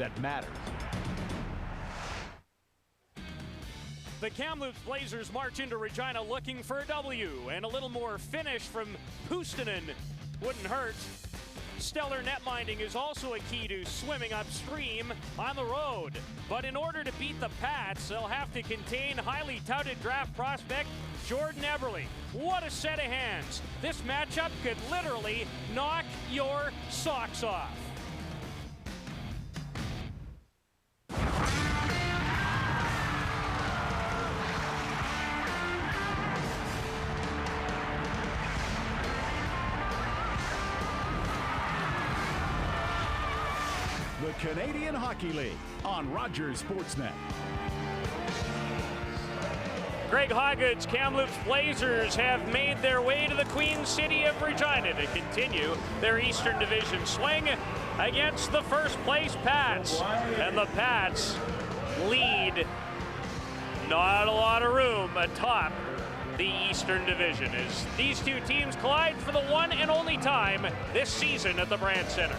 that matters. The Kamloops Blazers march into Regina looking for a W, and a little more finish from Puustinen wouldn't hurt. Stellar netminding is also a key to swimming upstream on the road. But in order to beat the Pats, they'll have to contain highly touted draft prospect Jordan Eberle. What a set of hands. This matchup could literally knock your socks off. The Canadian Hockey League on Rogers Sportsnet. Greg Hoggood's Kamloops Blazers have made their way to the Queen City of Regina to continue their Eastern Division swing against the first place Pats. And the Pats lead not a lot of room atop the Eastern Division as these two teams collide for the one and only time this season at the Brand Center.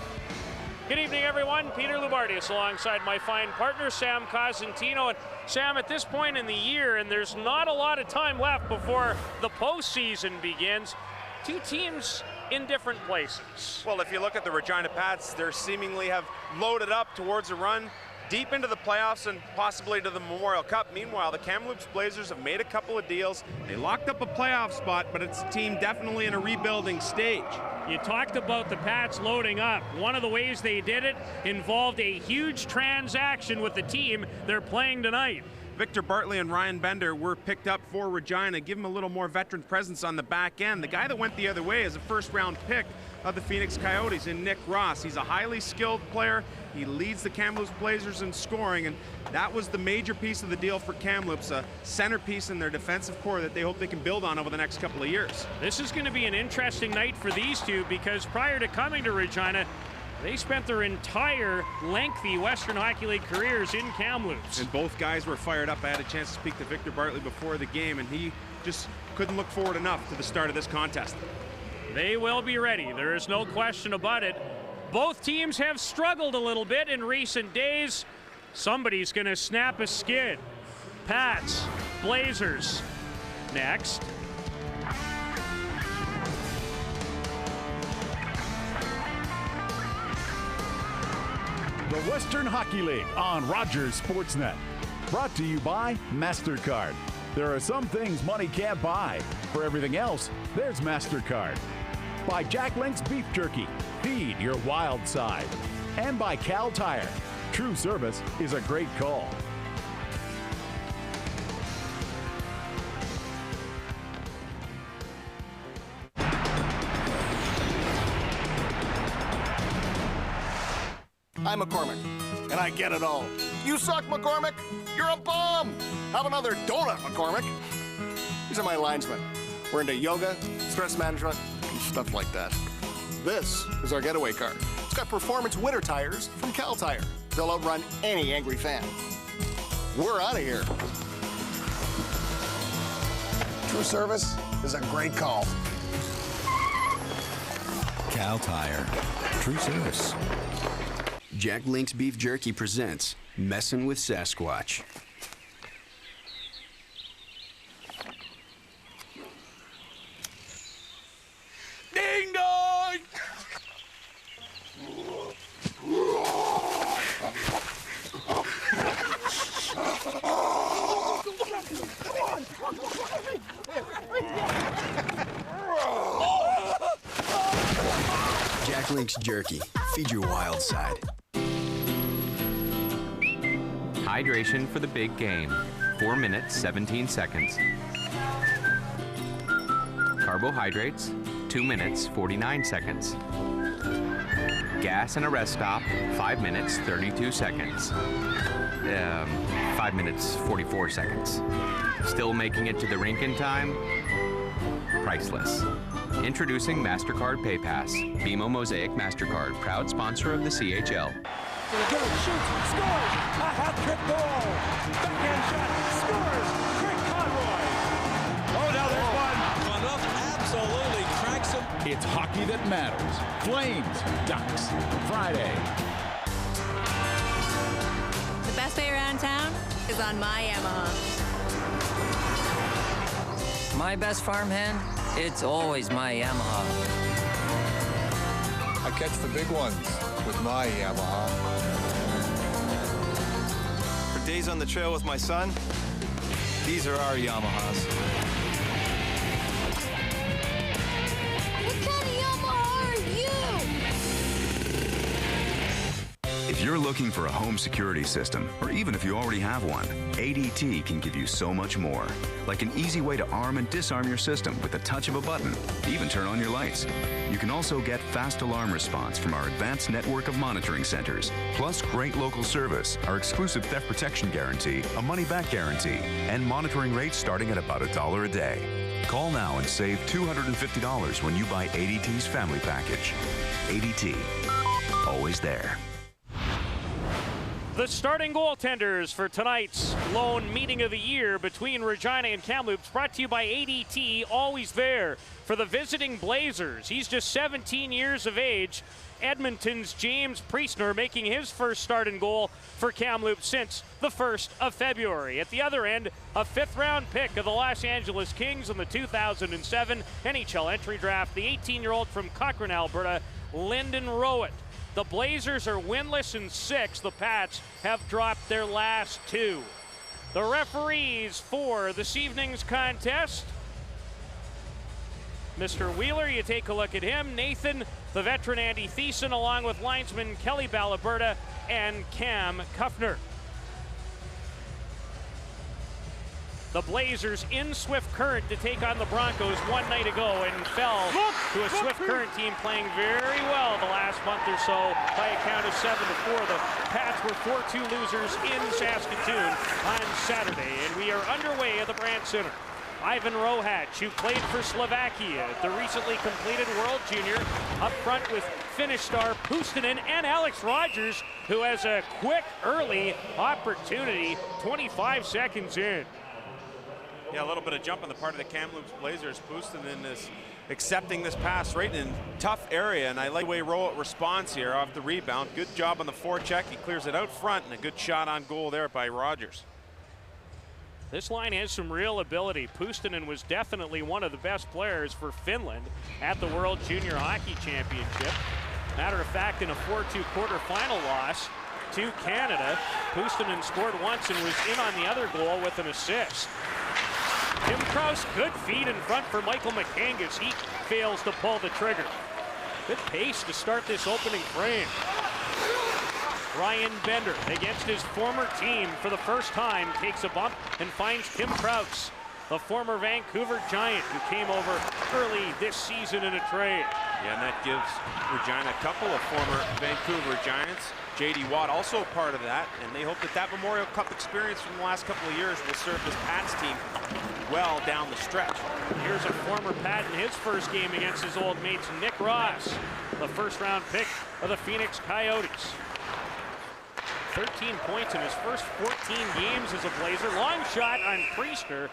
Good evening, everyone. Peter Loubardias alongside my fine partner, Sam Cosentino. And Sam, at this point in the year, and there's not a lot of time left before the postseason begins, two teams in different places. Well, if you look at the Regina Pats, they seemingly have loaded up towards a run deep into the playoffs and possibly to the Memorial Cup. Meanwhile, the Kamloops Blazers have made a couple of deals. They locked up a playoff spot, but it's a team definitely in a rebuilding stage. You talked about the Pats loading up. One of the ways they did it involved a huge transaction with the team they're playing tonight. Victor Bartley and Ryan Bender were picked up for Regina. Give them a little more veteran presence on the back end. The guy that went the other way is a first-round pick of the Phoenix Coyotes in Nick Ross. He's a highly skilled player. He leads the Kamloops Blazers in scoring, and that was the major piece of the deal for Kamloops, a centerpiece in their defensive core that they hope they can build on over the next couple of years. This is going to be an interesting night for these two because prior to coming to Regina, they spent their entire lengthy Western Hockey League careers in Kamloops. And both guys were fired up. I had a chance to speak to Victor Bartley before the game, and he just couldn't look forward enough to the start of this contest. They will be ready. There is no question about it. Both teams have struggled a little bit in recent days. Somebody's going to snap a skid. Pats, Blazers, next. The Western Hockey League on Rogers Sportsnet. Brought to you by MasterCard. There are some things money can't buy. For everything else, there's MasterCard. By Jack Link's Beef Jerky. Feed your wild side. And by Cal Tire. True service is a great call. I'm McCormick, and I get it all. You suck, McCormick. You're a bum. Have another donut, McCormick. These are my linesmen. We're into yoga, stress management, and stuff like that. This is our getaway car. It's got performance winter tires from Cal Tire. They'll outrun any angry fan. We're out of here. True service is a great call. Cal Tire. True service. Jack Link's Beef Jerky presents Messin' with Sasquatch. Ding dong! Jack Link's Jerky. Feed your wild side. Hydration for the big game. 4 minutes, 17 seconds. Carbohydrates, 2 minutes, 49 seconds. Gas and a rest stop, 5 minutes, 32 seconds. 5 minutes, 44 seconds. Still making it to the rink in time? Priceless. Introducing MasterCard PayPass. BMO Mosaic MasterCard, proud sponsor of the CHL. Shoots, scores, a hat trick goal. Backhand shot, scores. Craig Conroy. Oh, now there's one. Enough absolutely cracks him. It's hockey that matters. Flames, Ducks, Friday. downtown is on my Yamaha. My best farmhand? It's always my Yamaha. I catch the big ones with my Yamaha. For days on the trail with my son, these are our Yamahas. What kind of Yamaha are you? If you're looking for a home security system, or even if you already have one, ADT can give you so much more. Like an easy way to arm and disarm your system with the touch of a button, even turn on your lights. You can also get fast alarm response from our advanced network of monitoring centers. Plus great local service, our exclusive theft protection guarantee, a money-back guarantee, and monitoring rates starting at about $1 a day. Call now and save $250 when you buy ADT's family package. ADT, always there. The starting goaltenders for tonight's lone meeting of the year between Regina and Kamloops, brought to you by ADT, always there for the visiting Blazers. He's just 17 years of age. Edmonton's James Priestner making his first start and goal for Kamloops since the 1st of February. At the other end, a 5th-round pick of the Los Angeles Kings in the 2007 NHL entry draft, the 18-year-old from Cochrane, Alberta, Lyndon Rowett. The Blazers are winless in 6. The Pats have dropped their last 2. The referees for this evening's contest. Mr. Wheeler, you take a look at him. Nathan, the veteran Andy Thiessen, along with linesman Kelly Balaberta and Cam Kuffner. The Blazers in Swift Current to take on the Broncos one night ago and fell to a Swift Current team playing very well the last month or so by a count of 7-4. The Pats were 4-2 losers in Saskatoon on Saturday, and we are underway at the Brandt Center. Ivan Rohach, who played for Slovakia at the recently completed World Junior, up front with Finnish star Puustinen and Alex Rogers, who has a quick early opportunity 25 seconds in. Yeah, a little bit of jump on the part of the Kamloops Blazers. Puustinen is accepting this pass right in a tough area, and I like the way Rowett responds here off the rebound. Good job on the forecheck. He clears it out front, and a good shot on goal there by Rogers. This line has some real ability. Puustinen was definitely one of the best players for Finland at the World Junior Hockey Championship. Matter of fact, in a 4-2 quarterfinal loss to Canada, Puustinen scored once and was in on the other goal with an assist. Tim Krause, good feed in front for Michael McAngus. He fails to pull the trigger. Good pace to start this opening frame. Ryan Bender, against his former team for the first time, takes a bump and finds Tim Krause, the former Vancouver Giant who came over early this season in a trade. Yeah, and that gives Regina a couple of former Vancouver Giants. J.D. Watt also part of that, and they hope that that Memorial Cup experience from the last couple of years will serve this Pats team well down the stretch. Here's a former Pat in his first game against his old mates, Nick Ross, the first-round pick of the Phoenix Coyotes. 13 points in his first 14 games as a Blazer. Long shot on Priestner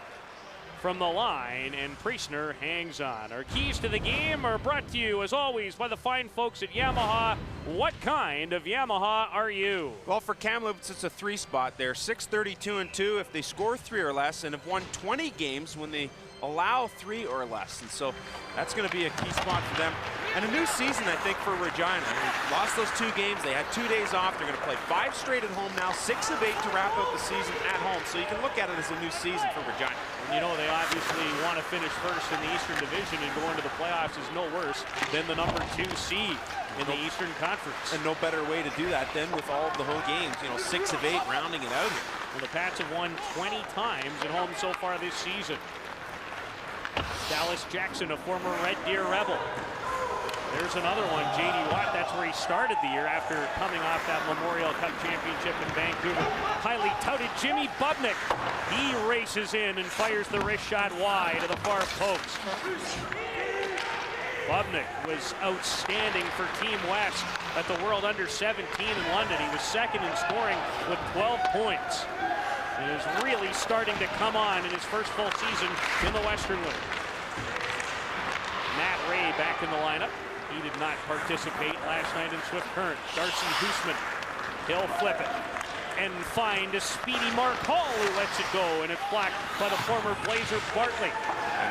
from the line, and Priestner hangs on. Our keys to the game are brought to you, as always, by the fine folks at Yamaha. What kind of Yamaha are you? Well, for Kamloops, it's a 3 spot there. 6-32-2 if they score 3 or less, and have won 20 games when they allow 3 or less. And so that's going to be a key spot for them. And a new season, I think, for Regina. They lost those 2 games. They had 2 days off. They're going to play 5 straight at home now, 6 of 8 to wrap up the season at home. So you can look at it as a new season for Regina. And you know, they obviously want to finish first in the Eastern Division, and going to the playoffs is no worse than the number 2 seed in the Eastern Conference. And no better way to do that than with all of the home games. You know, 6 of 8 rounding it out here. Well, the Pats have won 20 times at home so far this season. Dallas Jackson, a former Red Deer Rebel. There's another one, J.D. Watt. That's where he started the year after coming off that Memorial Cup championship in Vancouver. Highly touted Jimmy Bubnik. He races in and fires the wrist shot wide to the far post. Bubnik was outstanding for Team West at the World Under-17 in London. He was second in scoring with 12 points. He is really starting to come on in his first full season in the Western League. Matt Ray back in the lineup. He did not participate last night in Swift Current. Darcy Hoosman, he'll flip it. and find a speedy Mark Hall who lets it go, and it's blocked by the former Blazer Bartley.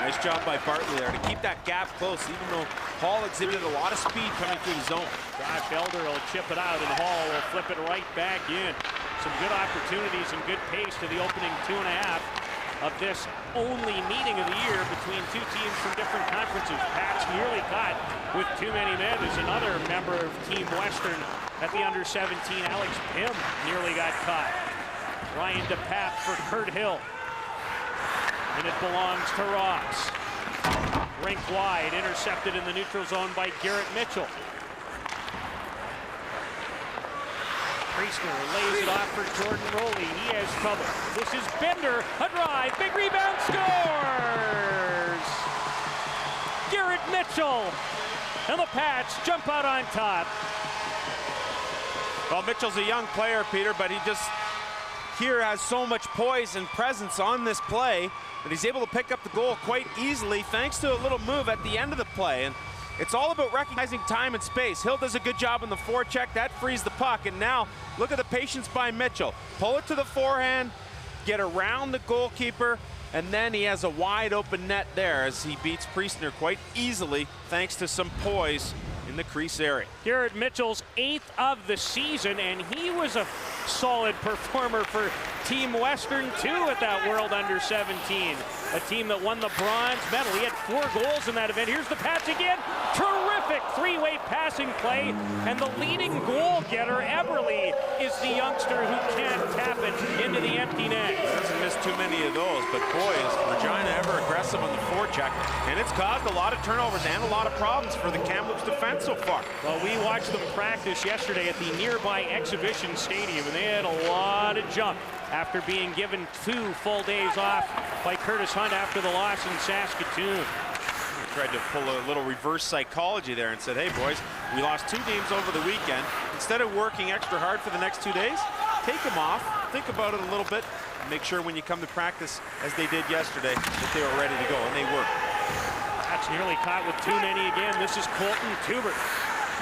Nice job by Bartley there to keep that gap close, even though Hall exhibited a lot of speed coming through the zone. Josh Elder will chip it out, and Hall will flip it right back in. Some good opportunities and good pace to the opening 2.5 of this only meeting of the year between two teams from different conferences. Pats nearly caught with too many men as another member of Team Western at the under-17, Alex Pym, nearly got caught. Ryan DePape for Kurt Hill. And it belongs to Ross. Rink wide, intercepted in the neutral zone by Garrett Mitchell. Priestner lays it off for Jordan Rowley. He has trouble. This is Bender, a drive, big rebound, scores! Garrett Mitchell, and the Pats jump out on top. Well, Mitchell's a young player, Peter, but he just here has so much poise and presence on this play that he's able to pick up the goal quite easily thanks to a little move at the end of the play. And it's all about recognizing time and space. Hill does a good job on the forecheck. That frees the puck. And now look at the patience by Mitchell. Pull it to the forehand, get around the goalkeeper, and then he has a wide open net there as he beats Priestner quite easily thanks to some poise in the crease area. Garrett Mitchell's 8th of the season, and he was a solid performer for Team Western too at that World Under-17. A team that won the bronze medal. He had 4 goals in that event. Here's the Pats again. Terrific three-way passing play, and the leading goal getter, Eberle, is the youngster who can't tap it into the empty net. He doesn't miss too many of those, but boy, is Regina ever aggressive on the forecheck, and it's caused a lot of turnovers and a lot of problems for the Kamloops defense so far. Well, we watched them practice yesterday at the nearby exhibition stadium, and they had a lot of jump after being given 2 full days off by Curtis Hunt after the loss in Saskatoon. He tried to pull a little reverse psychology there and said, hey boys, we lost 2 games over the weekend. Instead of working extra hard for the next 2 days, take them off, think about it a little bit, and make sure when you come to practice, as they did yesterday, that they were ready to go, and they were. That's nearly caught with too many again. This is Colton Tubert.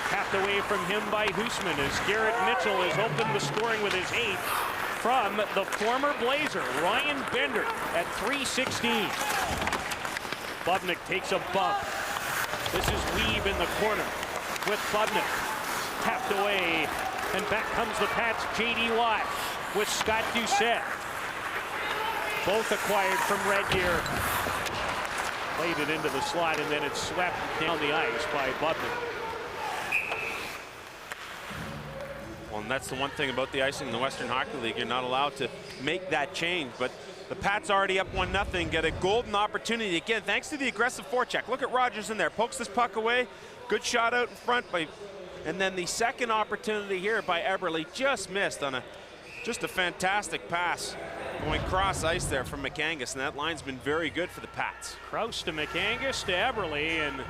Tapped away from him by Hoosman as Garrett Mitchell has opened the scoring with his 8th from the former Blazer, Ryan Bender, at 3:16. Bubnik takes a bump. This is Weeb in the corner with Bubnik. Tapped away, and back comes the Pats' J.D. Watt with Scott Doucette. Both acquired from Red Deer. Played it into the slot, and then it's swept down the ice by Bubnik. Well, and that's the one thing about the icing in the Western Hockey League. You're not allowed to make that change, but the Pats already up 1-0, get a golden opportunity again, thanks to the aggressive forecheck. Look at Rogers in there, pokes this puck away, good shot out in front and then the second opportunity here by Eberle just missed on just a fantastic pass going cross ice there from McAngus, and that line's been very good for the Pats. Kraus to McAngus to Eberle, and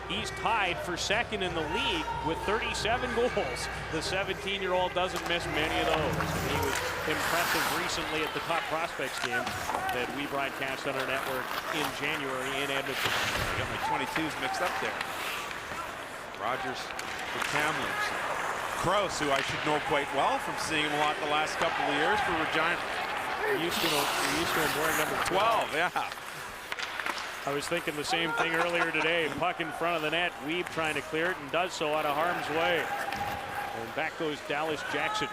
he's tied for second in the league with 37 goals. The 17-year-old doesn't miss many of those. He was impressive recently at the Top Prospects game that we broadcast on our network in January in Edmonton. I got my 22s mixed up there. Rogers for Kamloops. Kraus, who I should know quite well from seeing him a lot the last couple of years for Regina. You're used to him wearing number 12, yeah. I was thinking the same thing earlier today. Puck in front of the net. Weeb trying to clear it and does so out of harm's way. And back goes Dallas Jackson.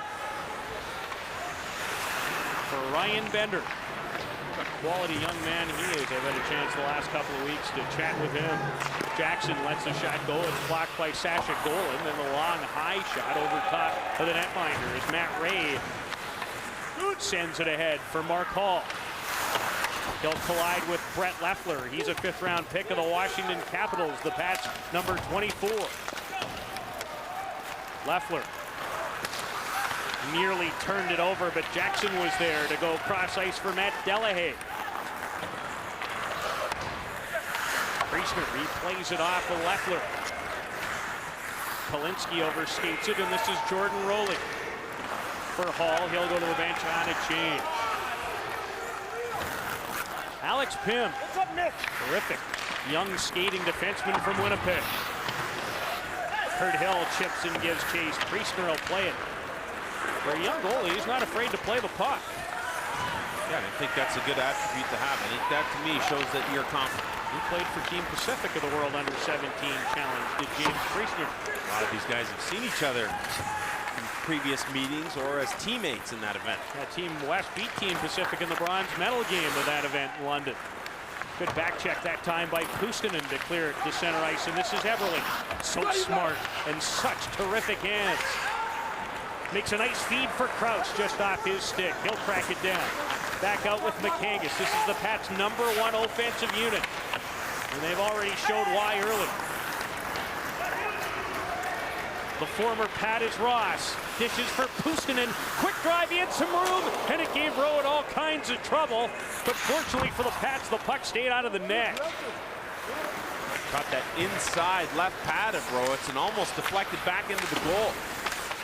For Ryan Bender. What a quality young man he is. I've had a chance the last couple of weeks to chat with him. Jackson lets the shot go. It's blocked by Sasha Golan. Then the long high shot over top of the netminder as Matt Ray sends it ahead for Mark Hall. He'll collide with Brett Leffler. He's a 5th-round pick of the Washington Capitals, the Pats' number 24. Leffler nearly turned it over, but Jackson was there to go cross ice for Matt Delahaye. Priestner replays it off of Leffler. Kalinski overskates it, and this is Jordan Rowley. For Hall, he'll go to the bench on a change. Alex Pym. What's up, Nick? Terrific. Young skating defenseman from Winnipeg. Kurt Hill chips and gives chase. Priestner will play it. For a young goalie, he's not afraid to play the puck. Yeah, I think that's a good attribute to have. I think that, to me, shows that you're confident. He played for Team Pacific of the World Under-17 Challenge, did James Priestner. A lot of these guys have seen each other in previous meetings or as teammates in that event. Team West beat Team Pacific in the bronze medal game of that event in London. Good back check that time by Puustinen to clear it to center ice, and this is Everly. So smart and such terrific hands. Makes a nice feed for Krause just off his stick. He'll crack it down. Back out with McCangus. This is the Pats' #1 offensive unit. And they've already showed why early. The former Pat is Ross. Dishes for Puustinen. Quick drive in, some room, and it gave Rowan all kinds of trouble. But fortunately for the Pats, the puck stayed out of the net. Caught that inside left pad of Rowitz and almost deflected back into the goal.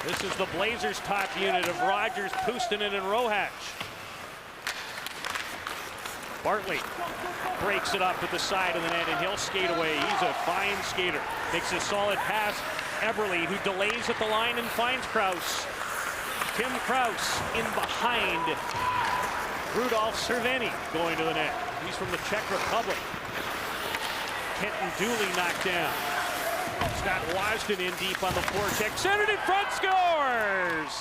This is the Blazers' top unit of Rogers, Puustinen, and Rohatch. Bartley breaks it up at the side of the net, and he'll skate away. He's a fine skater. Makes a solid pass. Everly, who delays at the line and finds Krause. Tim Krause in behind Rudolf Cerveni going to the net. He's from the Czech Republic. Kenton Dooley knocked down. Scott Wasden in deep on the forecheck. Centered in front, scores!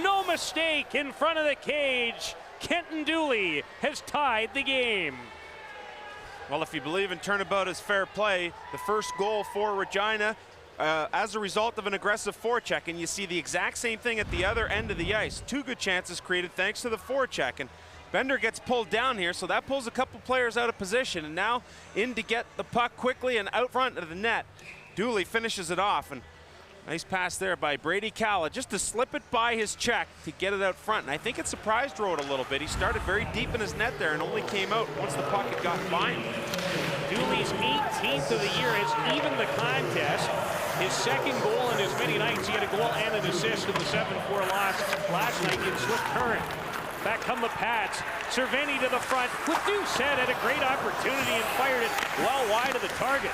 No mistake in front of the cage. Kenton Dooley has tied the game. Well, if you believe in turnabout as fair play, the first goal for Regina as a result of an aggressive forecheck, and you see the exact same thing at the other end of the ice. Two good chances created thanks to the forecheck, and Bender gets pulled down here, so that pulls a couple players out of position, and now in to get the puck quickly and out front of the net. Dooley finishes it off, and nice pass there by Brady Calla just to slip it by his check to get it out front. And I think it surprised Rode a little bit. He started very deep in his net there and only came out once the puck had gotten by him. Dooley's 18th of the year has evened the contest. His second goal in as many nights. He had a goal and an assist in the 7-4 loss last night in Swift Current. Back come the Pats. Cerveni to the front. With Doucette had a great opportunity and fired it well wide of the target.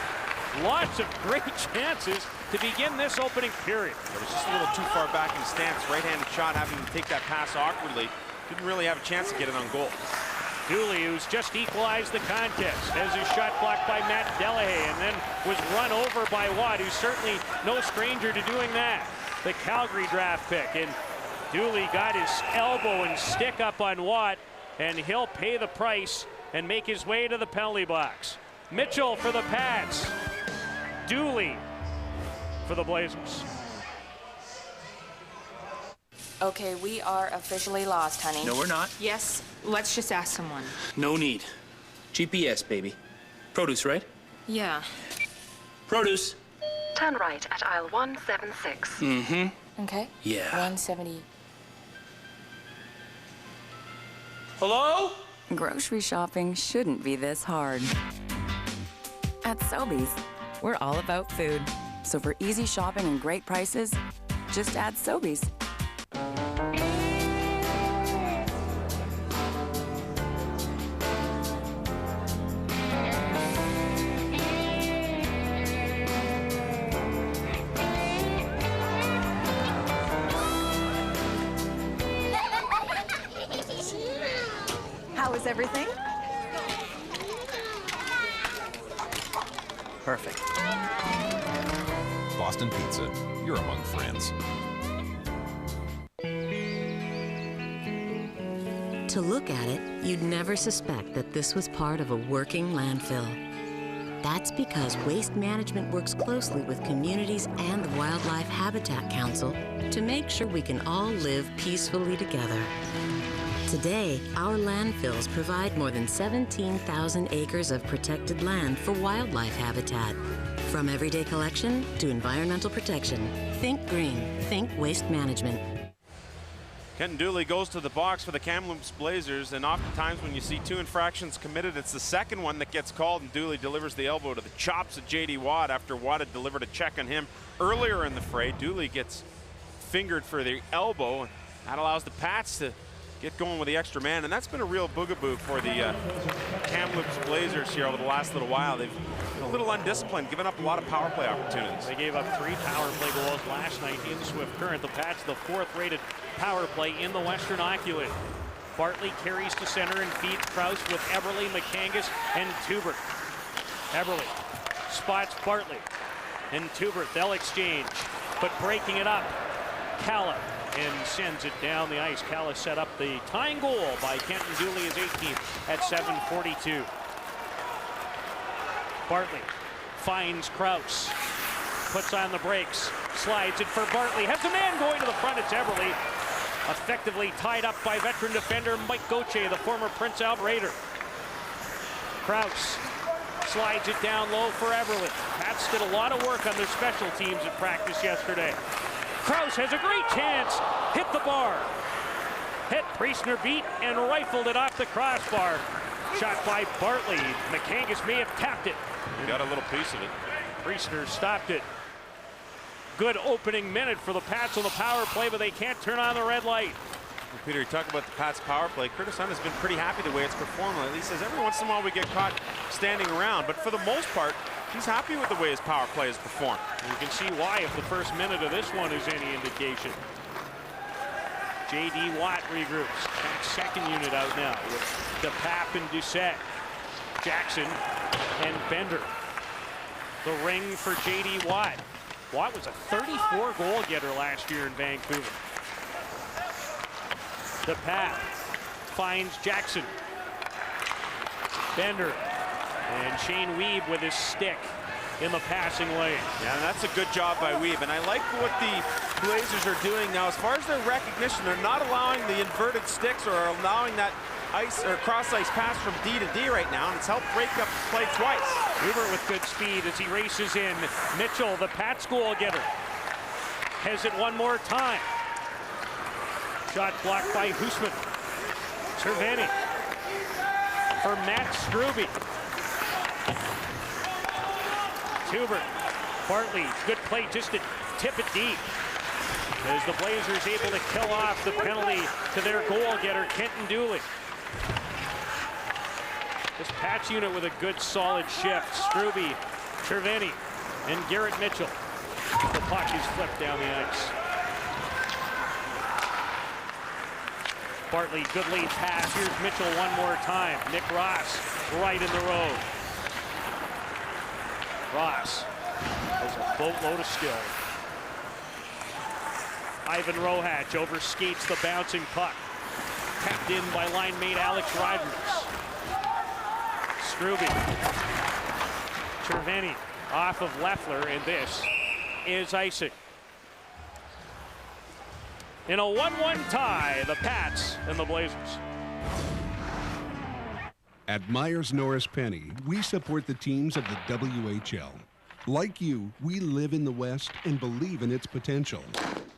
Lots of great chances to begin this opening period. It was just a little too far back in the stance. Right-handed shot, having to take that pass awkwardly. Didn't really have a chance to get it on goal. Dooley, who's just equalized the contest, has his shot blocked by Matt Delahaye and then was run over by Watt, who's certainly no stranger to doing that. The Calgary draft pick, and Dooley got his elbow and stick up on Watt, and he'll pay the price and make his way to the penalty box. Mitchell for the Pats. Dooley for the Blazers. Okay, we are officially lost, honey. No, we're not. Yes, let's just ask someone. No need. GPS, baby. Produce, right? Yeah. Produce. Turn right at aisle 176. Mm-hmm. Okay. Yeah. 170. Hello? Grocery shopping shouldn't be this hard. At Sobeys, we're all about food. So for easy shopping and great prices, just add Sobeys. How is everything? Perfect. Boston Pizza, you're among friends. To look at it, you'd never suspect that this was part of a working landfill. That's because Waste Management works closely with communities and the Wildlife Habitat Council to make sure we can all live peacefully together. Today, our landfills provide more than 17,000 acres of protected land for wildlife habitat. From everyday collection to environmental protection, think green, think Waste Management. Kenton Dooley goes to the box for the Kamloops Blazers, and oftentimes when you see two infractions committed, it's the second one that gets called, and Dooley delivers the elbow to the chops of J.D. Watt after Watt had delivered a check on him earlier in the fray. Dooley gets fingered for the elbow, and that allows the Pats to get going with the extra man, and that's been a real boogaboo for the Kamloops Blazers here over the last little while. They've a little undisciplined, giving up a lot of power play opportunities. They gave up 3 power play goals last night in Swift Current. The Pats, the 4th-rated power play in the Western Hockey League. Bartley carries to center and feeds Krause with Eberle, McCangus, and Tubert. Eberle spots Bartley and Tubert. They'll exchange, but breaking it up, Calla, and sends it down the ice. Calla set up the tying goal by Kenton Dooley, his 18th at 7:42. Bartley finds Krause, puts on the brakes, slides it for Bartley, has a man going to the front. It's Eberle, effectively tied up by veteran defender Mike Gauthier, the former Prince Albert Raider. Krause slides it down low for Eberle. Pats did a lot of work on their special teams at practice yesterday. Krause has a great chance, hit the bar. Hit, Priestner beat and rifled it off the crossbar. Shot by Bartley. McCangus may have tapped it. He got a little piece of it. Priestner stopped it. Good opening minute for the Pats on the power play, but they can't turn on the red light. Peter, you talk about the Pats power play. Curtis Hunt has been pretty happy the way it's performed. He says every once in a while we get caught standing around, but for the most part, he's happy with the way his power play is performed. You can see why if the first minute of this one is any indication. J.D. Watt regroups. Second unit out now with DePape and Doucette. Jackson and Bender. The ring for J.D. Watt. Watt was a 34 goal getter last year in Vancouver. DePape finds Jackson. Bender and Shane Weeb with his stick in the passing lane. Yeah, and that's a good job by Weeb. And I like what the Blazers are doing now. As far as their recognition, they're not allowing the inverted sticks or allowing that ice or cross ice pass from D to D right now, and it's helped break up the play twice. Hubert with good speed as he races in. Mitchell, the Pats goal getter, has it one more time. Shot blocked by Hoosman. Cerveni for Matt Struby. Hubert, Bartley, good play just to tip it deep. As the Blazers able to kill off the penalty to their goal getter, Kenton Dooley. This Pats unit with a good solid shift. Struby, Cerveni, and Garrett Mitchell. The puck is flipped down the ice. Bartley, good lead pass. Here's Mitchell one more time. Nick Ross right in the road. Ross has a boatload of skill. Ivan Rohach overskates the bouncing puck. Tapped in by line mate Alex Rogers. Struby. Cerveni off of Leffler, and this is icing. In a 1-1 tie, the Pats and the Blazers. At Myers Norris Penny, we support the teams of the WHL. Like you, we live in the West and believe in its potential.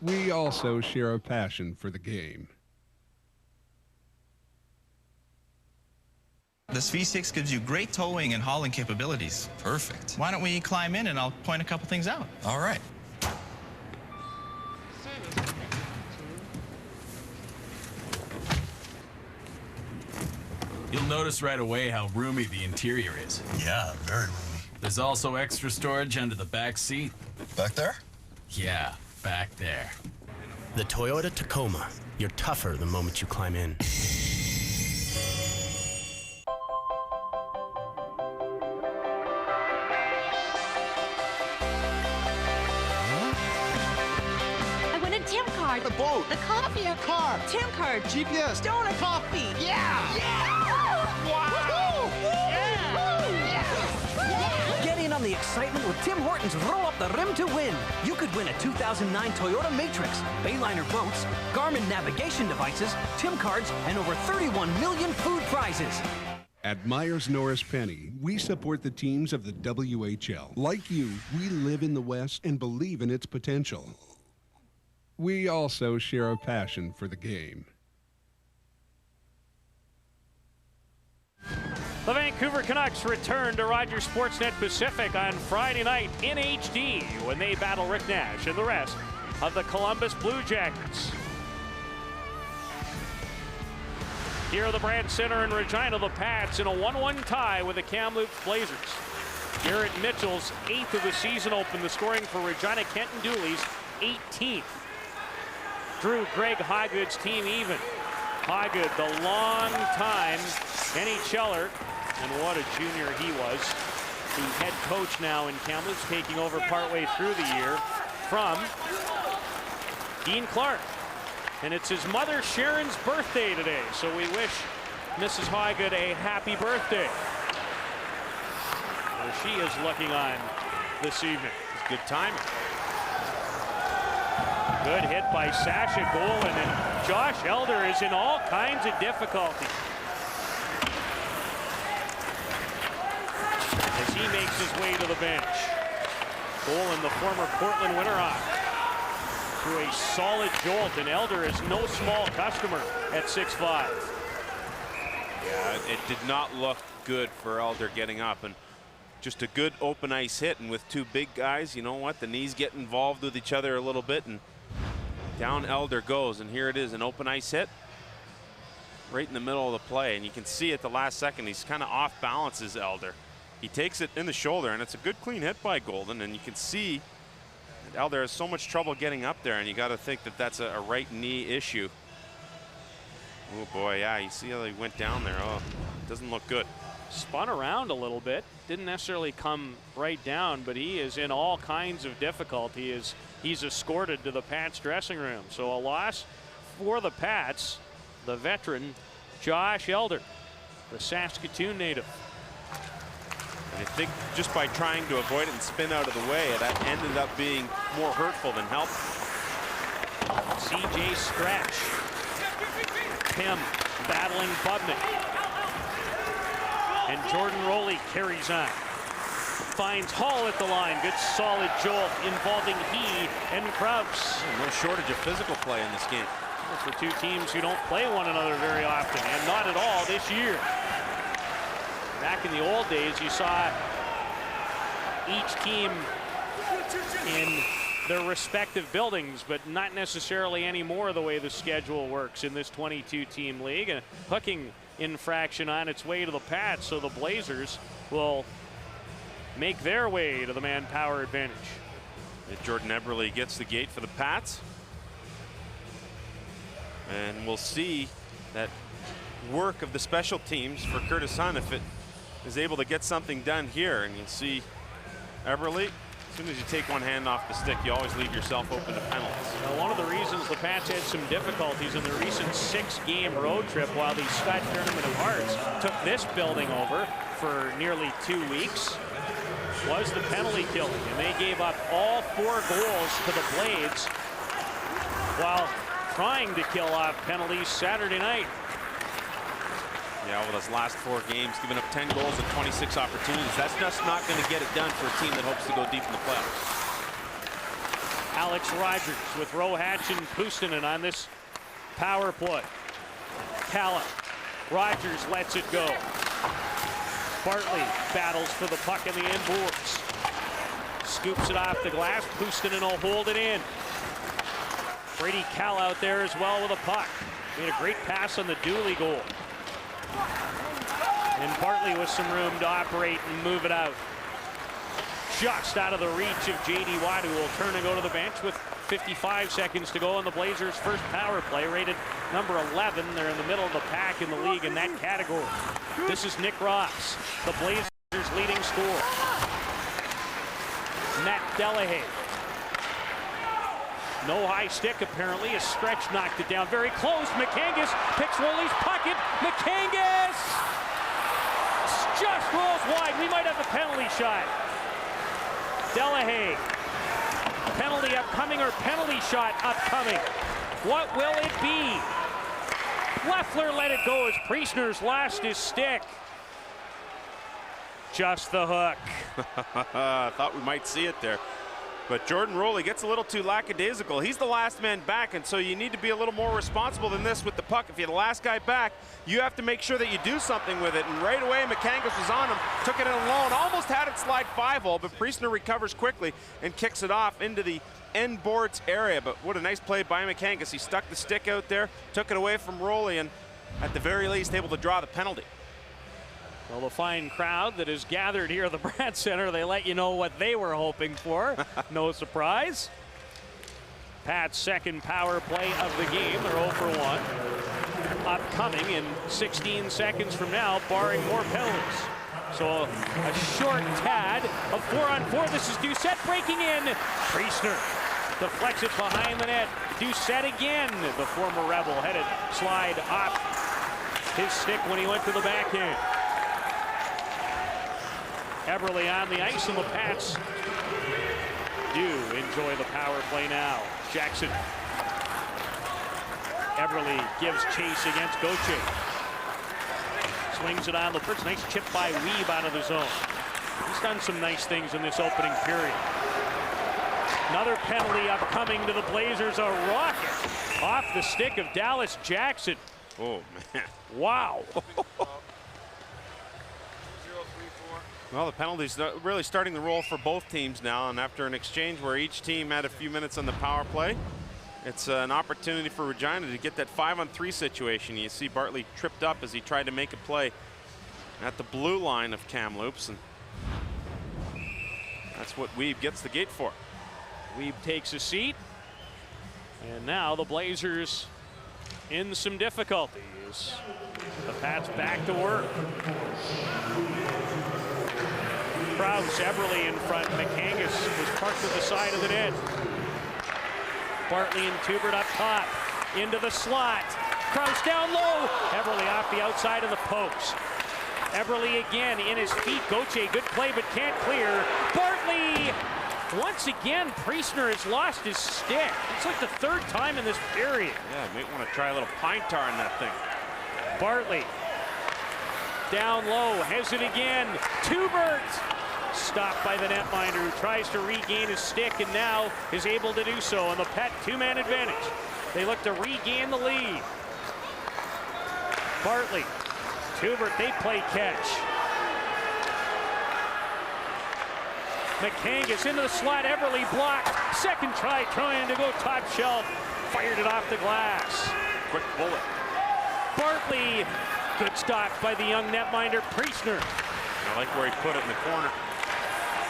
We also share a passion for the game. This V6 gives you great towing and hauling capabilities. Perfect. Why don't we climb in and I'll point a couple things out? All right. You'll notice right away how roomy the interior is. Yeah, very roomy. There's also extra storage under the back seat. Back there? Yeah, back there. The Toyota Tacoma. You're tougher the moment you climb in. Tim card. The boat. The coffee. A car. Tim card. GPS. Donut. Coffee. Yeah. Yeah. Wow. Yeah. Get in on the excitement with Tim Hortons Roll Up the Rim to Win. You could win a 2009 Toyota Matrix, Bayliner boats, Garmin navigation devices, Tim cards, and over 31 million food prizes. At Myers Norris Penny, we support the teams of the WHL. Like you, we live in the West and believe in its potential. We also share a passion for the game. The Vancouver Canucks return to Rogers Sportsnet Pacific on Friday night in HD when they battle Rick Nash and the rest of the Columbus Blue Jackets. Here at the Brand Center in Regina, the Pats in a 1-1 tie with the Kamloops Blazers. Garrett Mitchell's 8th of the season open. The scoring for Regina. Kenton Dooley's 18th. Drew Greg Hoggood's team even. Hoggood, the long-time NHLer, and what a junior he was. The head coach now in Kamloops, taking over partway through the year from Dean Clark. And it's his mother Sharon's birthday today, so we wish Mrs. Hoggood a happy birthday. Well, she is looking on this evening. It's good timing. Good hit by Sasha Golan, and Josh Elder is in all kinds of difficulty as he makes his way to the bench. Golan, the former Portland Winterhawk, through a solid jolt, and Elder is no small customer at 6'5". Yeah, it did not look good for Elder getting up, and just a good open ice hit, and with two big guys, you know what, the knees get involved with each other a little bit, and down Elder goes, and here it is, an open ice hit right in the middle of the play, and you can see at the last second he's kind of off balances Elder. He takes it in the shoulder, and it's a good clean hit by Golden, and you can see that Elder has so much trouble getting up there, and you got to think that that's a right knee issue. Oh boy, yeah, you see how he went down there. Oh, it doesn't look good. Spun around a little bit, didn't necessarily come right down, but he is in all kinds of difficulty as he's escorted to the Pats dressing room. So a loss for the Pats, the veteran Josh Elder, the Saskatoon native. And I think just by trying to avoid it and spin out of the way, that ended up being more hurtful than helpful. CJ Stretch. Tim battling Bubnick. And Jordan Rowley carries on. Finds Hall at the line. Good solid jolt involving he and Krause. No shortage of physical play in this game. For two teams who don't play one another very often, and not at all this year. Back in the old days, you saw each team in their respective buildings, but not necessarily anymore the way the schedule works in this 22-team league. And hooking infraction on its way to the Pats, so the Blazers will make their way to the manpower advantage. And Jordan Eberle gets the gate for the Pats. And we'll see that work of the special teams for Curtis Hunt if it is able to get something done here. And you'll see Eberle, as soon as you take one hand off the stick, you always leave yourself open to penalties. Now, one of the reasons the Pats had some difficulties in their recent 6-game road trip while the Scott Tournament of Hearts took this building over for nearly 2 weeks was the penalty killing. And they gave up all 4 goals to the Blades while trying to kill off penalties Saturday night. Yeah, well, those last 4 games, giving up 10 goals and 26 opportunities. That's just not going to get it done for a team that hopes to go deep in the playoffs. Alex Rogers with Rohatch and Puustinen on this power play. Calla. Rogers lets it go. Bartley battles for the puck in the end boards. Scoops it off the glass. Puustinen will hold it in. Brady Calla out there as well with a puck. Made a great pass on the Dooley goal. And Bartley with some room to operate and move it out. Just out of the reach of J.D. Watt, who will turn and go to the bench with 55 seconds to go on the Blazers' first power play, rated number 11. They're in the middle of the pack in the league in that category. This is Nick Ross, the Blazers' leading scorer. Matt Delahaye. No high stick, apparently. A Stretch knocked it down. Very close. McCangus picks Rowley's pocket. McCangus just rolls wide. We might have a penalty shot. Delahaye. Penalty upcoming or penalty shot upcoming? What will it be? Leffler let it go as Priestner's lost his stick. Just the hook. Thought we might see it there. But Jordan Rowley gets a little too lackadaisical. He's the last man back, and so you need to be a little more responsible than this with the puck. If you're the last guy back, you have to make sure that you do something with it. And right away, McCangus was on him, took it in alone, almost had it slide 5-hole, but Priestner recovers quickly and kicks it off into the end boards area. But what a nice play by McCangus. He stuck the stick out there, took it away from Rowley, and at the very least able to draw the penalty. Well, the fine crowd that is gathered here at the Brad Center, they let you know what they were hoping for. No surprise. Pat's second power play of the game. They're 0 for 1. Upcoming in 16 seconds from now, barring more penalties. So a short tad of 4-on-4. This is Doucette breaking in. Priestner deflects it behind the net. Doucette again. The former Rebel had it slide off his stick when he went to the backhand. Eberle on the ice, and the Pats do enjoy the power play now. Jackson. Eberle gives chase against Gauthier. Swings it on the first. Nice chip by Weeb out of the zone. He's done some nice things in this opening period. Another penalty upcoming to the Blazers. A rocket off the stick of Dallas Jackson. Oh, man. Wow. Well, the penalties really starting to roll for both teams now, and after an exchange where each team had a few minutes on the power play, it's an opportunity for Regina to get that 5-on-3 situation. You see Bartley tripped up as he tried to make a play at the blue line of Kamloops, and that's what Weeb gets the gate for. Weeb takes a seat, and now the Blazers in some difficulties. The Pats back to work. Krause, Eberle in front. McCangus was parked to the side of the net. Bartley and Tubert up top. Into the slot. Krause down low. Eberle off the outside of the post. Eberle again in his feet. Gauthier, good play, but can't clear. Bartley! Once again, Priestner has lost his stick. It's like the third time in this period. Yeah, might want to try a little pine tar in that thing. Bartley. Down low. Has it again. Tubert! Stopped by the netminder, who tries to regain his stick and now is able to do so on the Pet two-man advantage. They look to regain the lead. Bartley, Tubert, they play catch. McCangus into the slot, Eberle blocked. Second try trying to go top shelf. Fired it off the glass. Quick bullet. Bartley, good stop by the young netminder, Priestner. I like where he put it in the corner.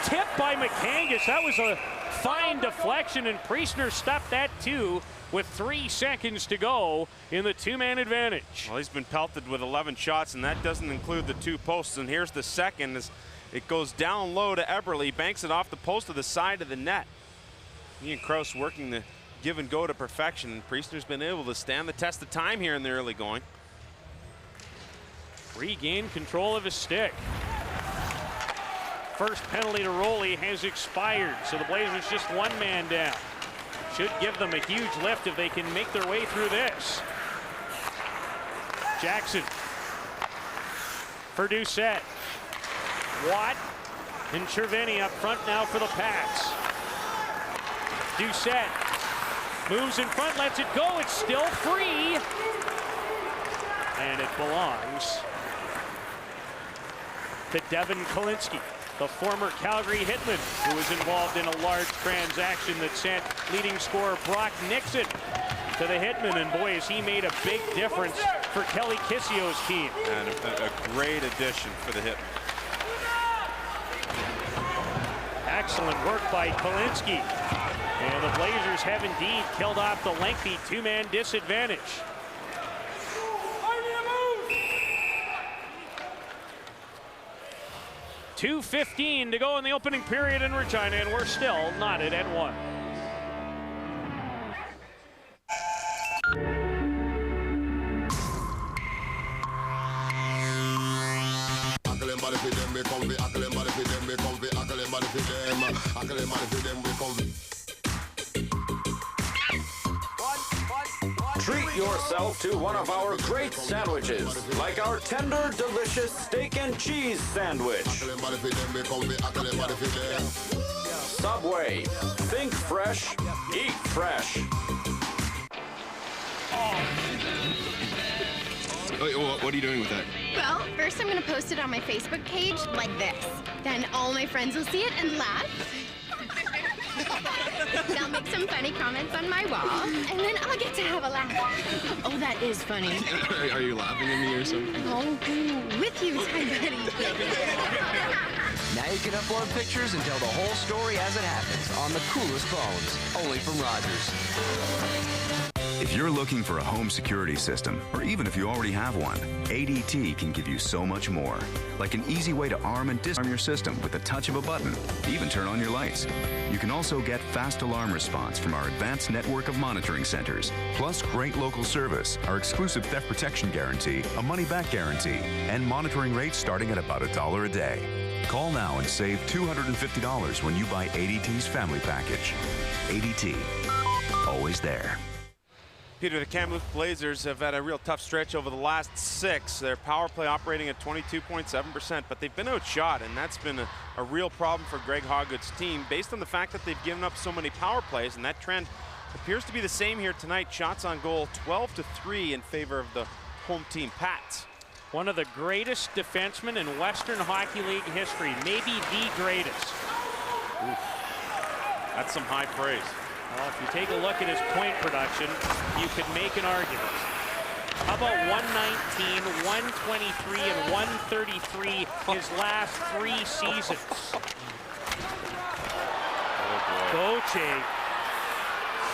Tipped by McCangus. That was a fine deflection, and Priestner stopped that too with 3 seconds to go in the two-man advantage. Well, he's been pelted with 11 shots, and that doesn't include the 2 posts. And here's the second as it goes down low to Eberle, banks it off the post to the side of the net. He and Krause working the give and go to perfection, and Priestner's been able to stand the test of time here in the early going. Regain control of his stick. First penalty to Roley has expired, so the Blazers just 1 man down. Should give them a huge lift if they can make their way through this. Jackson for Doucette. Watt and Cervini up front now for the Pats. Doucette moves in front, lets it go. It's still free. And it belongs to Devin Kalinske, the former Calgary Hitman, who was involved in a large transaction that sent leading scorer Brock Nixon to the Hitman. And boy, has he made a big difference for Kelly Kissio's team. And a great addition for the Hitman. Excellent work by Kalinske. And the Blazers have indeed killed off the lengthy 2-man disadvantage. .2:15 to go in the opening period in Regina, and we're still knotted at 1. Treat yourself to one of our great sandwiches, like our tender, delicious steak and cheese sandwich. Subway. Think fresh, eat fresh. What are you doing with that? Well, first I'm going to post it on my Facebook page like this. Then all my friends will see it and laugh. They'll make some funny comments on my wall, and then I'll get to have a laugh. Oh, that is funny. Are you laughing at me or something? Oh, with you, Ty Buddy. Now you can upload pictures and tell the whole story as it happens on the coolest phones, only from Rogers. If you're looking for a home security system, or even if you already have one, ADT can give you so much more. Like an easy way to arm and disarm your system with the touch of a button, even turn on your lights. You can also get fast alarm response from our advanced network of monitoring centers. Plus great local service, our exclusive theft protection guarantee, a money-back guarantee, and monitoring rates starting at about $1 a day. Call now and save $250 when you buy ADT's family package. ADT, always there. Peter, the Kamloops Blazers have had a real tough stretch over the last 6. Their power play operating at 22.7%, but they've been outshot, and that's been a real problem for Greg Hoggood's team based on the fact that they've given up so many power plays, and that trend appears to be the same here tonight. Shots on goal 12-3 in favor of the home team Pats. One of the greatest defensemen in Western Hockey League history, maybe the greatest. Oof. That's some high praise. Well, if you take a look at his point production, you could make an argument. How about 119, 123, and 133 his last 3 seasons? Gauthier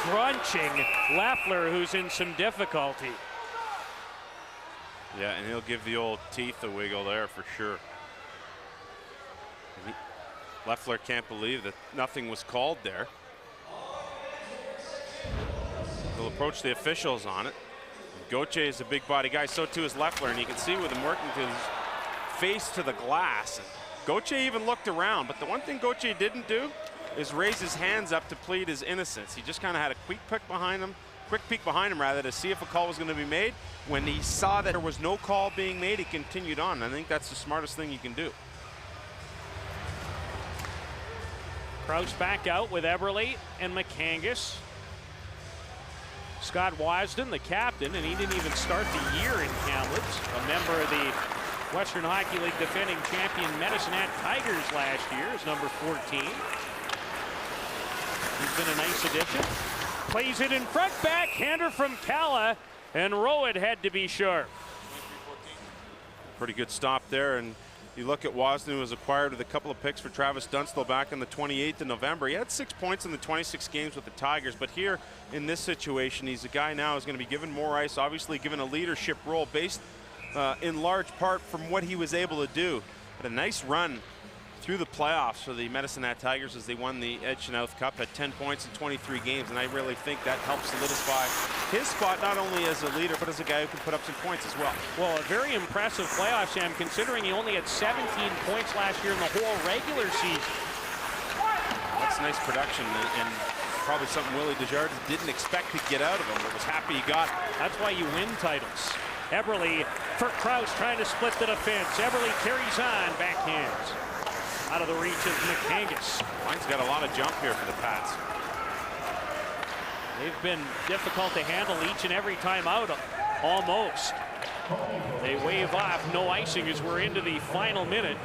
crunching Leffler, who's in some difficulty. Yeah, and he'll give the old teeth a wiggle there for sure. Leffler can't believe that nothing was called there. He'll approach the officials on it. Gauthier is a big body guy, so too is Leffler, and you can see with him working to his face to the glass. Gauthier even looked around, but the one thing Gauthier didn't do is raise his hands up to plead his innocence. He just kind of had a quick peek behind him to see if a call was going to be made. When he saw that there was no call being made, he continued on. I think that's the smartest thing you can do. Krause back out with Eberle and McCangus. Scott Wasden, the captain, and he didn't even start the year in Kamloops. A member of the Western Hockey League defending champion Medicine Hat Tigers last year is number 14. He's been a nice addition. Plays it in front, backhander from Calla, and Rowett had to be sharp. Pretty good stop there, and you look at Wasden, who was acquired with a couple of picks for Travis Dunstall back on the 28th of November. He had 6 points in the 26 games with the Tigers, but here in this situation, he's a guy now who's going to be given more ice, obviously given a leadership role based in large part from what he was able to do. But a nice run through the playoffs for the Medicine Hat Tigers as they won the Ed Chenoweth Cup at 10 points in 23 games, and I really think that helps solidify his spot not only as a leader but as a guy who can put up some points as well. Well, a very impressive playoff, Sam, considering he only had 17 points last year in the whole regular season. That's nice production and probably something Willie Desjardins didn't expect to get out of him, but was happy he got. That's why you win titles. Eberle for Krause trying to split the defense. Eberle carries on, backhands. Out of the reach of McCangus. Line's got a lot of jump here for the Pats. They've been difficult to handle each and every time out, almost. They wave off, no icing as we're into the final minute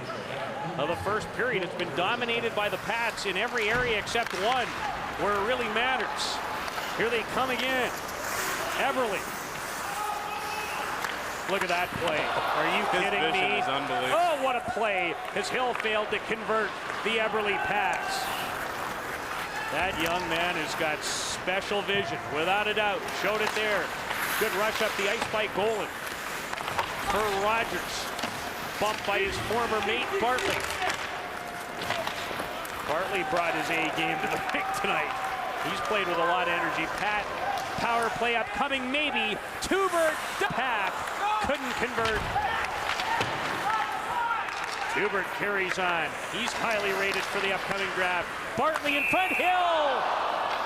of the first period. It's been dominated by the Pats in every area except one, where it really matters. Here they come again. Eberle. Look at that play. Are you kidding me? Is unbelievable. Oh, what a play as Hill failed to convert the Eberle pass. That young man has got special vision, without a doubt. Showed it there. Good rush up the ice by Golan. For Rogers. Bumped by his former mate, Bartley. Bartley brought his A game to the pick tonight. He's played with a lot of energy. Pat, power play upcoming, maybe. Tubert, Pat. Couldn't convert. Hubert carries on. He's highly rated for the upcoming draft. Bartley in front, Hill!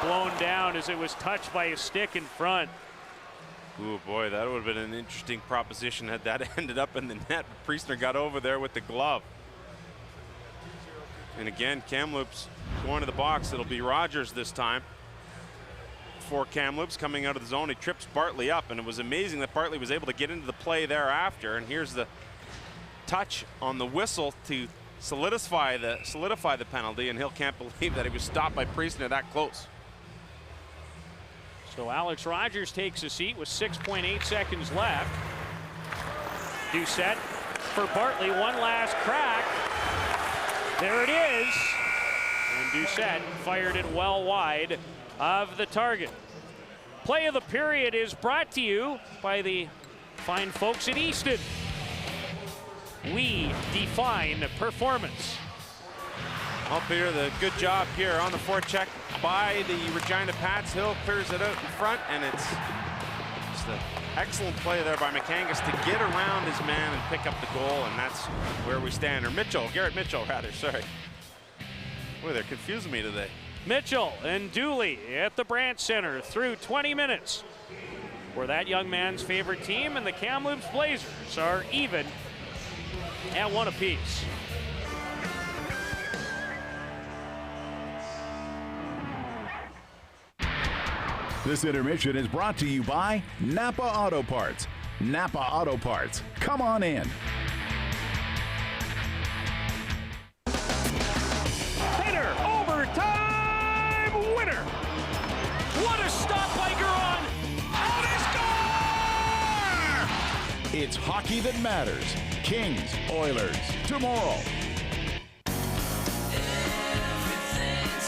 Blown down as it was touched by a stick in front. Ooh, boy, that would have been an interesting proposition had that ended up in the net. Priestner got over there with the glove. And again, Kamloops going to the box. It'll be Rogers this time. For Kamloops coming out of the zone, he trips Bartley up, and it was amazing that Bartley was able to get into the play thereafter. And here's the touch on the whistle to solidify the penalty, and Hill can't believe that he was stopped by Priestner that close. So Alex Rogers takes a seat with 6.8 seconds left. Doucette for Bartley, one last crack. There it is. And Doucette fired it well wide of the target. Play of the period is brought to you by the fine folks at Easton. We define performance. Well, Peter, the good job here on the forecheck by the Regina Pats. Hill clears it out in front, and it's just an excellent play there by McCangus to get around his man and pick up the goal, and that's where we stand. Or Garrett Mitchell, rather, sorry. Boy, they're confusing me today. Mitchell and Dooley at the Brandt Center through 20 minutes. For that young man's favorite team, and the Kamloops Blazers are even at one apiece. This intermission is brought to you by Napa Auto Parts. Napa Auto Parts. Come on in. Painter, overtime winner. What a stop by Garon. Oh, they score! It's hockey that matters. Kings, Oilers, tomorrow.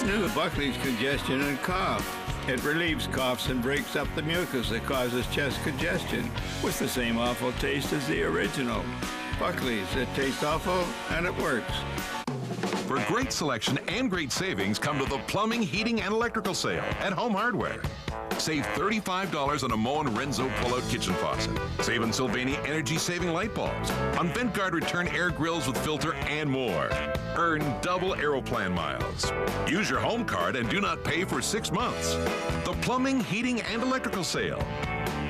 New Buckley's congestion and cough. It relieves coughs and breaks up the mucus that causes chest congestion with the same awful taste as the original. Buckley's, it tastes awful and it works. For great selection and great savings, come to the Plumbing, Heating, and Electrical Sale at Home Hardware. Save $35 on a Moen Renzo pull-out kitchen faucet. Save on Sylvania energy-saving light bulbs, on VentGuard return air grills with filter, and more. Earn double Aeroplan miles. Use your home card and do not pay for 6 months. The Plumbing, Heating, and Electrical Sale.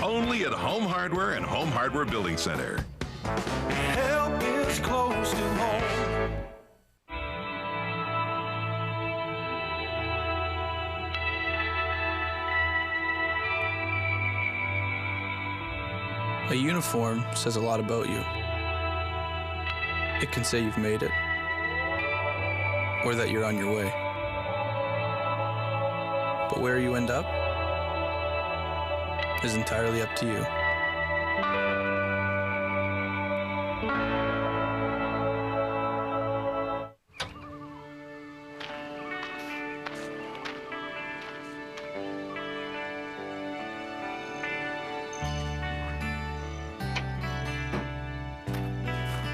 Only at Home Hardware and Home Hardware Building Center. Help is close to home. A uniform says a lot about you. It can say you've made it, or that you're on your way. But where you end up is entirely up to you.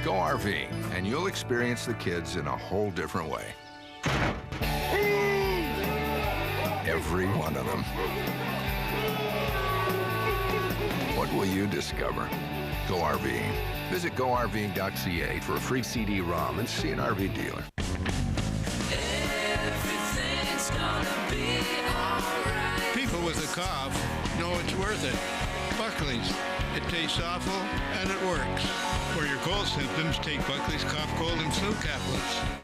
Go RVing, and you'll experience the kids in a whole different way. Every one of them. What will you discover? Go RVing. Visit GoRVing.ca for a free CD-ROM and see an RV dealer. Everything's gonna be alright. People with a cough know it's worth it. Buckley's. It tastes awful, and it works. For your cold symptoms, take Buckley's Cough, Cold, and Flu Caplets.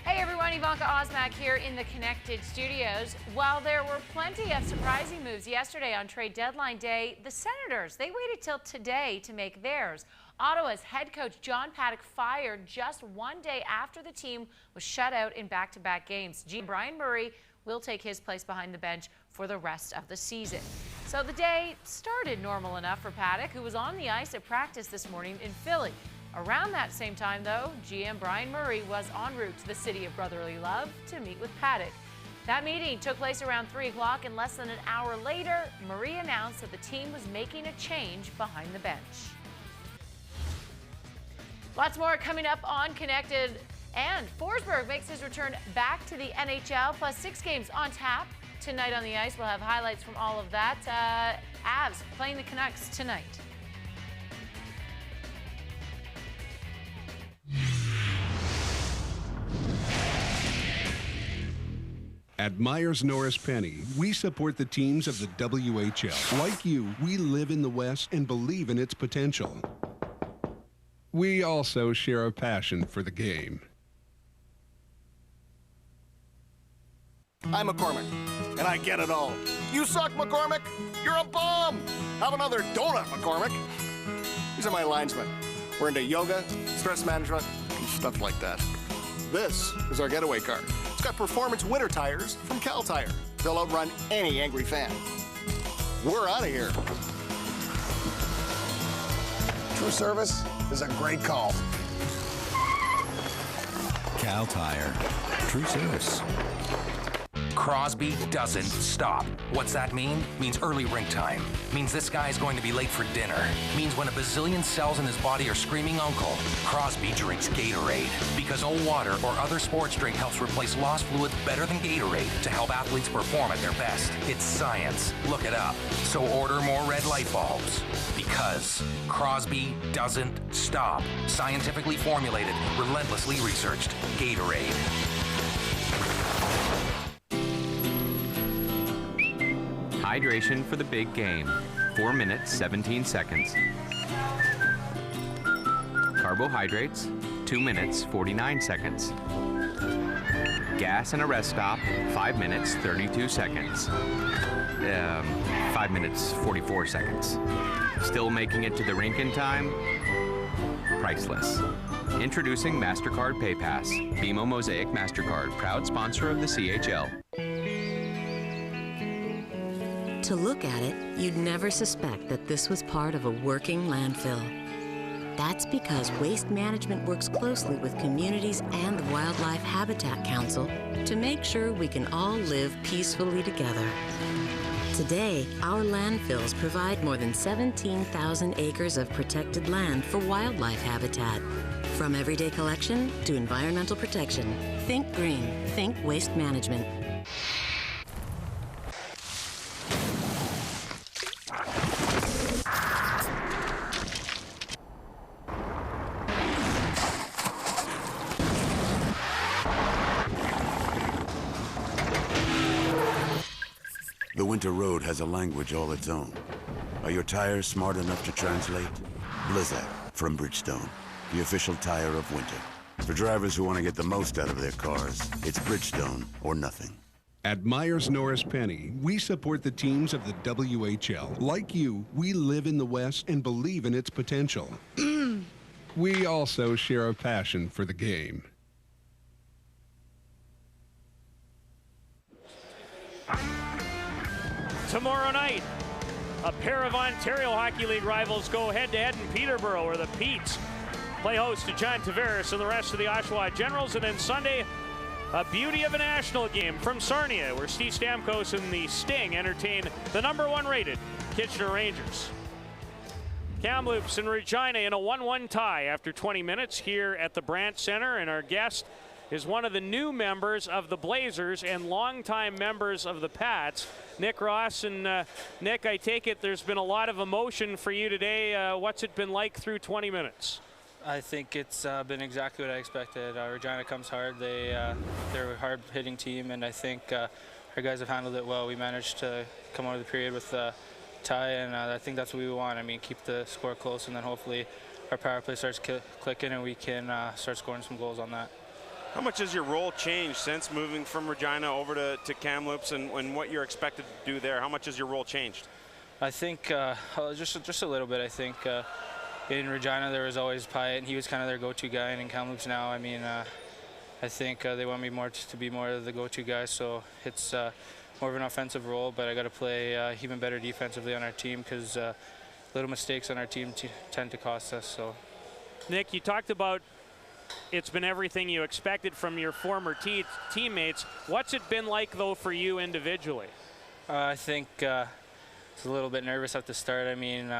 Hey everyone, Ivanka Osmak here in the Connected Studios. While there were plenty of surprising moves yesterday on trade deadline day, the Senators, they waited till today to make theirs. Ottawa's head coach John Paddock fired just one day after the team was shut out in back-to-back games. Brian Murray will take his place behind the bench for the rest of the season. So the day started normal enough for Paddock, who was on the ice at practice this morning in Philly. Around that same time, though, GM Brian Murray was en route to the city of brotherly love to meet with Paddock. That meeting took place around 3 o'clock, and less than an hour later, Murray announced that the team was making a change behind the bench. Lots more coming up on Connected. And Forsberg makes his return back to the NHL, plus 6 games on tap tonight on the ice. We'll have highlights from all of that. Avs playing the Canucks tonight. At Myers Norris Penny, we support the teams of the WHL. Like you, we live in the West and believe in its potential. We also share a passion for the game. I'm McCormick, and I get it all. You suck, McCormick. You're a bum. Have another donut, McCormick. These are my linesmen. We're into yoga, stress management, and stuff like that. This is our getaway car. It's got performance winter tires from Cal Tire. They'll outrun any angry fan. We're out of here. True service is a great call. Cal Tire. True service. Crosby doesn't stop. What's that mean? Means early rink time. Means this guy is going to be late for dinner. Means when a bazillion cells in his body are screaming uncle, Crosby drinks Gatorade. Because water or other sports drink helps replace lost fluids better than Gatorade to help athletes perform at their best. It's science. Look it up. So order more red light bulbs. Because Crosby doesn't stop. Scientifically formulated, relentlessly researched. Gatorade. Hydration for the big game. 4 minutes, 17 seconds. Carbohydrates, 2 minutes, 49 seconds. Gas and a rest stop, 5 minutes, 32 seconds. 5 minutes, 44 seconds. Still making it to the rink in time? Priceless. Introducing MasterCard PayPass. BMO Mosaic MasterCard, proud sponsor of the CHL. To look at it, you'd never suspect that this was part of a working landfill. That's because Waste Management works closely with communities and the Wildlife Habitat Council to make sure we can all live peacefully together. Today, our landfills provide more than 17,000 acres of protected land for wildlife habitat. From everyday collection to environmental protection, think green, think Waste Management. The winter road has a language all its own. Are your tires smart enough to translate? Blizzak from Bridgestone, the official tire of winter. For drivers who want to get the most out of their cars, it's Bridgestone or nothing. At Myers Norris Penny, we support the teams of the WHL. Like you, we live in the West and believe in its potential. We also share a passion for the game. Tomorrow night, a pair of Ontario Hockey League rivals go head-to-head in Peterborough, where the Petes play host to John Tavares and the rest of the Oshawa Generals. And then Sunday, a beauty of a national game from Sarnia, where Steve Stamkos and the Sting entertain the #1 rated Kitchener Rangers. Kamloops and Regina in a 1-1 tie after 20 minutes here at the Brandt Center, and our guest is one of the new members of the Blazers and longtime members of the Pats, Nick Ross. And Nick, I take it there's been a lot of emotion for you today. What's it been like through 20 minutes? I think it's been exactly what I expected. Regina comes hard. They're a hard-hitting team, and I think our guys have handled it well. We managed to come out of the period with a tie, and I think that's what we want. I mean, keep the score close, and then hopefully our power play starts clicking, and we can start scoring some goals on that. How much has your role changed since moving from Regina over to Kamloops, and what you're expected to do there? How much has your role changed? I think just a little bit. I think in Regina there was always Pyatt, and he was kind of their go-to guy. And in Kamloops now, I mean, I think they want me more to be more of the go-to guy. So it's more of an offensive role, but I got to play even better defensively on our team, because little mistakes on our team tend to cost us. So, Nick, you talked about it's been everything you expected from your former teammates. What's it been like, though, for you individually? I think it's a little bit nervous at the start. I mean,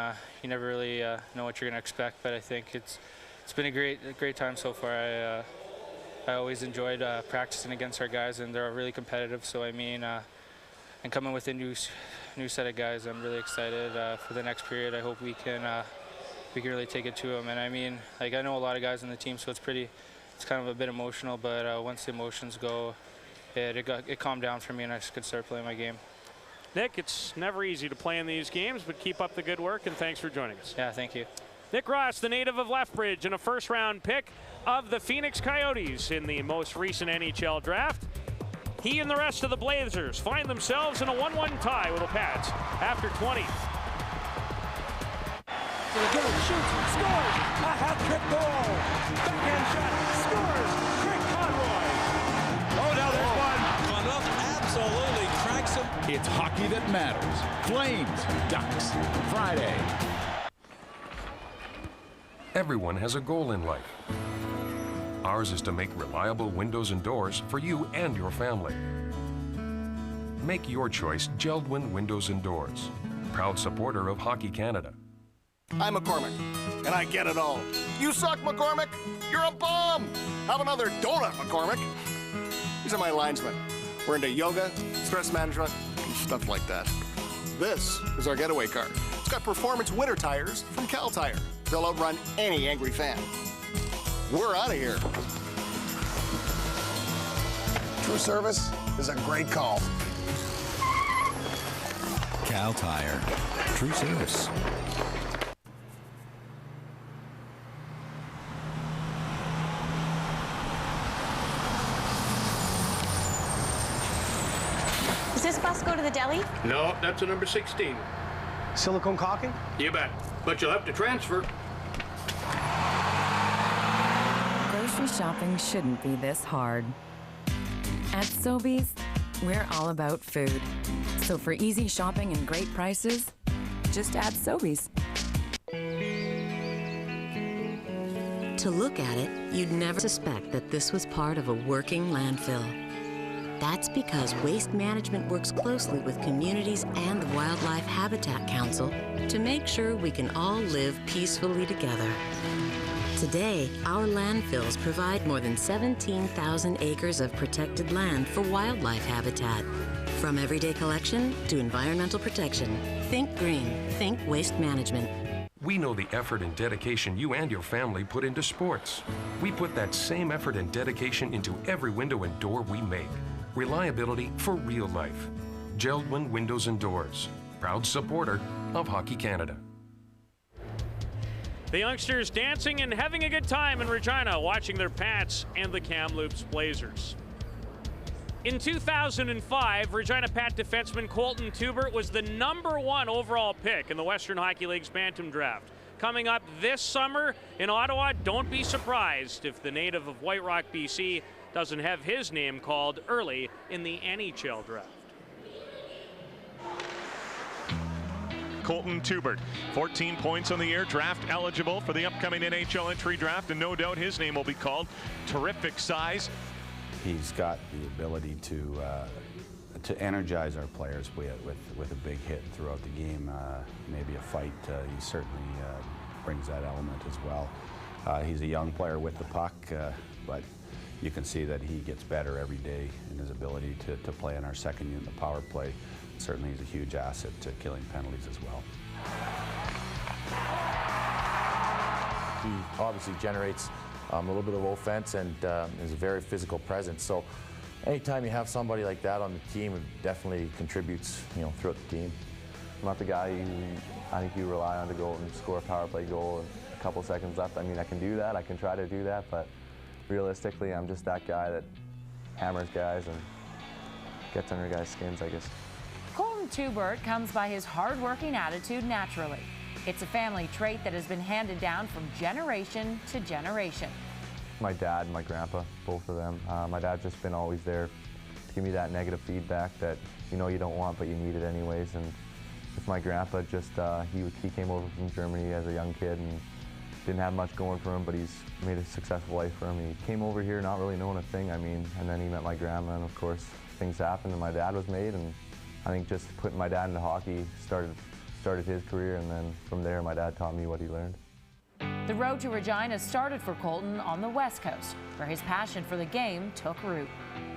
you never really know what you're going to expect, but I think it's been a great time so far. I always enjoyed practicing against our guys, and they're really competitive. So I mean, and coming with a new set of guys, I'm really excited for the next period. I hope we can really take it to them. And I mean, like, I know a lot of guys on the team, so it's kind of a bit emotional, but once the emotions go, it calmed down for me, and I could start playing my game. Nick, it's never easy to play in these games, but keep up the good work, and thanks for joining us. Yeah, thank you. Nick Ross, the native of Lethbridge, and a first-round pick of the Phoenix Coyotes in the most recent NHL draft. He and the rest of the Blazers find themselves in a 1-1 tie with the Pats after 20. Again, shoots, scores, a hat-trick goal. Backhand shot, scores, Craig Conroy. Oh, now there's one. Enough absolutely cracks it It's hockey that matters. Flames, Ducks, Friday. Everyone has a goal in life. Ours is to make reliable windows and doors for you and your family. Make your choice Geldwin Windows and Doors, proud supporter of Hockey Canada. I'm McCormick, and I get it all. You suck, McCormick. You're a bum. Have another donut, McCormick. These are my linesmen. We're into yoga, stress management, and stuff like that. This is our getaway car. It's got performance winter tires from Cal Tire. They'll outrun any angry fan. We're out of here. True service is a great call. Cal Tire. True service. Does this bus go to the deli? No, that's a number 16. Silicone caulking? You bet. But you'll have to transfer. Grocery shopping shouldn't be this hard. At Sobeys, we're all about food. So for easy shopping and great prices, just add Sobeys. To look at it, you'd never suspect that this was part of a working landfill. That's because Waste Management works closely with communities and the Wildlife Habitat Council to make sure we can all live peacefully together. Today, our landfills provide more than 17,000 acres of protected land for wildlife habitat. From everyday collection to environmental protection, think green, think Waste Management. We know the effort and dedication you and your family put into sports. We put that same effort and dedication into every window and door we make. Reliability for real life. Geldwin Windows and Doors, proud supporter of Hockey Canada. The youngsters dancing and having a good time in Regina, watching their Pats and the Kamloops Blazers. In 2005, Regina Pat defenseman Colton Tubert was the #1 overall pick in the Western Hockey League's Bantam Draft. Coming up this summer in Ottawa, don't be surprised if the native of White Rock, BC, doesn't have his name called early in the NHL draft. Colton Tubert, 14 points on the year, draft eligible for the upcoming NHL entry draft, and no doubt his name will be called. Terrific size. He's got the ability to energize our players with a big hit throughout the game, maybe a fight. He certainly brings that element as well. He's a young player with the puck, but you can see that he gets better every day in his ability to play in our second unit, the power play. Certainly he's a huge asset to killing penalties as well. He obviously generates a little bit of offense and is a very physical presence. So anytime you have somebody like that on the team, it definitely contributes, throughout the team. I'm not the guy I think you rely on to go and score a power play goal and a couple seconds left. I mean, I can do that. I can try to do that, but realistically, I'm just that guy that hammers guys and gets under guys' skins, I guess. Colton Tubert comes by his hard-working attitude naturally. It's a family trait that has been handed down from generation to generation. My dad and my grandpa, both of them. My dad's just been always there to give me that negative feedback that you don't want, but you need it anyways. And with my grandpa, just he came over from Germany as a young kid and didn't have much going for him, but he's made a successful life for him. He came over here not really knowing a thing, and then he met my grandma, and of course things happened and my dad was made, and I think just putting my dad into hockey started his career, and then from there my dad taught me what he learned. The road to Regina started for Colton on the West Coast, where his passion for the game took root.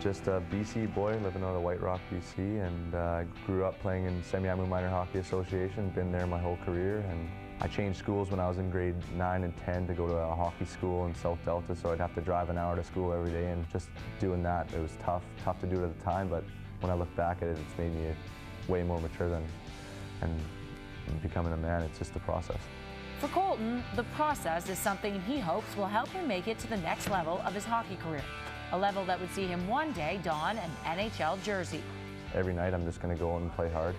Just a BC boy living out of White Rock, BC, and grew up playing in Semiahmoo Minor Hockey Association, been there my whole career, and I changed schools when I was in grade 9 and 10 to go to a hockey school in South Delta, so I'd have to drive an hour to school every day, and just doing that, it was tough to do it at the time, but when I look back at it, it's made me way more mature and becoming a man. It's just the process. For Colton, the process is something he hopes will help him make it to the next level of his hockey career, a level that would see him one day don an NHL jersey. Every night I'm just going to go and play hard.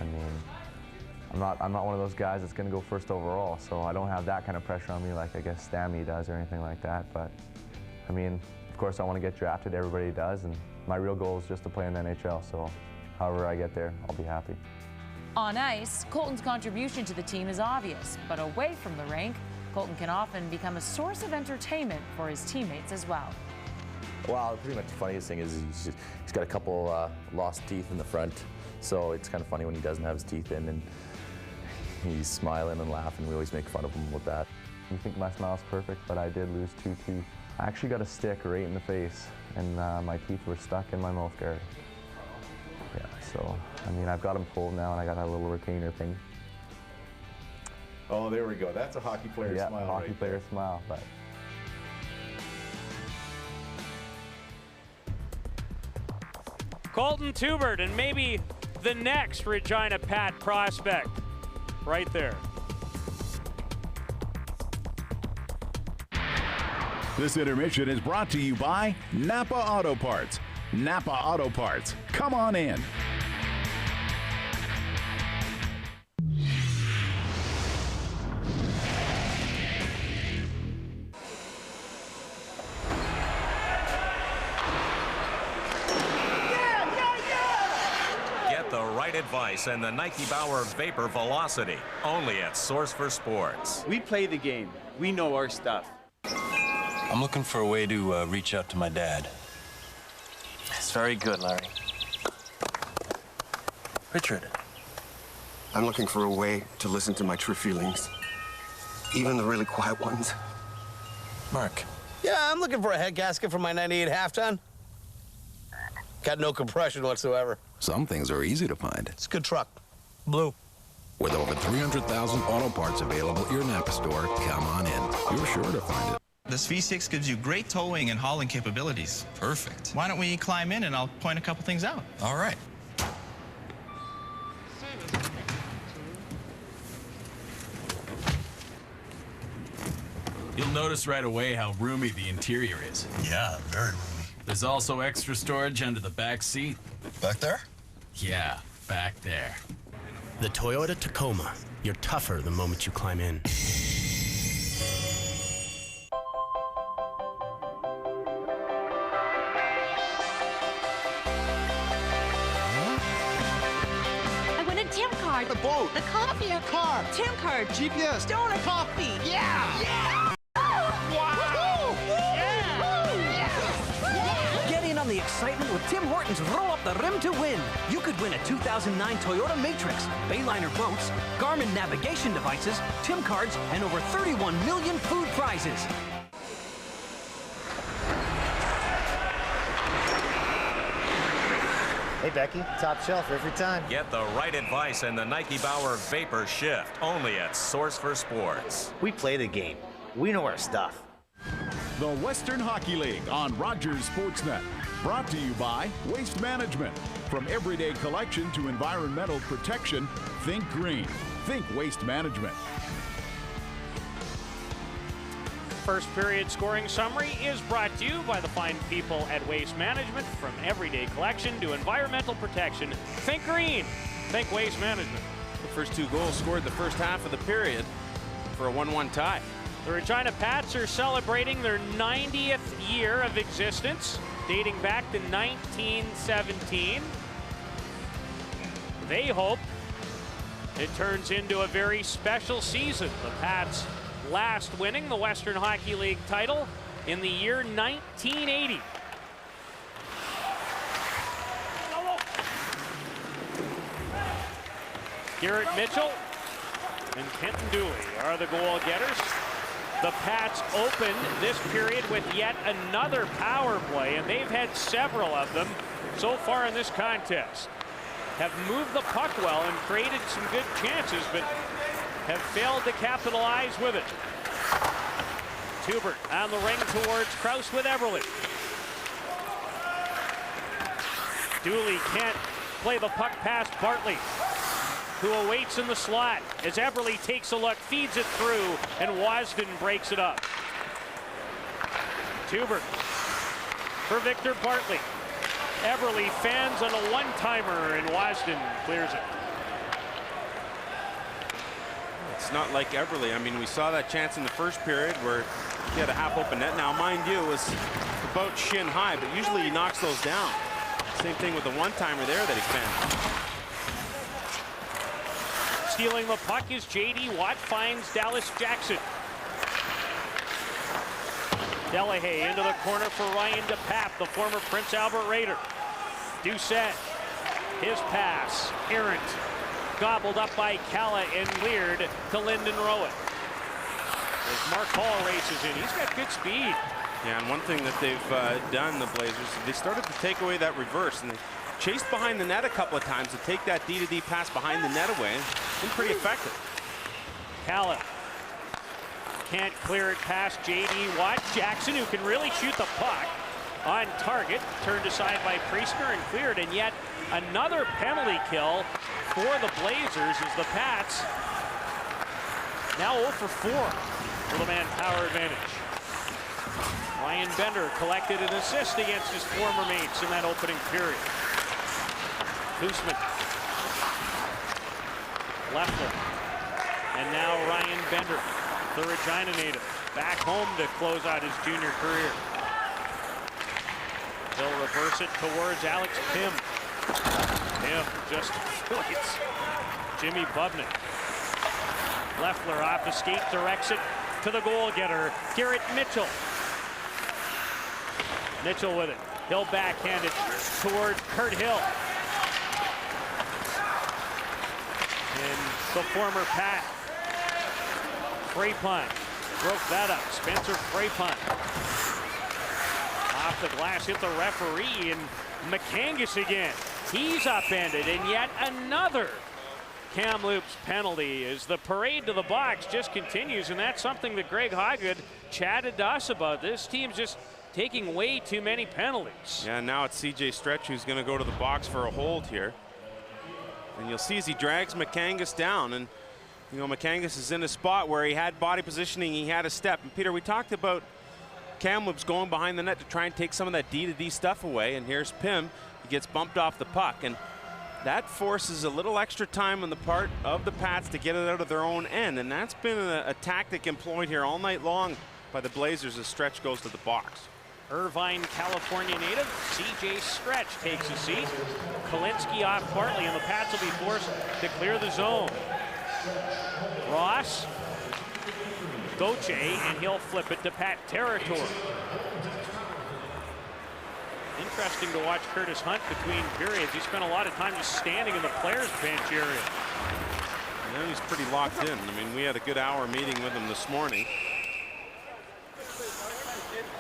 I mean, I'm not one of those guys that's going to go first overall, so I don't have that kind of pressure on me like I guess Stammy does or anything like that. But I mean, of course I want to get drafted, everybody does, and my real goal is just to play in the NHL, so however I get there, I'll be happy. On ice, Colton's contribution to the team is obvious, but away from the rink, Colton can often become a source of entertainment for his teammates as well. Well, pretty much the funniest thing is he's got a couple lost teeth in the front, so it's kind of funny when he doesn't have his teeth in and he's smiling and laughing. We always make fun of him with that. You think my smile's perfect, but I did lose 2 teeth. I actually got a stick right in the face, and my teeth were stuck in my mouth guard. Yeah, so, I mean, I've got them pulled now, and I got a little retainer thing. Oh, there we go. That's a hockey player smile. Yeah, hockey player smile, but. Colton Tubert, and maybe the next Regina Pat prospect right there. This intermission is brought to you by Napa Auto Parts. Napa Auto Parts. Come on in. Get the right advice and the Nike Bauer Vapor Velocity, only at Source for Sports. We play the game. We know our stuff. I'm looking for a way to reach out to my dad. It's very good, Larry. Richard. I'm looking for a way to listen to my true feelings, even the really quiet ones. Mark. Yeah, I'm looking for a head gasket for my 98 half-ton. Got no compression whatsoever. Some things are easy to find. It's a good truck. Blue. With over 300,000 auto parts available at your Napa store, come on in. You're sure to find it. This V6 gives you great towing and hauling capabilities. Perfect. Why don't we climb in and I'll point a couple things out? All right. You'll notice right away how roomy the interior is. Yeah, very roomy. There's also extra storage under the back seat. Back there? Yeah, back there. The Toyota Tacoma. You're tougher the moment you climb in. Tim card. The boat. The coffee. A car. Tim card. GPS. Donut coffee. Yeah. Yeah. Wow. Yeah. Get in on the excitement with Tim Hortons Roll Up the Rim to Win. You could win a 2009 Toyota Matrix, Bayliner boats, Garmin navigation devices, Tim cards, and over 31 million food prizes. Hey, Becky, top shelf every time. Get the right advice and the Nike Bauer Vapor Shift, only at Source for Sports. We play the game. We know our stuff. The Western Hockey League on Rogers Sportsnet. Brought to you by Waste Management. From everyday collection to environmental protection, think green. Think Waste Management. First period scoring summary is brought to you by the fine people at Waste Management. From everyday collection to environmental protection, think green, think Waste Management. The first 2 goals scored the first half of the period for a 1-1 tie. The Regina Pats are celebrating their 90th year of existence, dating back to 1917. They hope it turns into a very special season. The Pats last winning the Western Hockey League title in the year 1980. Garrett Mitchell and Kenton Dooley are the goal getters. The Pats opened this period with yet another power play, and they've had several of them so far in this contest. Have moved the puck well and created some good chances, but have failed to capitalize with it. Tubert on the ring towards Kraus with Eberle. Dooley can't play the puck past Bartley, who awaits in the slot as Eberle takes a look, feeds it through, and Wasden breaks it up. Tubert for Victor Bartley. Eberle fans on a one-timer, and Wasden clears it. It's not like Eberle. I mean, we saw that chance in the first period where he had a half-open net. Now, mind you, it was about shin high, but usually he knocks those down. Same thing with the one-timer there that he fanned. Stealing the puck is J.D. Watt, finds Dallas Jackson. Delahaye into the corner for Ryan DePape, the former Prince Albert Raider. Doucette, his pass, errant. Gobbled up by Calla and cleared to Lyndon Rowett. As Mark Hall races in, he's got good speed. Yeah, and one thing that they've done, the Blazers, they started to take away that reverse, and they chased behind the net a couple of times to take that D-to-D pass behind the net away. It's been pretty effective. Calla can't clear it past J.D. Watt. Jackson, who can really shoot the puck on target, turned aside by Priestner and cleared, and yet another penalty kill for the Blazers as the Pats now 0 for 4 with a man-power advantage. Ryan Bender collected an assist against his former mates in that opening period. Koosman, Leffler, and now Ryan Bender, the Regina native, back home to close out his junior career. He'll reverse it towards Alex Pym. Pym just avoids Jimmy Bubnick. Leffler off the skate, directs it to the goal getter, Garrett Mitchell. Mitchell with it. He'll backhand it toward Kurt Hill. And the former Pat Frapont broke that up. Spencer Frapont off the glass, hit the referee, and McCangus again. He's upended, and yet another Kamloops penalty as the parade to the box just continues, and that's something that Greg Hoggood chatted to us about. This team's just taking way too many penalties. Yeah, now it's CJ Stretch who's going to go to the box for a hold here. And you'll see as he drags McCangus down, and you know, McCangus is in a spot where he had body positioning, he had a step. And Peter, we talked about Kamloops going behind the net to try and take some of that D-to-D stuff away, and here's Pym. He gets bumped off the puck, and that forces a little extra time on the part of the Pats to get it out of their own end, and that's been a tactic employed here all night long by the Blazers as Stretch goes to the box. Irvine, California native, CJ Stretch takes a seat. Kalinsky off partly, and the Pats will be forced to clear the zone. Ross, Goche, and he'll flip it to Pat territory. Interesting to watch Curtis Hunt between periods. He spent a lot of time just standing in the players' bench area. Yeah, he's pretty locked in. I mean, we had a good hour meeting with him this morning.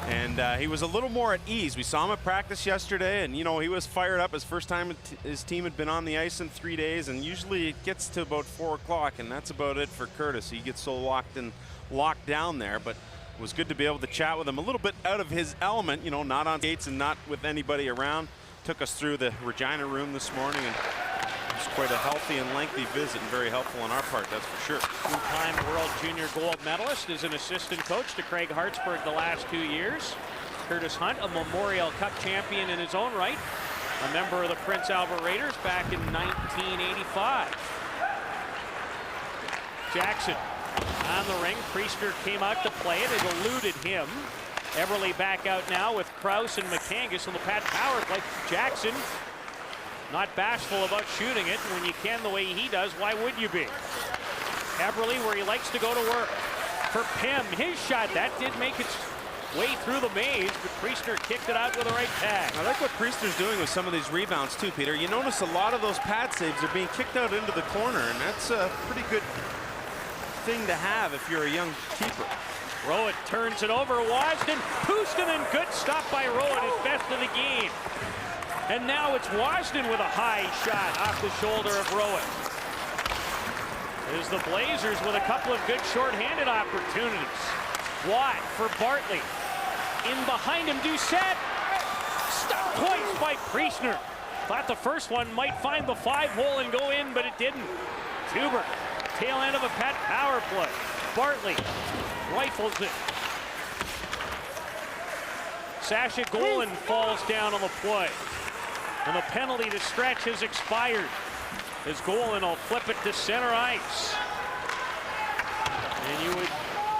And he was a little more at ease. We saw him at practice yesterday, and you know, he was fired up. His first time his team had been on the ice in 3 days, and usually it gets to about 4 o'clock, and that's about it for Curtis. He gets so locked down there, but it was good to be able to chat with him a little bit out of his element, you know, not on skates and not with anybody around. Took us through the Regina room this morning, and it was quite a healthy and lengthy visit, and very helpful on our part, that's for sure. Two-time World Junior gold medalist, is an assistant coach to Craig Hartsburg the last 2 years. Curtis Hunt, a Memorial Cup champion in his own right, a member of the Prince Albert Raiders back in 1985. Jackson on the ring. Priestner came out to play it. It eluded him. Everly back out now with Krause and McCangus on the Pat power play. Jackson not bashful about shooting it. When you can the way he does, why would you be? Everly, where he likes to go to work. For Pym, his shot, that did make its way through the maze, but Priestner kicked it out with the right tag. I like what Priestner's doing with some of these rebounds too, Peter. You notice a lot of those pad saves are being kicked out into the corner, and that's a pretty good thing to have if you're a young keeper. Rowett turns it over. Wasden, Puustinen, good stop by Rowett, his best of the game. And now it's Wasden with a high shot off the shoulder of Rowett. There's the Blazers with a couple of good shorthanded opportunities. Watt for Bartley. In behind him, Doucette. Stopped twice by Priestner. Thought the first one might find the 5-hole and go in, but it didn't. Tuber, tail end of a Pat power play. Bartley rifles it. Sasha Golan falls down on the play. And the penalty to Stretch has expired. As Golan will flip it to center ice. And you would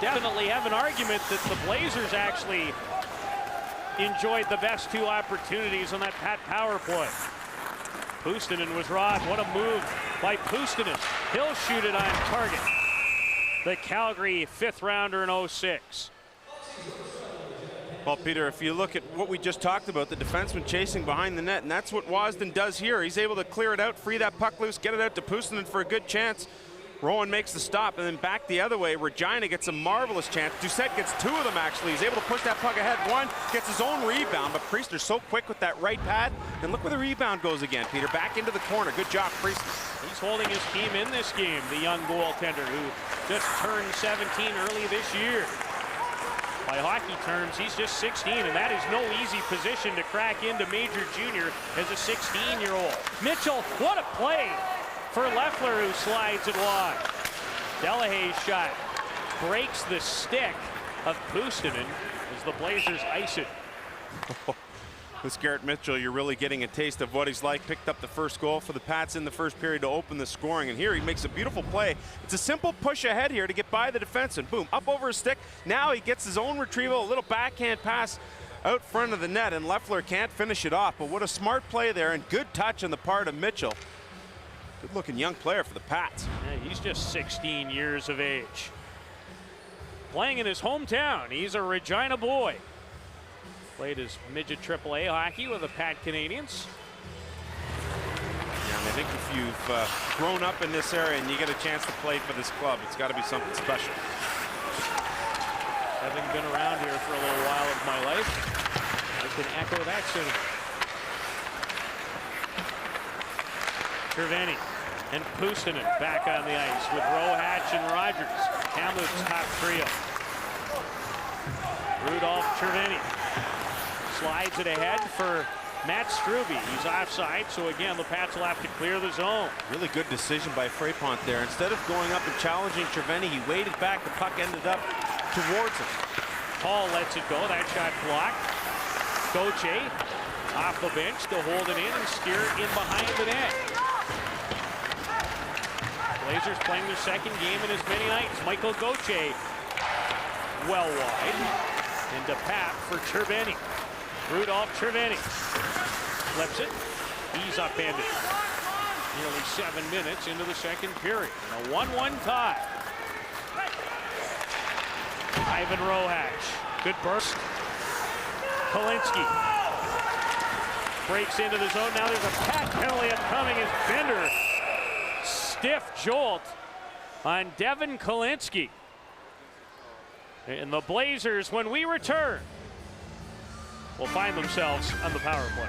definitely have an argument that the Blazers actually enjoyed the best 2 opportunities on that Pat power play. Puustinen was robbed. What a move by Puustinen. He'll shoot it on target. The Calgary 5th rounder in 06. Well, Peter, if you look at what we just talked about, the defenseman chasing behind the net, and that's what Wasden does here. He's able to clear it out, free that puck loose, get it out to Puustinen for a good chance. Rowan makes the stop, and then back the other way. Regina gets a marvelous chance. Doucette gets 2 of them, actually. He's able to push that puck ahead. 1 gets his own rebound, but Priestner's so quick with that right pad. And look where the rebound goes again, Peter. Back into the corner. Good job, Priestner. He's holding his team in this game, the young goaltender who just turned 17 early this year. By hockey terms, he's just 16, and that is no easy position to crack into Major Junior as a 16-year-old. Mitchell, what a play for Leffler, who slides it wide. Delahay's shot breaks the stick of Puustinen as the Blazers ice it. With Garrett Mitchell, you're really getting a taste of what he's like. Picked up the first goal for the Pats in the first period to open the scoring, and here he makes a beautiful play. It's a simple push ahead here to get by the defense, and boom, up over his stick. Now he gets his own retrieval, a little backhand pass out front of the net, and Leffler can't finish it off. But what a smart play there, and good touch on the part of Mitchell. Good-looking young player for the Pats. Yeah, he's just 16 years of age. Playing in his hometown, he's a Regina boy. Played his midget AAA hockey with the Pat Canadians. Yeah, and I think if you've grown up in this area and you get a chance to play for this club, it's got to be something special. Having been around here for a little while of my life, I can echo that sentiment. Cerveni and Puustinen back on the ice with Rohatch and Rogers. Kamloops top trio. Rudolph Cerveni slides it ahead for Matt Struby. He's offside, so again, the Pats will have to clear the zone. Really good decision by Frapont there. Instead of going up and challenging Cerveni, he waited back. The puck ended up towards him. Hall lets it go. That shot blocked. Gauthier off the bench to hold it in and steer it in behind the net. Blazers playing their second game in as many nights. Michael Gauthier well wide. Into Pat for Cerveni. Rudolph Cerveni flips it. He's upended. Nearly 7 minutes into the second period. A 1-1 tie. Ivan Rohatch. Good burst. Kalinski breaks into the zone. Now there's a Pat penalty upcoming as Bender. Stiff jolt on Devin Kalinski. And the Blazers, when we return, will find themselves on the power play.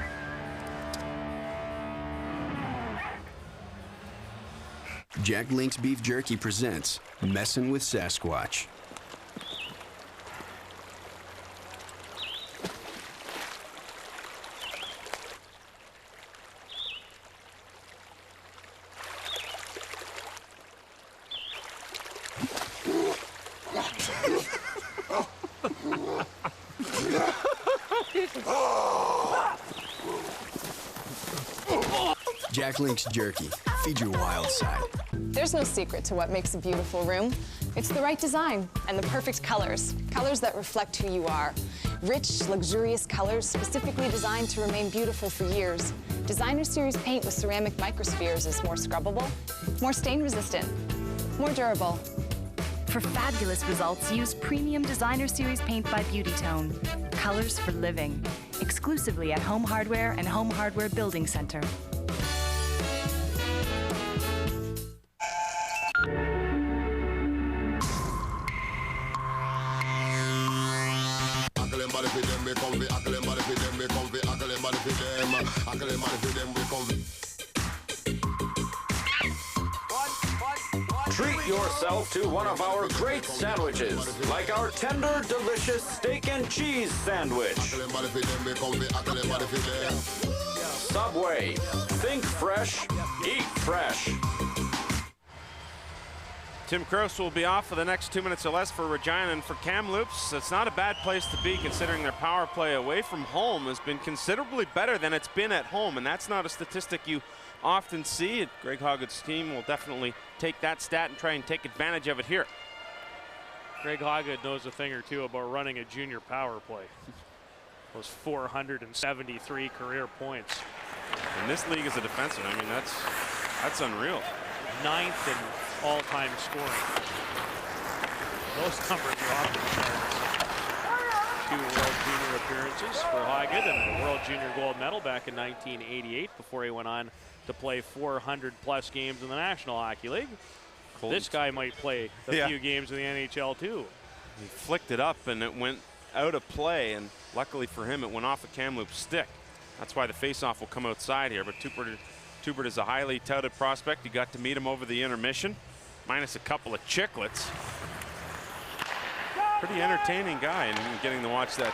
Jack Link's Beef Jerky presents Messin' with Sasquatch. Jack Link's Jerky. Feed your wild side. There's no secret to what makes a beautiful room. It's the right design and the perfect colors. Colors that reflect who you are. Rich, luxurious colors specifically designed to remain beautiful for years. Designer Series paint with ceramic microspheres is more scrubbable, more stain resistant, more durable. For fabulous results, use premium Designer Series paint by Beauty Tone. Colors for living. Exclusively at Home Hardware and Home Hardware Building Center. Treat yourself to one of our great sandwiches, like our tender, delicious steak and cheese sandwich. Subway. Think fresh, eat fresh. Tim Kroos will be off for the next 2 minutes or less for Regina, and for Kamloops, it's not a bad place to be considering their power play away from home has been considerably better than it's been at home, and that's not a statistic you often see. Greg Hoggood's team will definitely take that stat and try and take advantage of it here. Greg Hoggood knows a thing or two about running a junior power play. Those 473 career points. In this league as a defenseman, I mean, that's unreal. 9th in all-time scoring. Those numbers are off the charts. 2 World Junior appearances for Hagen and a World Junior gold medal back in 1988 before he went on to play 400-plus games in the National Hockey League. This guy might play a few games in the NHL too. He flicked it up and it went out of play, and luckily for him, it went off a Kamloops stick. That's why the faceoff will come outside here. But Tubert is a highly touted prospect. You got to meet him over the intermission, minus a couple of chiclets. Pretty entertaining guy, and getting to watch that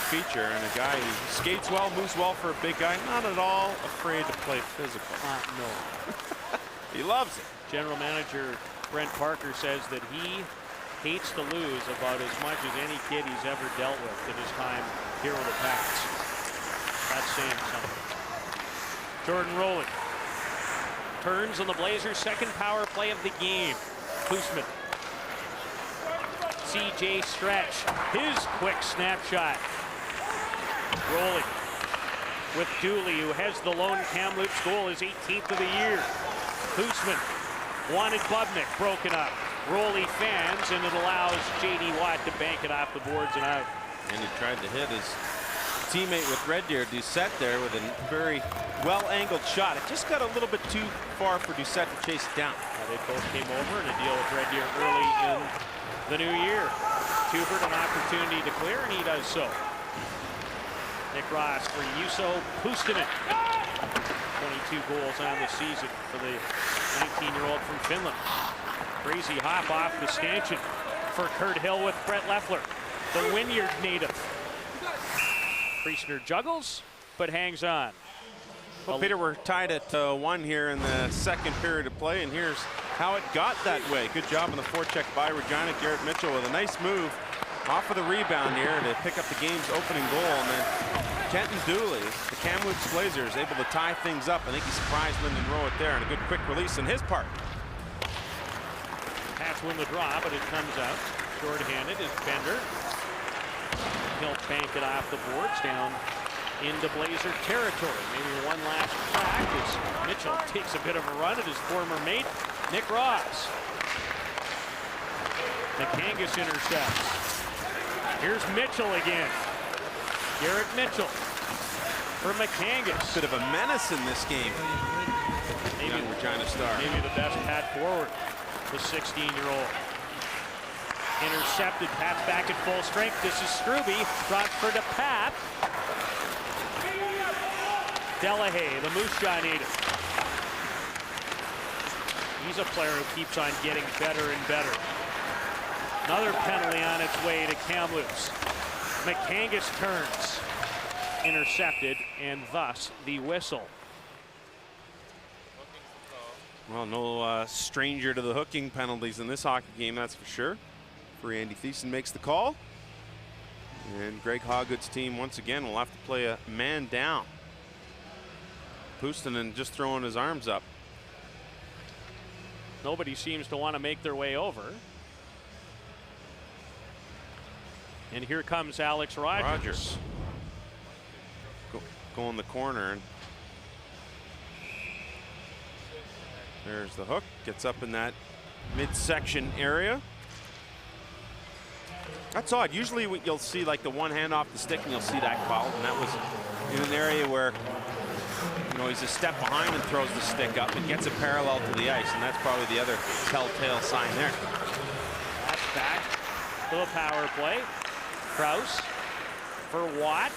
feature. And a guy who skates well, moves well for a big guy. Not at all afraid to play physical. No. He loves it. General manager Brent Parker says that he hates to lose about as much as any kid he's ever dealt with in his time here with the Pats. That's saying something. Jordan Rowley turns on the Blazers' second power play of the game. Koosman. CJ Stretch. His quick snapshot. Rowley with Dooley, who has the lone Kamloops goal, his 18th of the year. Koosman wanted Bubnik broken up. Rowley fans, and it allows J.D. Watt to bank it off the boards and out. And he tried to hit his teammate with Red Deer, Doucette, there with a very well-angled shot. It just got a little bit too far for Doucette to chase it down. They both came over in a deal with Red Deer early in the new year. Tubert an opportunity to clear, and he does so. Nick Ross for Juuso Puustinen. 22 goals on the season for the 19-year-old from Finland. Crazy hop off the stanchion for Kurt Hill with Brett Leffler, the Wynyard native. Priestner juggles, but hangs on. Well, Peter, we're tied at 1 here in the second period of play, and here's how it got that way. Good job on the forecheck by Regina. Garrett Mitchell with a nice move off of the rebound here to pick up the game's opening goal. And then Kenton Dooley, the Kamloops Blazers, able to tie things up. I think he surprised Lyndon Rowett there, and a good quick release on his part. Pats win the draw, but it comes out. Short-handed is Bender. He'll bank it off the boards down into Blazer territory. Maybe one last crack as Mitchell takes a bit of a run at his former mate, Nick Ross. McCangus intercepts. Here's Mitchell again. Garrett Mitchell for McCangus. Bit of a menace in this game. Maybe Regina star. Maybe the best Pat forward, the 16-year-old. Intercepted, Pat's back at full strength. This is Struby, drops for DePath. Delahaye, the Moose Jaw native. He's a player who keeps on getting better and better. Another penalty on its way to Kamloops. McCangus turns. Intercepted, and thus the whistle. Well, no stranger to the hooking penalties in this hockey game, that's for sure. Andy Thiessen makes the call. And Greg Hoggood's team once again will have to play a man down. Puustinen just throwing his arms up. Nobody seems to want to make their way over. And here comes Alex Rogers. Go in the corner. And there's the hook. Gets up in that midsection area. That's odd. Usually you'll see like the one hand off the stick and you'll see that called. And that was in an area where, you know, he's a step behind and throws the stick up and gets it parallel to the ice. And that's probably the other telltale sign there. That's back. Little power play. Krause for Watt.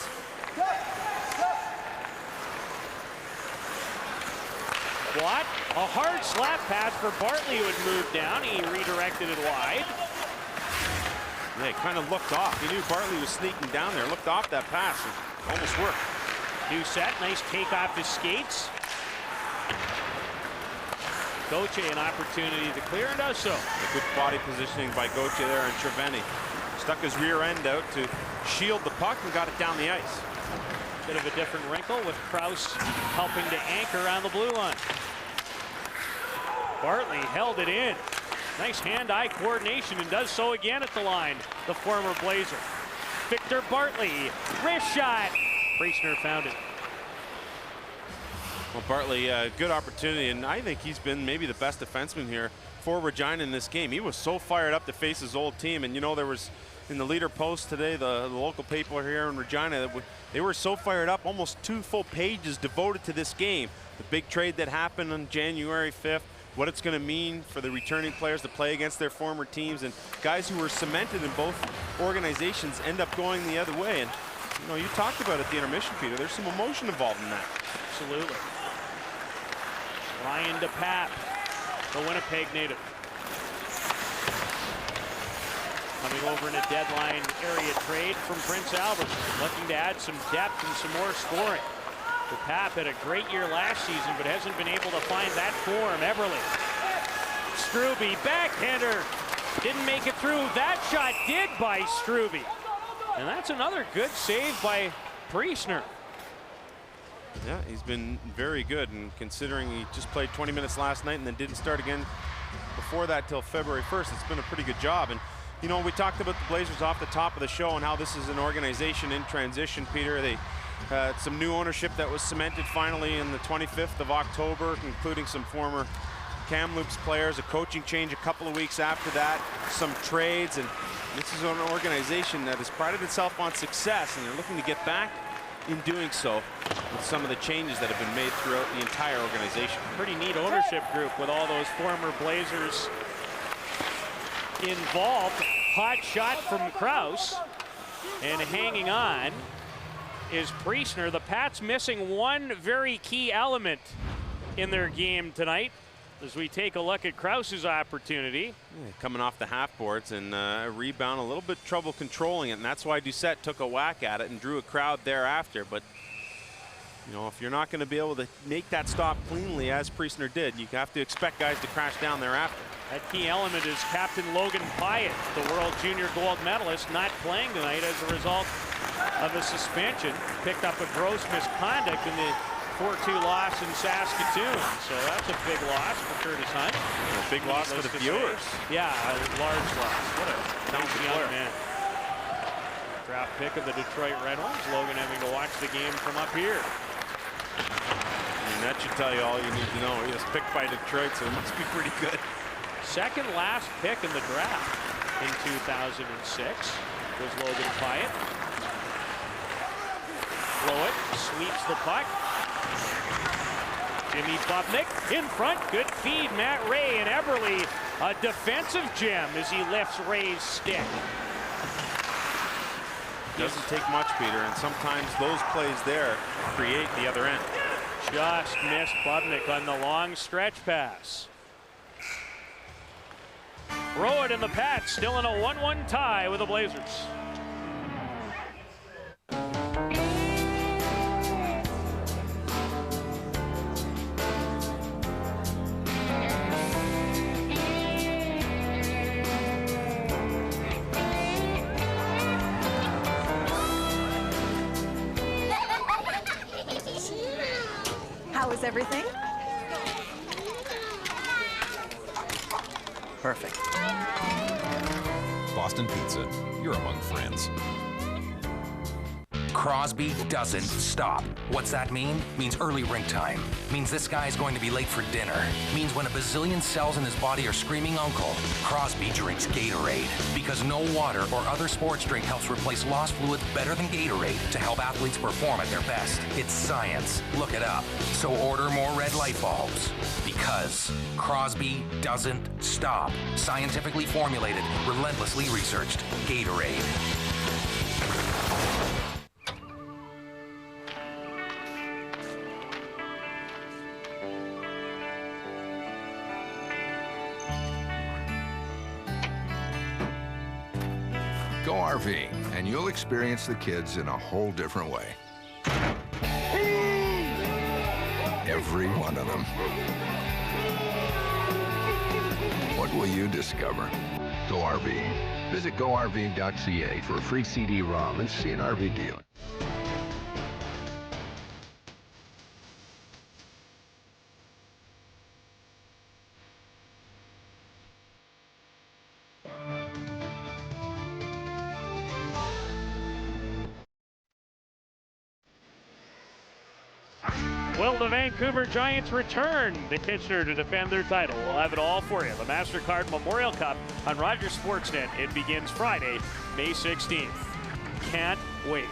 Watt, a hard slap pass for Bartley, who had moved down. He redirected it wide. Yeah, he kind of looked off. He knew Bartley was sneaking down there. Looked off that pass and almost worked. New set, nice take off his skates. Gauthier an opportunity to clear and does so. A good body positioning by Gauthier there, and Treveni stuck his rear end out to shield the puck and got it down the ice. Bit of a different wrinkle with Krause helping to anchor on the blue line. Bartley held it in. Nice hand-eye coordination and does so again at the line, the former Blazer. Victor Bartley. Wrist shot. Priestner found it. Well, Bartley, good opportunity, and I think he's been maybe the best defenseman here for Regina in this game. He was so fired up to face his old team, and you know, there was in the Leader Post today, the local paper here in Regina, they were so fired up, almost 2 full pages devoted to this game. The big trade that happened on January 5th, what it's going to mean for the returning players to play against their former teams, and guys who were cemented in both organizations end up going the other way. And you know, you talked about it at the intermission, Peter. There's some emotion involved in that. Absolutely. Ryan DePape, the Winnipeg native. Coming over in a deadline area trade from Prince Albert, looking to add some depth and some more scoring. DePape had a great year last season, but hasn't been able to find that form. Everly. Strube, backhander. Didn't make it through. That shot did by Strube. And that's another good save by Priestner. Yeah, he's been very good, and considering he just played 20 minutes last night and then didn't start again before that till February 1st, it's been a pretty good job. And you know, we talked about the Blazers off the top of the show and how this is an organization in transition, Peter. They had some new ownership that was cemented finally in the 25th of October, including some former Kamloops players, a coaching change a couple of weeks after that, some trades, and this is an organization that has prided itself on success, and they're looking to get back in doing so with some of the changes that have been made throughout the entire organization. Pretty neat ownership group with all those former Blazers involved. Hot shot from Krause, and hanging on is Priestner. The Pats missing one very key element in their game tonight. As we take a look at Krause's opportunity. Yeah, coming off the half boards and a rebound, a little bit trouble controlling it, and that's why Doucette took a whack at it and drew a crowd thereafter. But you know, if you're not going to be able to make that stop cleanly as Priestner did, you have to expect guys to crash down thereafter. That key element is Captain Logan Pyatt, the World Junior Gold medalist, not playing tonight as a result of a suspension. Picked up a gross misconduct in the 4-2 loss in Saskatoon. So that's a big loss for Curtis Hunt. A big loss for the viewers. Yeah, a large loss. What a young man. Draft pick of the Detroit Red Wings. Logan having to watch the game from up here. And that should tell you all you need to know. He was picked by Detroit, so it must be pretty good. Second last pick in the draft in 2006 was Logan Pyatt. Blowett sweeps the puck. Jimmy Bubnick in front. Good feed. Matt Ray and Eberle. A defensive gem as he lifts Ray's stick. Doesn't take much, Peter, and sometimes those plays there create the other end. Just missed Bubnick on the long stretch pass. Broward and the Pats still in a 1-1 tie with the Blazers. How is everything? Perfect. Boston Pizza, you're among friends. Crosby doesn't stop. What's that mean? Means early rink time. Means this guy's going to be late for dinner. Means when a bazillion cells in his body are screaming uncle, Crosby drinks Gatorade. Because no water or other sports drink helps replace lost fluids better than Gatorade to help athletes perform at their best. It's science. Look it up. So order more red light bulbs. Because Crosby doesn't stop. Scientifically formulated, relentlessly researched. Gatorade. Go RVing, and you'll experience the kids in a whole different way. Every one of them. What will you discover? Go RVing. Visit GoRVing.ca for a free CD-ROM and see an RV dealer. Will the Vancouver Giants return to Kitchener to defend their title? We'll have it all for you. The MasterCard Memorial Cup on Rogers Sportsnet. It begins Friday, May 16th. Can't wait.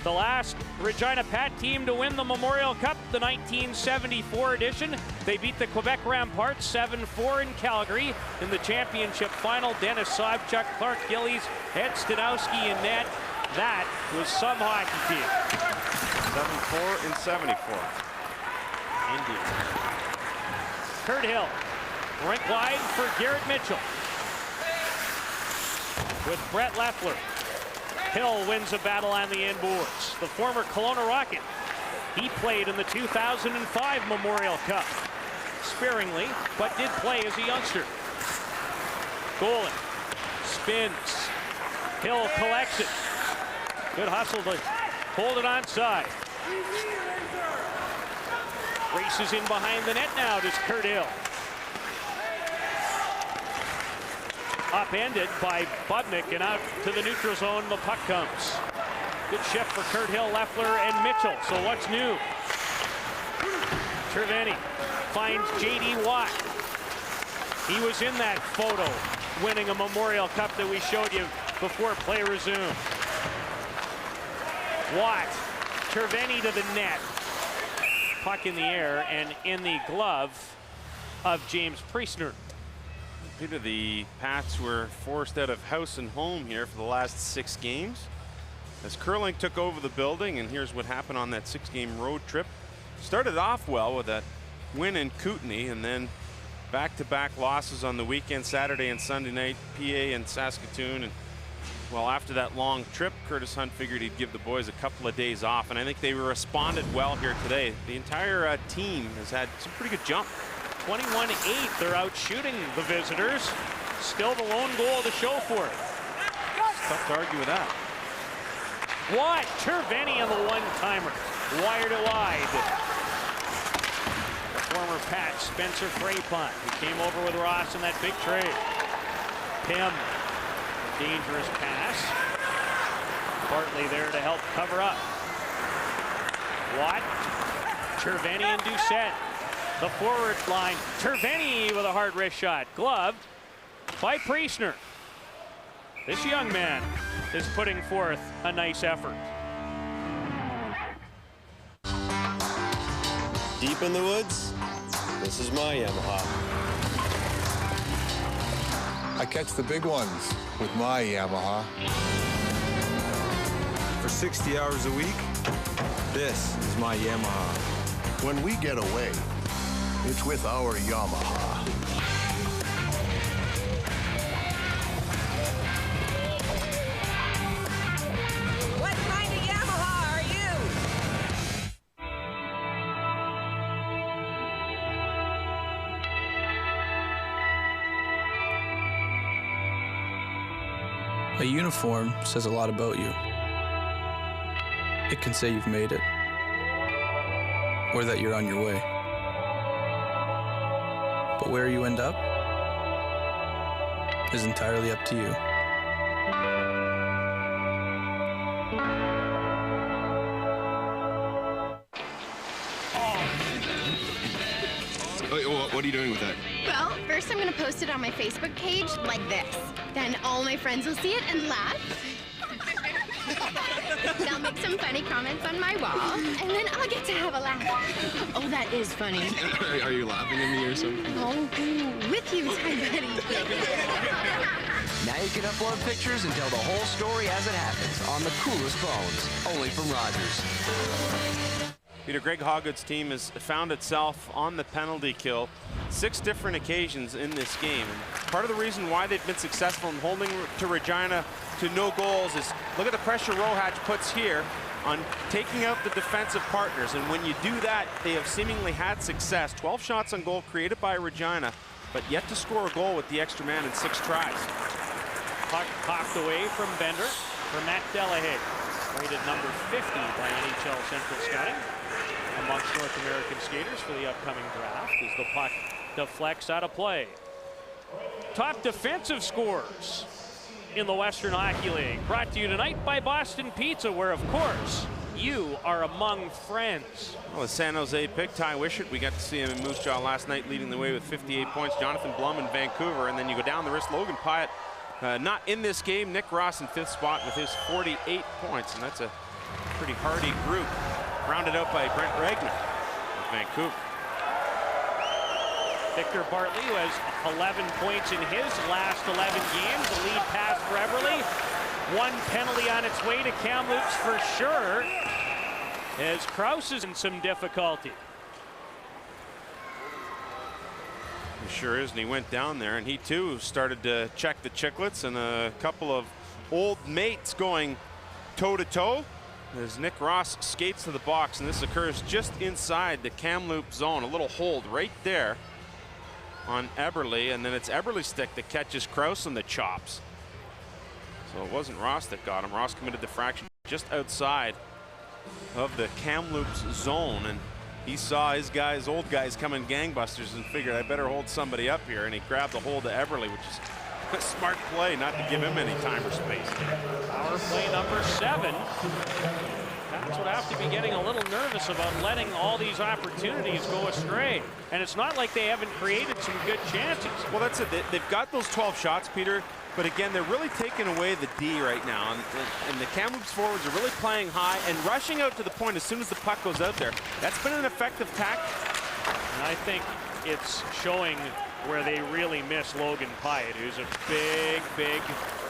The last Regina Pat team to win the Memorial Cup, the 1974 edition. They beat the Quebec Ramparts 7-4 in Calgary. In the championship final, Dennis Sobchuk, Clark Gillies, Ed Stanowski in net. That was some hockey team. 7-4 and 74. Indians. Kurt Hill, rink wide for Garrett Mitchell. With Brett Leffler. Hill wins a battle on the inboards. The former Kelowna Rocket. He played in the 2005 Memorial Cup. Sparingly, but did play as a youngster. Golan spins. Hill collects it. Good hustle to hold it onside. Races in behind the net now, does Kurt Hill. Upended by Budnick, and out to the neutral zone, the puck comes. Good shift for Kurt Hill, Leffler, and Mitchell. So what's new? Triveni finds J.D. Watt. He was in that photo, winning a Memorial Cup that we showed you before play resumed. Watt, Triveni to the net. Puck in the air and in the glove of James Priestner. Peter, the Pats were forced out of house and home here for the last 6 games. As Curling took over the building, and here's what happened on that 6-game road trip. Started off well with that win in Kootenay, and then back-to-back losses on the weekend, Saturday and Sunday night, PA and Saskatoon. And well, after that long trip, Curtis Hunt figured he'd give the boys a couple of days off, and I think they responded well here today. The entire team has had some pretty good jump. 21-8, they're out shooting the visitors. Still the lone goal to show for it. It's tough to argue with that. Watt, Triveni on the one-timer. Wired it wide. The former Pat, Spencer Frapont, who came over with Ross in that big trade. Pim, dangerous pass. Bartley there to help cover up. Watt, Triveni and Doucette. The forward line, Triveni with a hard wrist shot. Gloved by Priestner. This young man is putting forth a nice effort. Deep in the woods, this is my Yamaha. I catch the big ones with my Yamaha. For 60 hours a week, this is my Yamaha. When we get away, it's with our Yamaha. What kind of Yamaha are you? A uniform says a lot about you. It can say you've made it, or that you're on your way. But where you end up is entirely up to you. What are you doing with that? Well, first I'm going to post it on my Facebook page like this. Then all my friends will see it and laugh. They'll make some funny comments on my wall, and then I'll get to have a laugh. Oh, that is funny. Are you laughing at me or something? Oh, with you, Ty Buddy. Now you can upload pictures and tell the whole story as it happens on the coolest phones, only from Rogers. Peter, Greg Hoggood's team has found itself on the penalty kill 6 different occasions in this game. And part of the reason why they've been successful in holding to Regina to no goals is look at the pressure Rohatch puts here on taking out the defensive partners. And when you do that, they have seemingly had success. 12 shots on goal created by Regina, but yet to score a goal with the extra man in 6 tries. Puck popped away from Bender for Matt Delahaye. Rated number 50 by NHL Central Scouting amongst North American skaters for the upcoming draft as the puck deflects out of play. Top defensive scores in the Western Hockey League. Brought to you tonight by Boston Pizza, where, of course, you are among friends. Well, the San Jose pick, Ty Wishart, we got to see him in Moose Jaw last night leading the way with 58 points. Jonathan Blum in Vancouver, and then you go down the wrist, Logan Pyatt not in this game. Nick Ross in 5th spot with his 48 points, and that's a pretty hardy group, rounded out by Brent Regina of Vancouver. Victor Bartley, who has 11 points in his last 11 games, the lead pass for Eberle. One penalty on its way to Kamloops for sure, as Krause is in some difficulty. He sure is, and he went down there, and he too started to check the Chicklets, and a couple of old mates going toe-to-toe as Nick Ross skates to the box, and this occurs just inside the Kamloops zone. A little hold right there on Eberle, and then it's Eberle's stick that catches Krause on the chops. So it wasn't Ross that got him. Ross committed the fraction just outside of the Kamloops zone, and he saw his guys, old guys, coming gangbusters and figured, I better hold somebody up here, and he grabbed a hold of Eberle, which is a smart play not to give him any time or space. Power play number 7. Cats would have to be getting a little nervous about letting all these opportunities go astray. And it's not like they haven't created some good chances. Well, that's it. They've got those 12 shots, Peter, but again, they're really taking away the D right now. And the Kamloops forwards are really playing high and rushing out to the point as soon as the puck goes out there. That's been an effective tactic. And I think it's showing where they really miss Logan Pyatt, who's a big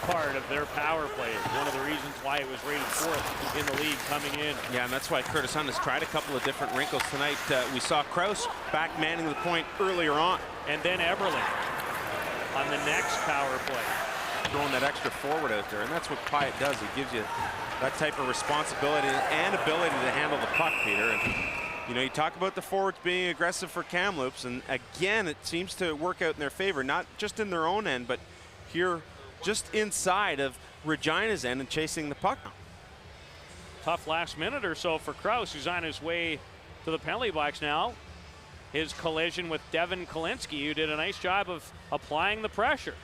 part of their power play. One of the reasons why it was rated 4th in the league coming in. Yeah, and that's why Curtis Hunt has tried a couple of different wrinkles tonight. We saw Krause back manning the point earlier on. And then Eberle on the next power play, throwing that extra forward out there, and that's what Pyatt does. He gives you that type of responsibility and ability to handle the puck, Peter. And you know, you talk about the forwards being aggressive for Kamloops, and again, it seems to work out in their favor, not just in their own end, but here just inside of Regina's end and chasing the puck. Tough last minute or so for Krause, who's on his way to the penalty box now. His collision with Devin Kalinsky, who did a nice job of applying the pressure.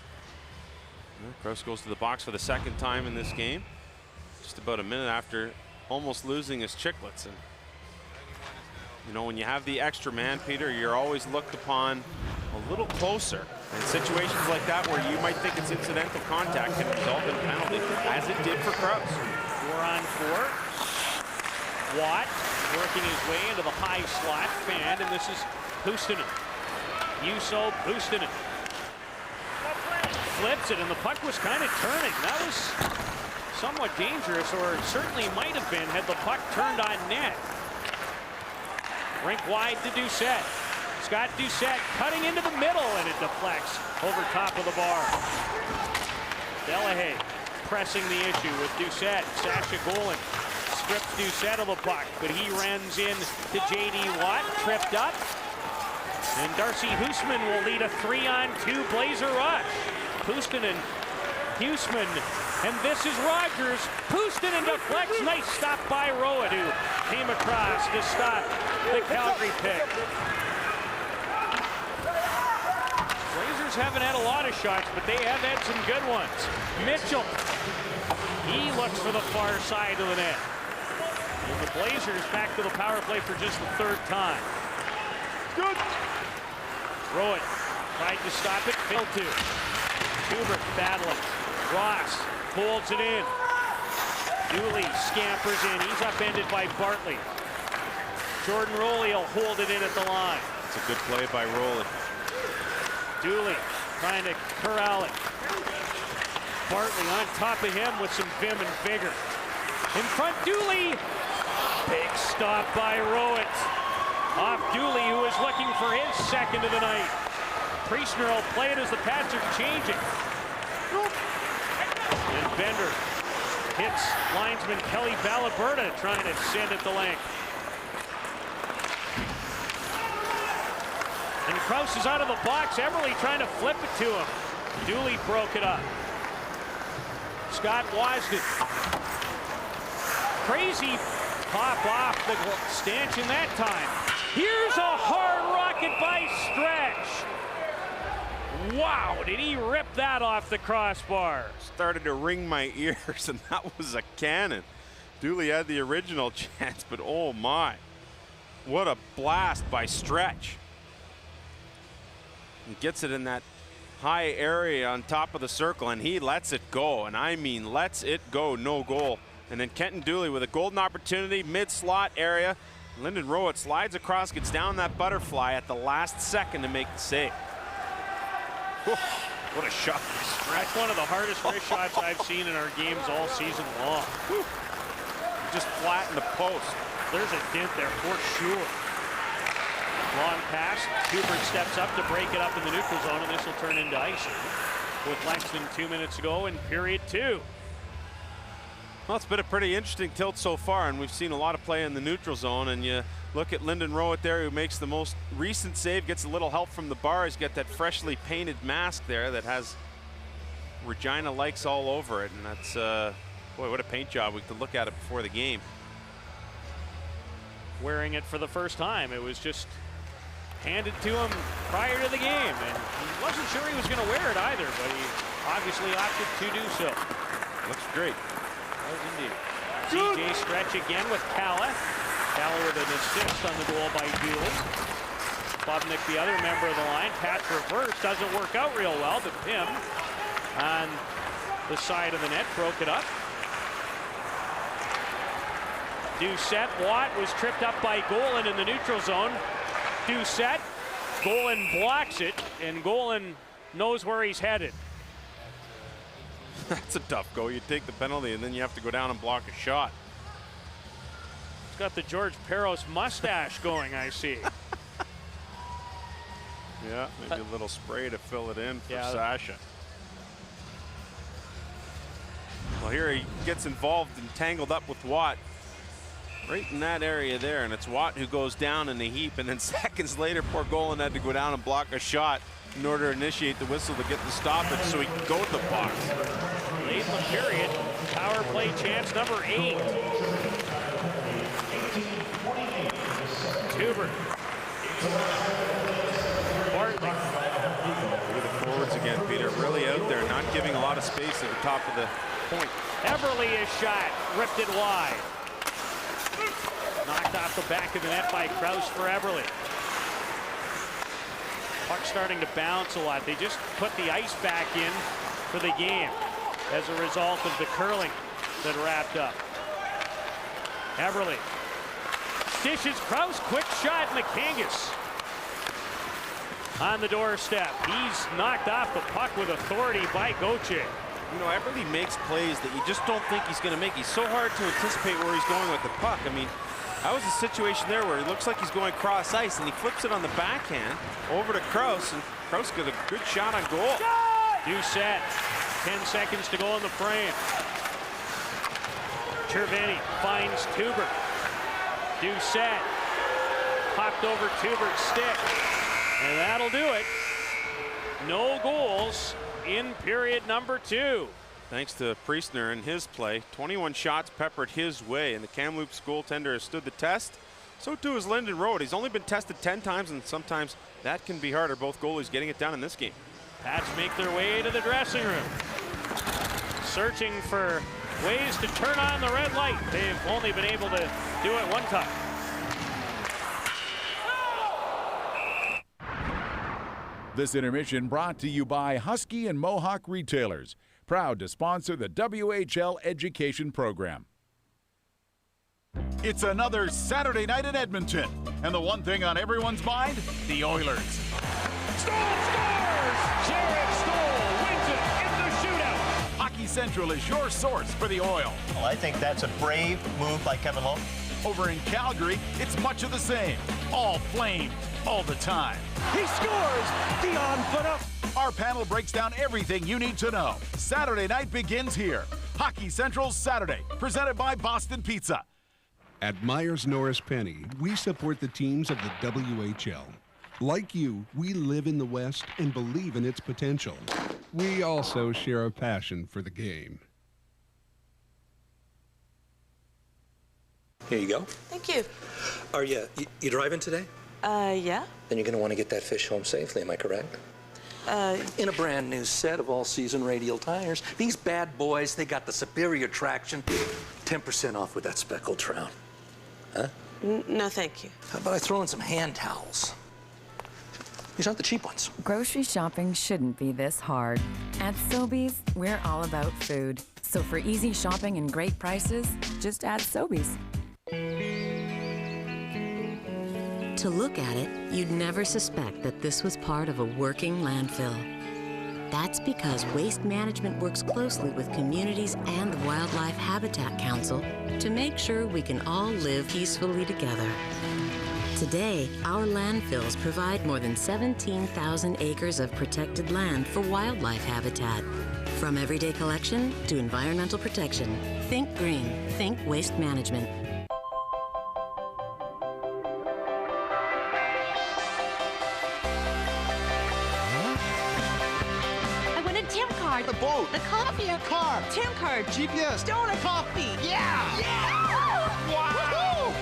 Krause goes to the box for the 2nd time in this game, just about a minute after almost losing his Chicklets. And you know, when you have the extra man, Peter, you're always looked upon a little closer. In situations like that where you might think it's incidental contact can result in a penalty, as it did for Krause. 4-on-4. Watt working his way into the high slot, fanned, and this is Puustinen. Juuso Puustinen flips it, and the puck was kind of turning. That was somewhat dangerous, or it certainly might have been had the puck turned on net. Rink wide to Doucette. Scott Doucette cutting into the middle, and it deflects over top of the bar. Delahaye pressing the issue with Doucette. Sasha Golan strips Doucette of the puck, but he runs in to J.D. Watt, tripped up. And Darcy Huisman will lead a 3-on-2 Blazer rush. Puustinen, Huisman, and this is Rogers. Puustinen deflects. Nice stop by Rowett, who came across to stop the Calgary pick. Blazers haven't had a lot of shots, but they have had some good ones. Mitchell, he looks for the far side of the net. And the Blazers back to the power play for just the 3rd time. Good. Rowett tried to stop it, failed to. Hubert battling. Ross holds it in. Dooley scampers in. He's upended by Bartley. Jordan Rowley will hold it in at the line. It's a good play by Rowley. Dooley trying to corral it. Bartley on top of him with some vim and vigor. In front, Dooley. Big stop by Rowett. Off Dooley, who is looking for his 2nd of the night. Priestner will play it as the pads are changing. And Bender hits linesman Kelly Balaberta, trying to send it the length. And Krause is out of the box. Eberle trying to flip it to him. Dooley broke it up. Scott Wasden. Crazy pop off the stanchion that time. Here's a hard rocket by Stretch. Wow, did he rip that off the crossbar? Started to ring my ears, and that was a cannon. Dooley had the original chance, but oh my. What a blast by Stretch. He gets it in that high area on top of the circle, and he lets it go. And I mean, lets it go, no goal. And then Kenton Dooley with a golden opportunity, mid-slot area. Lyndon Rowett slides across, gets down that butterfly at the last second to make the save. Whew, what a shot by Stretch. That's one of the hardest wrist shots I've seen in our games all season long. Whew. Just flattened the post. There's a dent there for sure. Long pass. Hubert steps up to break it up in the neutral zone, and this will turn into icing with less than 2 minutes to go in period 2. Well, it's been a pretty interesting tilt so far, and we've seen a lot of play in the neutral zone. And you look at Lyndon Rowett there, who makes the most recent save, gets a little help from the bar. He's got that freshly painted mask there that has Regina likes all over it, and that's boy, what a paint job. We could look at it before the game. Wearing it for the first time. It was just handed to him prior to the game, and he wasn't sure he was going to wear it either, but he obviously opted to do so. Looks great. Does indeed. CJ Stretch again with Calla. Calla with an assist on the goal by Dooley. Bobnick, the other member of the line. Patch reverse doesn't work out real well, but Pim on the side of the net broke it up. Doucette, Watt was tripped up by Golan in the neutral zone. Doucette, Golan blocks it, and Golan knows where he's headed. That's a tough go. You take the penalty, and then you have to go down and block a shot. He's got the George Peros mustache going, I see. Yeah, maybe a little spray to fill it in for Yeah. Sasha. Well, here he gets involved and tangled up with Watt. Right in that area there, and it's Watt who goes down in the heap, and then seconds later, poor Golan had to go down and block a shot in order to initiate the whistle to get the stoppage so he can go to the box. Late in the period, power play chance number 8. Hubert. Bartley. Look at the forwards again, Peter. Really out there, not giving a lot of space at the top of the point. Everly is shot, ripped it wide. Knocked off the back of the net by Krause for Everly. Puck starting to bounce a lot. They just put the ice back in for the game as a result of the curling that wrapped up. Everly dishes Krause, quick shot, McCangus on the doorstep. He's knocked off the puck with authority by Gauthier. You know, Everly makes plays that you just don't think he's going to make. He's so hard to anticipate where he's going with the puck. I mean, that was a situation there where it looks like he's going cross ice, and he flips it on the backhand over to Krause, and Krause got a good shot on goal. Doucette, 10 seconds to go in the frame. Cervini finds Tuber. Doucette popped over Tuber's stick, and that'll do it. No goals in period number 2. Thanks to Priestner and his play. 21 shots peppered his way, and the Kamloops goaltender has stood the test. So too has Lyndon Rowett. He's only been tested 10 times, and sometimes that can be harder. Both goalies getting it done in this game. Pats make their way to the dressing room, searching for ways to turn on the red light. They've only been able to do it one time. This intermission brought to you by Husky and Mohawk Retailers, proud to sponsor the WHL education program. It's another Saturday night in Edmonton, and the one thing on everyone's mind, the Oilers. Stoll scores! Jared Stoll wins it in the shootout. Hockey Central is your source for the Oil. Well, I think that's a brave move by Kevin Lowe. Over in Calgary, it's much of the same. All flame, all the time. He scores! Dion put up. Our panel breaks down everything you need to know. Saturday night begins here. Hockey Central's Saturday, presented by Boston Pizza. At Myers Norris Penny, we support the teams of the WHL. Like you, we live in the West and believe in its potential. We also share a passion for the game. Here you go. Thank you. Are you driving today? Yeah. Then you're going to want to get that fish home safely, am I correct? In a brand new set of all-season radial tires, these bad boys, they got the superior traction, 10% off with that speckled trout. Huh? No, thank you. How about I throw in some hand towels? These aren't the cheap ones. Grocery shopping shouldn't be this hard. At Sobeys, we're all about food. So for easy shopping and great prices, just add Sobeys. To look at it, you'd never suspect that this was part of a working landfill. That's because Waste Management works closely with communities and the Wildlife Habitat Council to make sure we can all live peacefully together. Today, our landfills provide more than 17,000 acres of protected land for wildlife habitat. From everyday collection to environmental protection, think green, think Waste Management. Tim card. The boat. The coffee. The car. Tim card. GPS. Donut coffee. Yeah! Wow!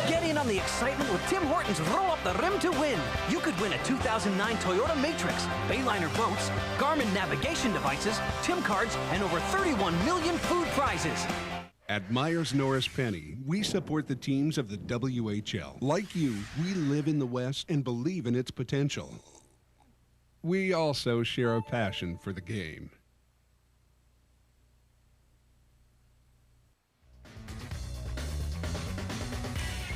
Get in on the excitement with Tim Hortons Roll Up the Rim to Win. You could win a 2009 Toyota Matrix, Bayliner boats, Garmin navigation devices, Tim cards, and over 31 million food prizes. At Myers Norris Penny, we support the teams of the WHL. Like you, we live in the West and believe in its potential. We also share a passion for the game.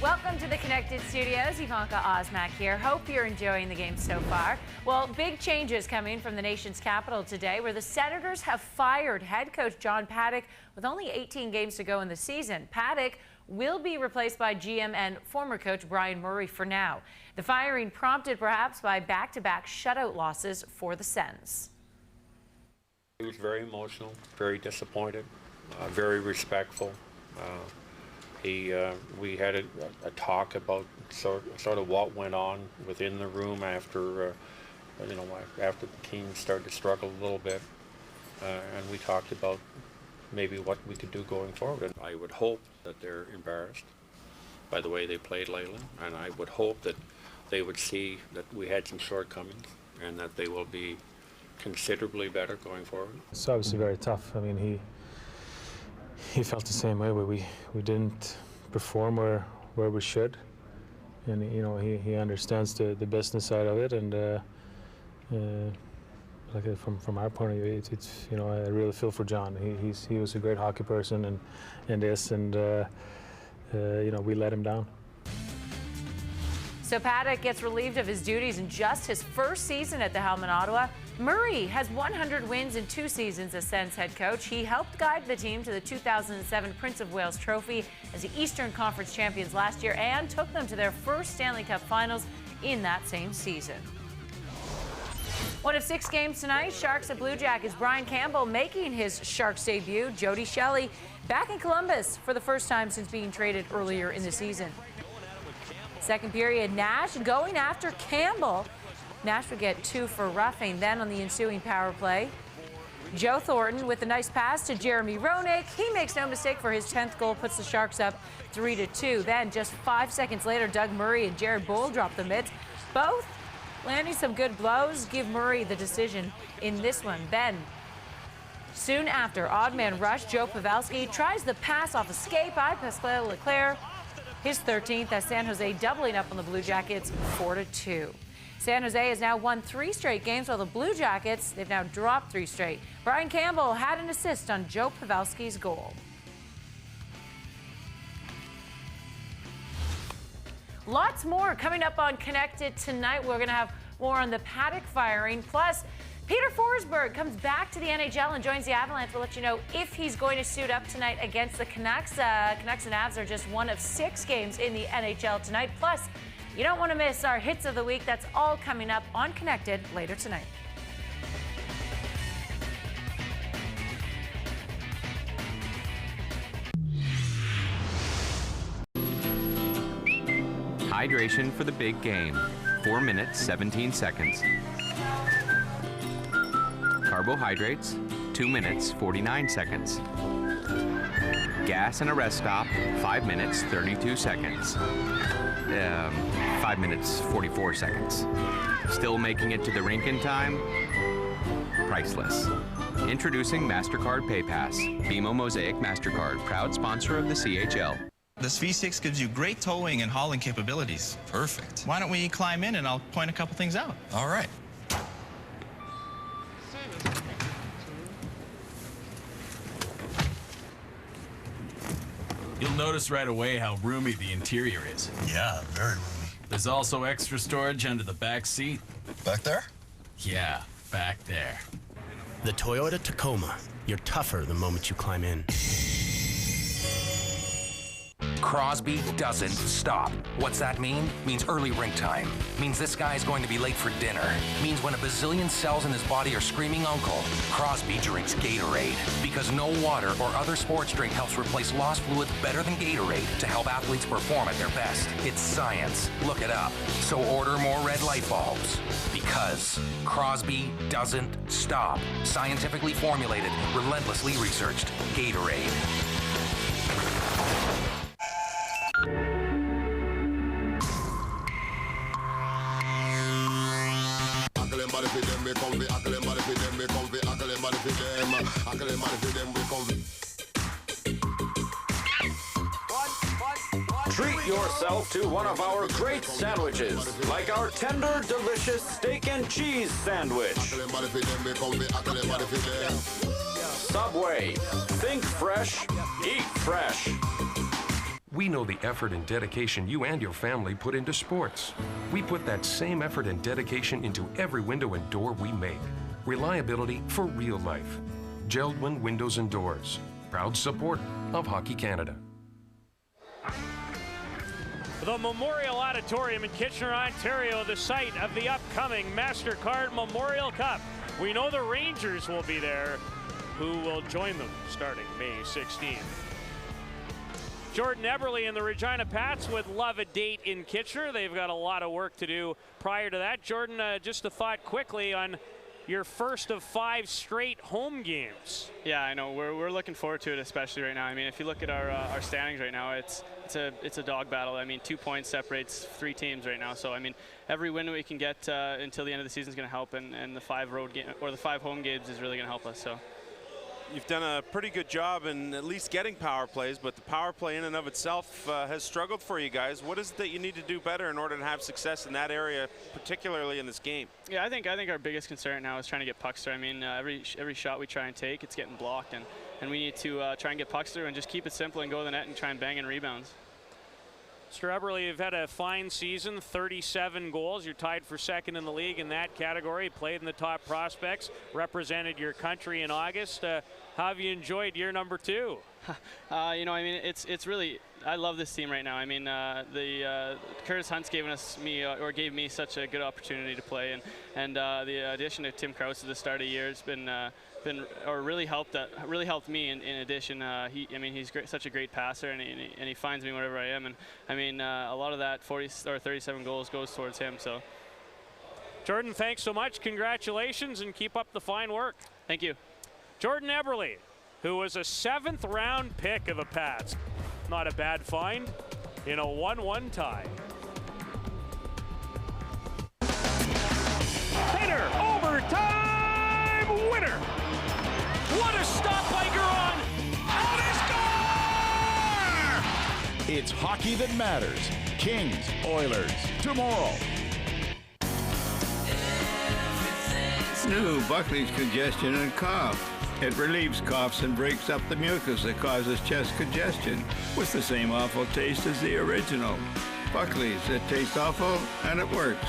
Welcome to the Connected Studios. Ivanka Osmak here. Hope you're enjoying the game so far. Well, big changes coming from the nation's capital today, where the Senators have fired head coach John Paddock with only 18 games to go in the season. Paddock will be replaced by GM and former coach Brian Murray for now. The firing prompted perhaps by back-to-back shutout losses for the Sens. He was very emotional, very disappointed, very respectful. We had a talk about sort of what went on within the room after after the team started to struggle a little bit, and we talked about maybe what we could do going forward. And I would hope that they're embarrassed by the way they played lately, and I would hope that they would see that we had some shortcomings and that they will be considerably better going forward. It's obviously very tough. I mean, he felt the same way, where we didn't perform where we should, and he understands the business side of it, and like from our point of view, it's I really feel for John. He was a great hockey person, and we let him down. So Paddock gets relieved of his duties in just his first season at the helm in Ottawa. Murray has 100 wins in 2 seasons as Sens head coach. He helped guide the team to the 2007 Prince of Wales Trophy as the Eastern Conference champions last year and took them to their first Stanley Cup Finals in that same season. One of 6 games tonight, Sharks at Blue Jackets. Brian Campbell making his Sharks debut. Jody Shelley back in Columbus for the first time since being traded earlier in the season. Second period, Nash going after Campbell. Nash would get 2 for roughing. Then on the ensuing power play, Joe Thornton with a nice pass to Jeremy Roenick. He makes no mistake for his 10th goal, puts the Sharks up 3-2. Then just 5 seconds later, Doug Murray and Jared Boyle drop the mitts. Both landing some good blows, give Murray the decision in this one. Then soon after, odd man rush, Joe Pavelski tries the pass off escape by Pascal Leclerc. His 13th as San Jose doubling up on the Blue Jackets 4-2. San Jose has now won 3 straight games, while the Blue Jackets, they've now dropped 3 straight. Brian Campbell had an assist on Joe Pavelski's goal. Lots more coming up on Connected tonight. We're going to have more on the Paddock firing. Plus, Peter Forsberg comes back to the NHL and joins the Avalanche. We'll let you know if he's going to suit up tonight against the Canucks. Canucks and Avs are just one of 6 games in the NHL tonight. Plus, you don't want to miss our hits of the week. That's all coming up on Connected later tonight. Hydration for the big game. 4 minutes, 17 seconds. Carbohydrates, 2 minutes, 49 seconds. Gas and a rest stop, 5 minutes, 32 seconds. 5 minutes, 44 seconds. Still making it to the rink in time? Priceless. Introducing MasterCard PayPass. BMO Mosaic MasterCard, proud sponsor of the CHL. This V6 gives you great towing and hauling capabilities. Perfect. Why don't we climb in and I'll point a couple things out? All right. You'll notice right away how roomy the interior is. Yeah, very roomy. There's also extra storage under the back seat. Back there? Yeah, back there. The Toyota Tacoma. You're tougher the moment you climb in. Crosby doesn't stop. What's that mean? Means early rink time. Means this guy is going to be late for dinner. Means when a bazillion cells in his body are screaming uncle, Crosby drinks Gatorade. Because no water or other sports drink helps replace lost fluids better than Gatorade to help athletes perform at their best. It's science. Look it up. So order more red light bulbs. Because Crosby doesn't stop. Scientifically formulated, relentlessly researched. Gatorade. Treat yourself to one of our great sandwiches, like our tender, delicious steak and cheese sandwich. Subway. Think fresh, eat fresh. We know the effort and dedication you and your family put into sports. We put that same effort and dedication into every window and door we make. Reliability for real life. Geldwin Windows and Doors. Proud support of Hockey Canada. The Memorial Auditorium in Kitchener, Ontario, the site of the upcoming MasterCard Memorial Cup. We know the Rangers will be there, who will join them starting May 16th. Jordan Eberle and the Regina Pats would love a date in Kitchener. They've got a lot of work to do prior to that. Jordan, just a thought quickly on your first of 5 straight home games. Yeah, I know. We're looking forward to it, especially right now. I mean, if you look at our standings right now, it's a dog battle. I mean, 2 points separates 3 teams right now. So I mean, every win we can get until the end of the season is going to help, and the 5 road game or the 5 home games is really going to help us. So. You've done a pretty good job in at least getting power plays, but the power play in and of itself has struggled for you guys. What is it that you need to do better in order to have success in that area, particularly in this game? Yeah, I think our biggest concern now is trying to get pucks through. I mean, every shot we try and take, it's getting blocked, and we need to try and get pucks through and just keep it simple and go to the net and try and bang in rebounds. Mr. Eberle, you've had a fine season, 37 goals. You're tied for second in the league in that category. Played in the top prospects, represented your country in August. How have you enjoyed year number 2? You know, I mean, it's really, I love this team right now. I mean, Curtis Hunt's gave me such a good opportunity to play, and the addition of Tim Krause at the start of the year has really helped me. In addition, he's such a great passer, and he finds me wherever I am. And I mean, a lot of that 37 goals goes towards him. So, Jordan, thanks so much. Congratulations, and keep up the fine work. Thank you. Jordan Eberle, who was a 7th round pick of the Pats. Not a bad find in a 1-1 tie. Header, overtime winner. What a stop by Garon. Out is It's hockey that matters. Kings, Oilers, tomorrow. New Buckley's Congestion and Cough. It relieves coughs and breaks up the mucus that causes chest congestion with the same awful taste as the original. Buckley's, it tastes awful and it works.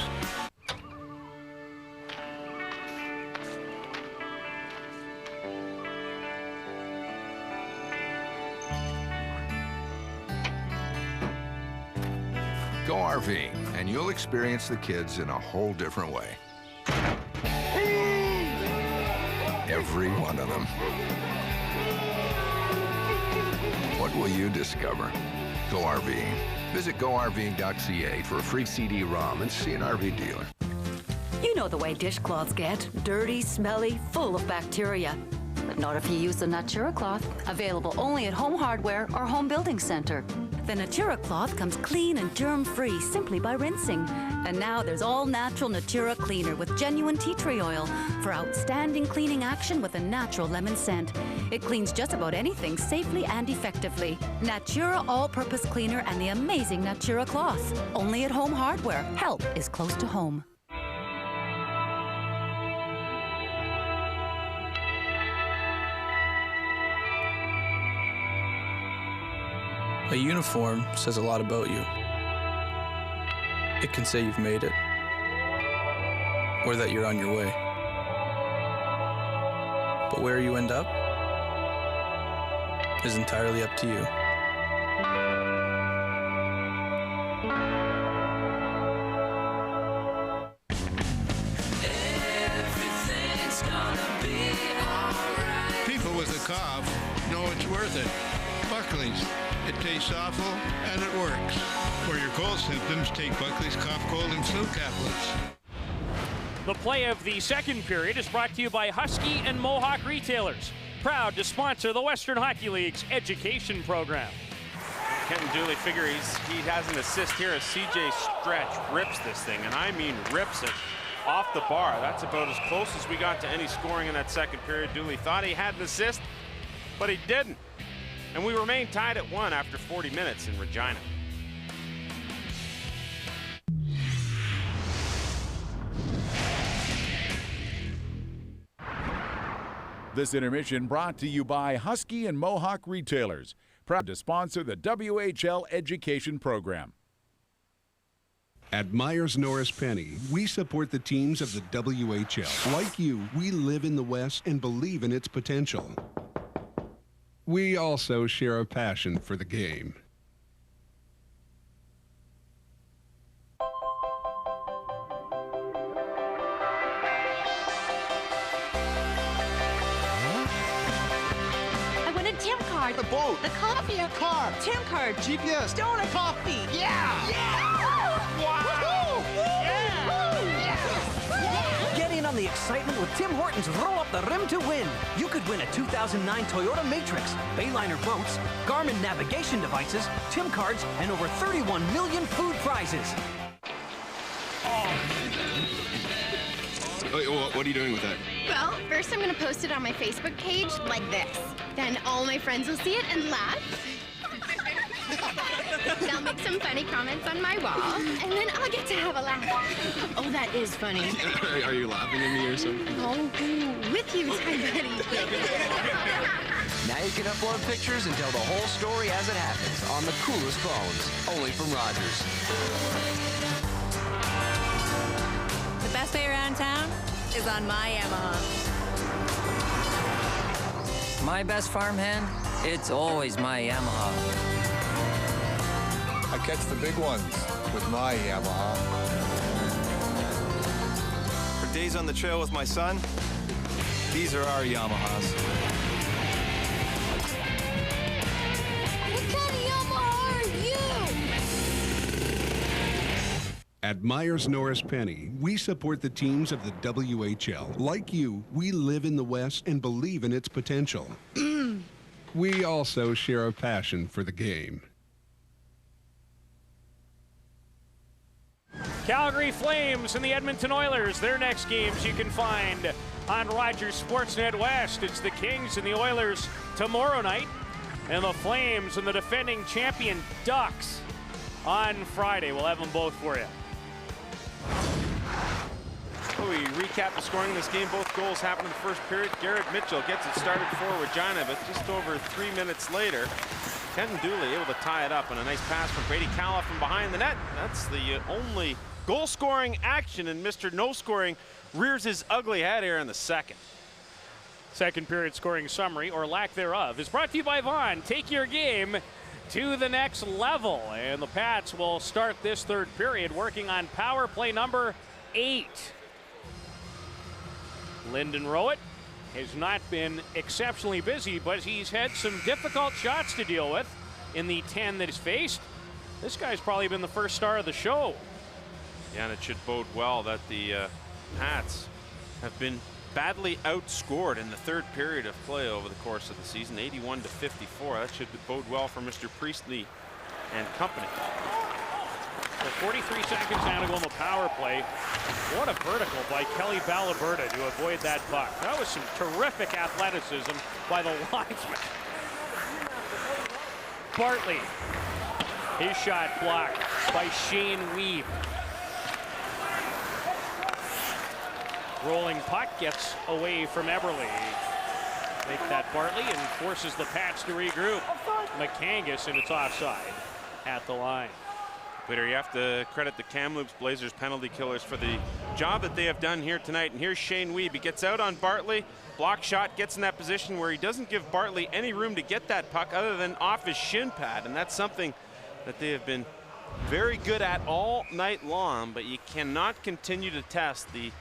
Go RVing, and you'll experience the kids in a whole different way. Every one of them. What will you discover? Go RVing. Visit GoRVing.ca for a free CD-ROM and see an RV dealer. You know the way dishcloths get. Dirty, smelly, full of bacteria. But not if you use the Natura cloth. Available only at Home Hardware or Home Building Center. The Natura cloth comes clean and germ-free simply by rinsing. And now there's all-natural Natura cleaner with genuine tea tree oil for outstanding cleaning action with a natural lemon scent. It cleans just about anything safely and effectively. Natura all-purpose cleaner and the amazing Natura cloth. Only at Home Hardware. Help is close to home. A uniform says a lot about you. It can say you've made it, or that you're on your way. But where you end up is entirely up to you. People with a cough know it's worth it. Buckley's. It tastes awful, and it works. For your cold symptoms, take Buckley's Cough, Cold, and Flu Tablets. The play of the second period is brought to you by Husky and Mohawk Retailers, proud to sponsor the Western Hockey League's education program. Kenton Dooley figure he has an assist here as CJ Stretch rips this thing, and I mean rips it off the bar. That's about as close as we got to any scoring in that second period. Dooley thought he had an assist, but he didn't. And we remain tied at 1 after 40 minutes in Regina. This intermission brought to you by Husky and Mohawk Retailers, proud to sponsor the WHL education program. At Myers Norris Penny, we support the teams of the WHL. Like you, we live in the West and believe in its potential. We also share a passion for the game. I won a Tim card. The boat. The coffee. A car. Tim card. GPS. Donut. Coffee. Yeah. Wow. Get in on the excitement with Tim Hortons Roll Up the Rim to Win. You could win a 2009 Toyota Matrix, Bayliner boats, Garmin navigation devices, Tim cards, and over 31 million food prizes. What are you doing with that? Well, first I'm going to post it on my Facebook page like this. Then all my friends will see it and laugh. They'll make some funny comments on my wall, and then I'll get to have a laugh. Oh, that is funny. Are you laughing at me or something? Oh, with you, Ty Buddy. Now you can upload pictures and tell the whole story as it happens on the coolest phones, only from Rogers. The best way around town is on my Yamaha. My best farmhand? It's always my Yamaha. I catch the big ones with my Yamaha. For days on the trail with my son, these are our Yamahas. What kind of Yamaha are you? At Myers Norris Penny, we support the teams of the WHL. Like you, we live in the West and believe in its potential. We also share a passion for the game. Calgary Flames and the Edmonton Oilers. Their next games you can find on Rogers Sportsnet West. It's the Kings and the Oilers tomorrow night, and the Flames and the defending champion Ducks on Friday. We'll have them both for you. We recap the scoring in this game. Both goals happened in the first period. Garrett Mitchell gets it started for Regina, but just over 3 minutes later, Kenton Dooley able to tie it up, and a nice pass from Brady Calla from behind the net. That's the only goal-scoring action, and Mr. No Scoring rears his ugly head here in the second. Second period scoring summary, or lack thereof, is brought to you by Vaughn. Take your game to the next level, and the Pats will start this third period working on power play number 8. Lyndon Rowett has not been exceptionally busy, but he's had some difficult shots to deal with in the 10 that he's faced. This guy's probably been the first star of the show. Yeah, and it should bode well that the Pats have been badly outscored in the third period of play over the course of the season, 81-54. That should bode well for Mr. Priestley and company. So 43 seconds now to go on the power play. What a vertical by Kelly Balaberta to avoid that puck. That was some terrific athleticism by the linesman. Bartley. His shot blocked by Shane Weeb. Rolling puck gets away from Eberle. Make that Bartley and forces the Pats to regroup. McCangus, and it's offside at the line. Peter, you have to credit the Kamloops Blazers penalty killers for the job that they have done here tonight. And here's Shane Weeb. He gets out on Bartley, block shot, gets in that position where he doesn't give Bartley any room to get that puck other than off his shin pad. And that's something that they have been very good at all night long, but you cannot continue to test the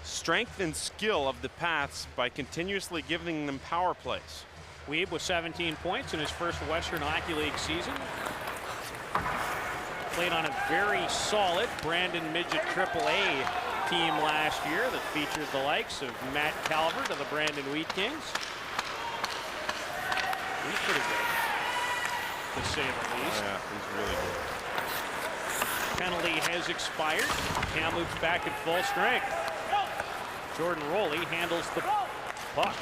strength and skill of the Pats by continuously giving them power plays. Weeb with 17 points in his first Western Hockey League season. Played on a very solid Brandon Midget AAA team last year that featured the likes of Matt Calvert of the Brandon Wheat Kings. He's pretty good, to say the least. Yeah, he's really good. Penalty has expired. Kamloops back at full strength. Jordan Rowley handles the puck.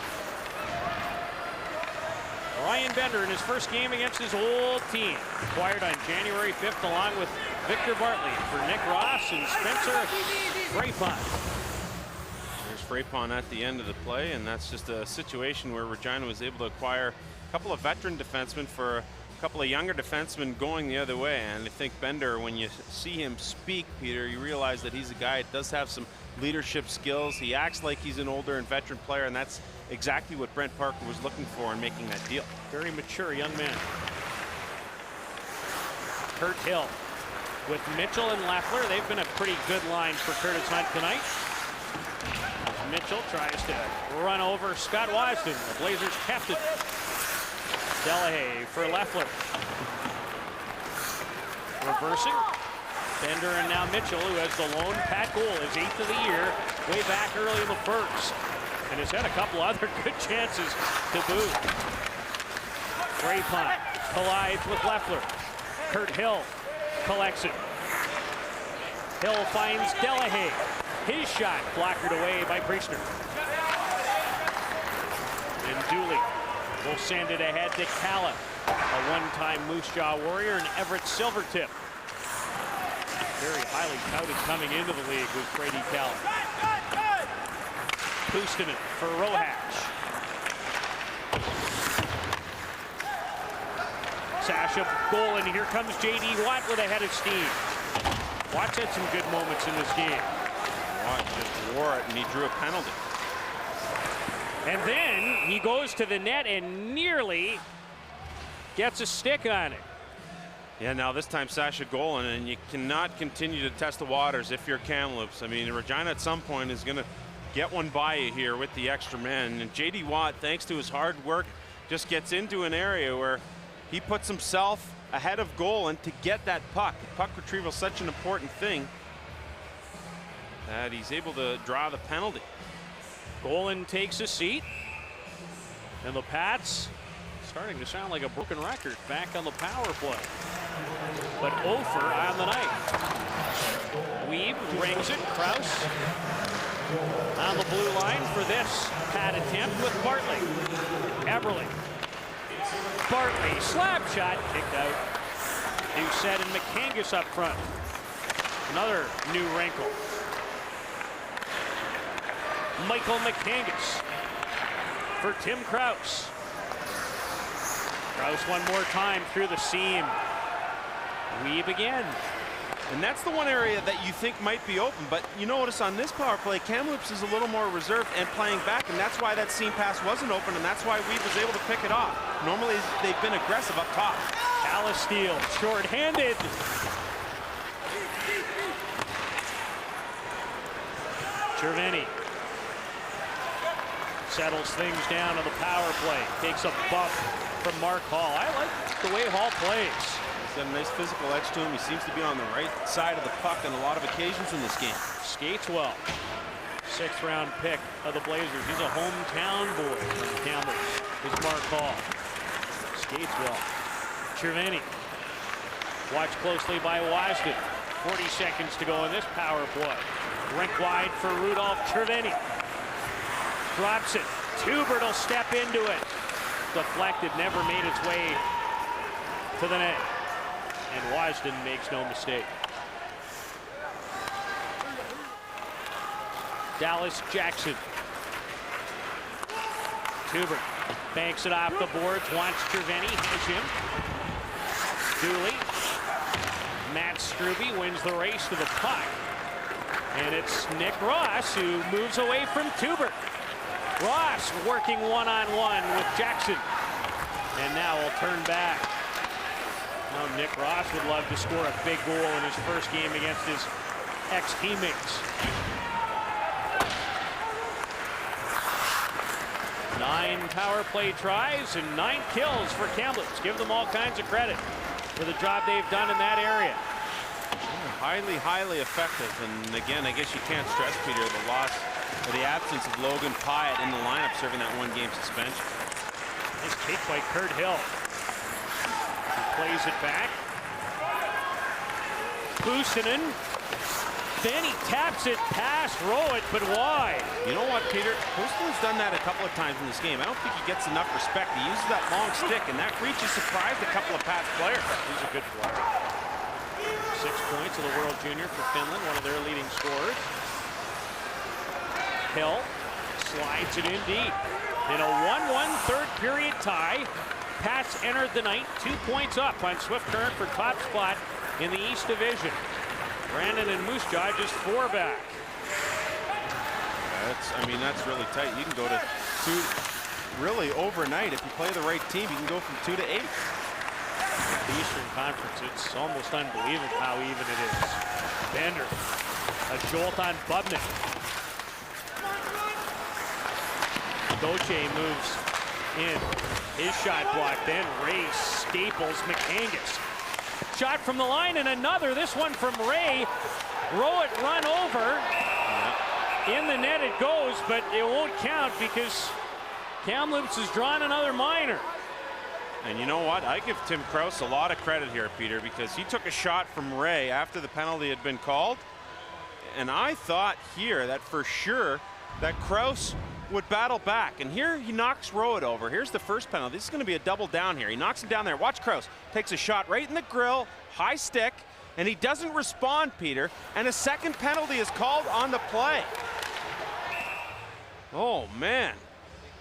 Ryan Bender in his first game against his old team. Acquired on January 5th along with Victor Bartley for Nick Ross and Spencer Frapon. There's Frapon at the end of the play, and that's just a situation where Regina was able to acquire a couple of veteran defensemen for a couple of younger defensemen going the other way. And I think Bender, when you see him speak, Peter, you realize that he's a guy that does have some leadership skills. He acts like he's an older and veteran player, and that's exactly what Brent Parker was looking for in making that deal. Very mature young man. Kurt Hill with Mitchell and Leffler. They've been a pretty good line for Curtis Hunt tonight. Mitchell tries to run over Scott Wasden. The Blazers kept it. Delahaye for Leffler. Reversing. Bender and now Mitchell, who has the lone Pat goal, his 8th of the year, way back early in the first. And has had a couple other good chances to boot. Frapon collides with Leffler. Kurt Hill collects it. Hill finds Delahaye. His shot blockered away by Priestner. And Dooley will send it ahead to Calla, a one-time Moose Jaw Warrior, and Everett Silvertip. Very highly touted coming into the league with Brady Calla. Puustinen for Rohatch. Sasha goal, and here comes J.D. Watt with a head of steam. Watt's had some good moments in this game. Watt just wore it, and he drew a penalty. And then he goes to the net and nearly gets a stick on it. Yeah, now this time Sasha Golan, and you cannot continue to test the waters if you're Kamloops. I mean, Regina at some point is going to get one by you here with the extra men. And J.D. Watt, thanks to his hard work, just gets into an area where he puts himself ahead of Golan to get that puck. Puck retrieval is such an important thing that he's able to draw the penalty. Golan takes a seat, and the Pats starting to sound like a broken record back on the power play. But Ofer on the night. Weeb rings it. Krause on the blue line for this pad attempt with Bartley. Eberle. Bartley, slap shot, kicked out. Doucette and McCangus up front. Another new wrinkle. Michael McCangus for Tim Krause. Krause one more time through the seam. Weeb again. And that's the one area that you think might be open, but you notice on this power play, Kamloops is a little more reserved and playing back, and that's why that seam pass wasn't open, and that's why Weeb was able to pick it off. Normally, they've been aggressive up top. Alice Steele, short-handed. Cervini settles things down on the power play. Takes a bump from Mark Hall. I like the way Hall plays. He's got a nice physical edge to him. He seems to be on the right side of the puck on a lot of occasions in this game. Skates well. 6th round pick of the Blazers. He's a hometown boy from Kamloops. Is Mark Hall. Skates well. Cervini Watched closely by Wasden. 40 seconds to go in this power play. Rink wide for Rudolph Treveni. Drops it. Tubert will step into it. Deflected, never made its way to the net. And Wasden makes no mistake. Dallas Jackson. Tubert banks it off the boards, wants Treveni, has him. Dooley. Matt Strube wins the race to the puck. And it's Nick Ross who moves away from Tubert. Ross working one-on-one with Jackson. And now will turn back. Now Nick Ross would love to score a big goal in his first game against his ex-teammates. 9 power play tries and 9 kills for Kamloops. Give them all kinds of credit for the job they've done in that area. Highly, highly effective. And again, I guess you can't stress, Peter, the loss or the absence of Logan Pyatt in the lineup serving that 1-game suspension. Nice kick by Kurt Hill. He plays it back. Kuusinen. Then he taps it past Rowett, but wide. You know what, Peter? Kuusinen's done that a couple of times in this game. I don't think he gets enough respect. He uses that long stick, and that reach has surprised a couple of Pat's players. He's a good player. 6 points of the World Junior for Finland, one of their leading scorers. Hill slides it in deep. In a 1-1 third period tie, Pats entered the night 2 points up on Swift Current for top spot in the East Division. Brandon and Moose Jaw just 4 back. That's really tight. You can go to 2 really overnight. If you play the right team, you can go from 2 to 8. The Eastern Conference, it's almost unbelievable how even it is. Bender, a jolt on Bubnik. Doche moves in. His shot blocked, then Ray staples McAngus. Shot from the line and another, this one from Ray. Rowett run over. In the net it goes, but it won't count because Kamloops has drawn another minor. And you know what? I give Tim Krause a lot of credit here, Peter, because he took a shot from Ray after the penalty had been called. And I thought here that for sure that Krause would battle back. And here he knocks Rowett over. Here's the first penalty. This is going to be a double down here. He knocks him down there. Watch Krause. Takes a shot right in the grill, high stick, and he doesn't respond, Peter. And a second penalty is called on the play. Oh, man.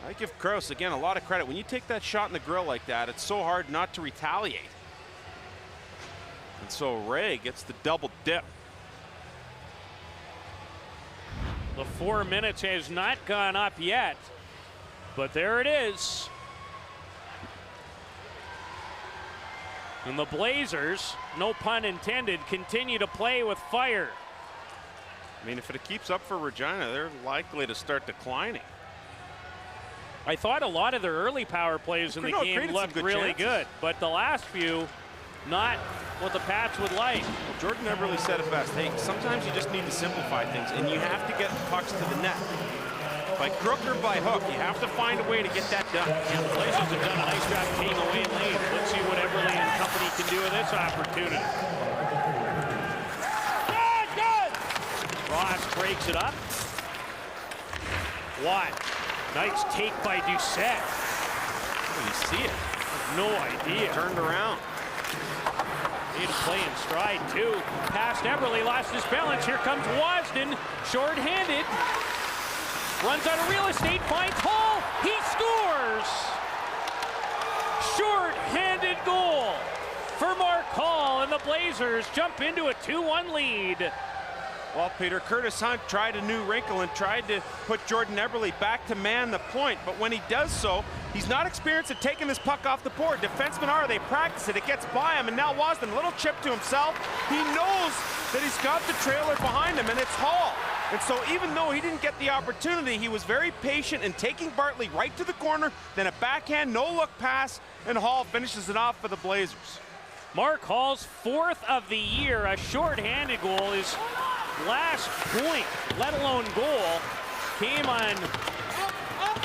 I give Krause, again, a lot of credit. When you take that shot in the grill like that, it's so hard not to retaliate. And so Ray gets the double dip. The 4 minutes has not gone up yet, but there it is. And the Blazers, no pun intended, continue to play with fire. I mean, if it keeps up for Regina, they're likely to start declining. I thought a lot of their early power plays in the game looked really good, but the last few, not what the Pats would like. Well, Jordan Eberle said it best. Hey, sometimes you just need to simplify things, and you have to get pucks to the net. By crook or by hook, you have to find a way to get that done. And the Blazers have done a nice job taking away lanes. Let's see what Eberle and company can do with this opportunity. Good! Ross breaks it up. Watt. Nice take by Doucette. Oh, you see it. No idea. Turned around. Need to play in stride, too. Past Eberle, lost his balance. Here comes Wasden, short-handed. Runs out of real estate, finds Hall. He scores! Short-handed goal for Mark Hall, and the Blazers jump into a 2-1 lead. Well, Peter, Curtis Hunt tried a new wrinkle and tried to put Jordan Eberle back to man the point, but when he does so, he's not experienced at taking this puck off the board. Defensemen are, they practice it, it gets by him, and now Wasden, a little chip to himself. He knows that he's got the trailer behind him, and it's Hall. And so even though he didn't get the opportunity, he was very patient in taking Bartley right to the corner, then a backhand, no-look pass, and Hall finishes it off for the Blazers. Mark Hall's 4th of the year, a short-handed goal. His last point, let alone goal, came on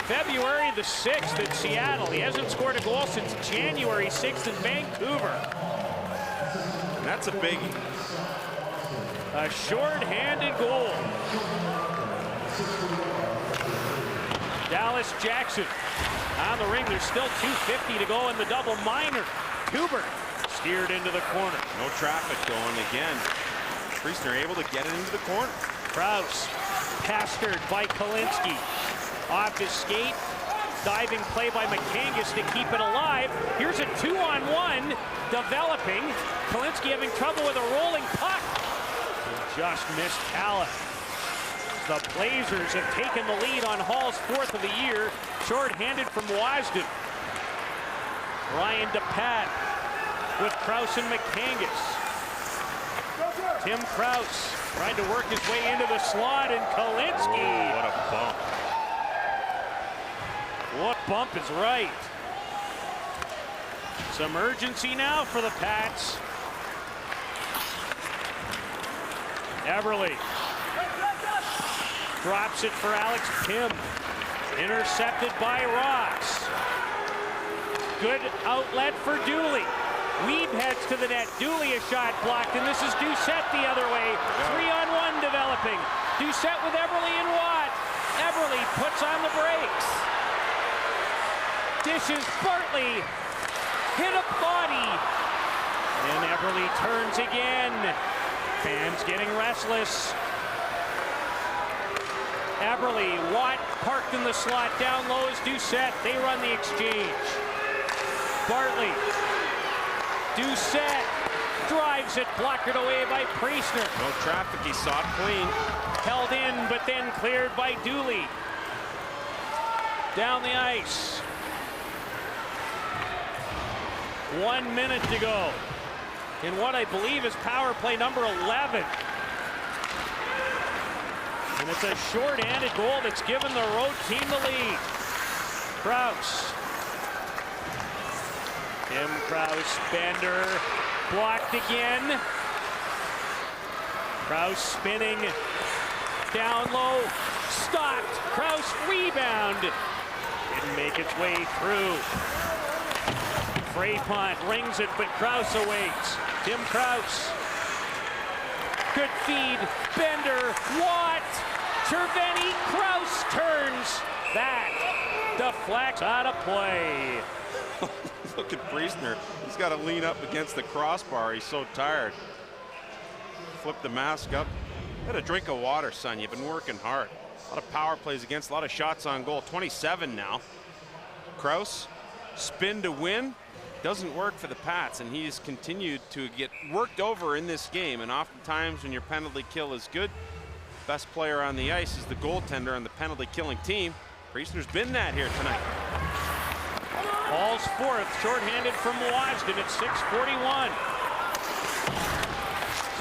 February the 6th in Seattle. He hasn't scored a goal since January 6th in Vancouver. That's a biggie. A short-handed goal. Dallas Jackson on the ring. There's still 2:50 to go in the double minor. Tuber steered into the corner. No traffic going again. Priestner able to get it into the corner. Kraus pastured by Kalinski. Off his skate. Diving play by McCangus to keep it alive. Here's a 2-on-1 developing. Kalinski having trouble with a rolling puck. Just missed Calla. The Blazers have taken the lead on Hall's 4th of the year. Short-handed from Wasden. Ryan DePat with Kraus and McCangus. Tim Kraus trying to work his way into the slot, and Kalinski. Oh, what a bump. What bump is right. Some urgency now for the Pats. Everly drops it for Alex Kim. Intercepted by Ross. Good outlet for Dooley. Weeb heads to the net. Dooley a shot blocked, and this is Doucette the other way. 3-on-1 developing. Doucette with Everly and Watt. Everly puts on the brakes. Dishes Bartley. Hit a body. And Everly turns again. Fans getting restless. Everly, Watt parked in the slot. Down low is Doucette. They run the exchange. Bartley. Doucette drives it, blockered away by Priestner. No traffic, he saw it clean. Held in, but then cleared by Dooley. Down the ice. 1 minute to go in what I believe is power play number 11. And it's a short-handed goal that's given the road team the lead. Kraus. Tim Kraus, Bender, blocked again. Kraus spinning, down low, stopped. Kraus rebound. Didn't make its way through. Frapont rings it, but Kraus awaits. Tim Kraus. Good feed. Bender, Watt, Cerveni, Kraus turns. That deflects out of play. Look at Priestner. He's got to lean up against the crossbar. He's so tired. Flip the mask up. Get a drink of water, son. You've been working hard. A lot of power plays against, a lot of shots on goal. 27 now. Kraus, spin to win. Doesn't work for the Pats, and he's continued to get worked over in this game. And oftentimes when your penalty kill is good, best player on the ice is the goaltender on the penalty killing team. Priestner's been that here tonight. Hall's 4th, shorthanded from Wasden at 6:41.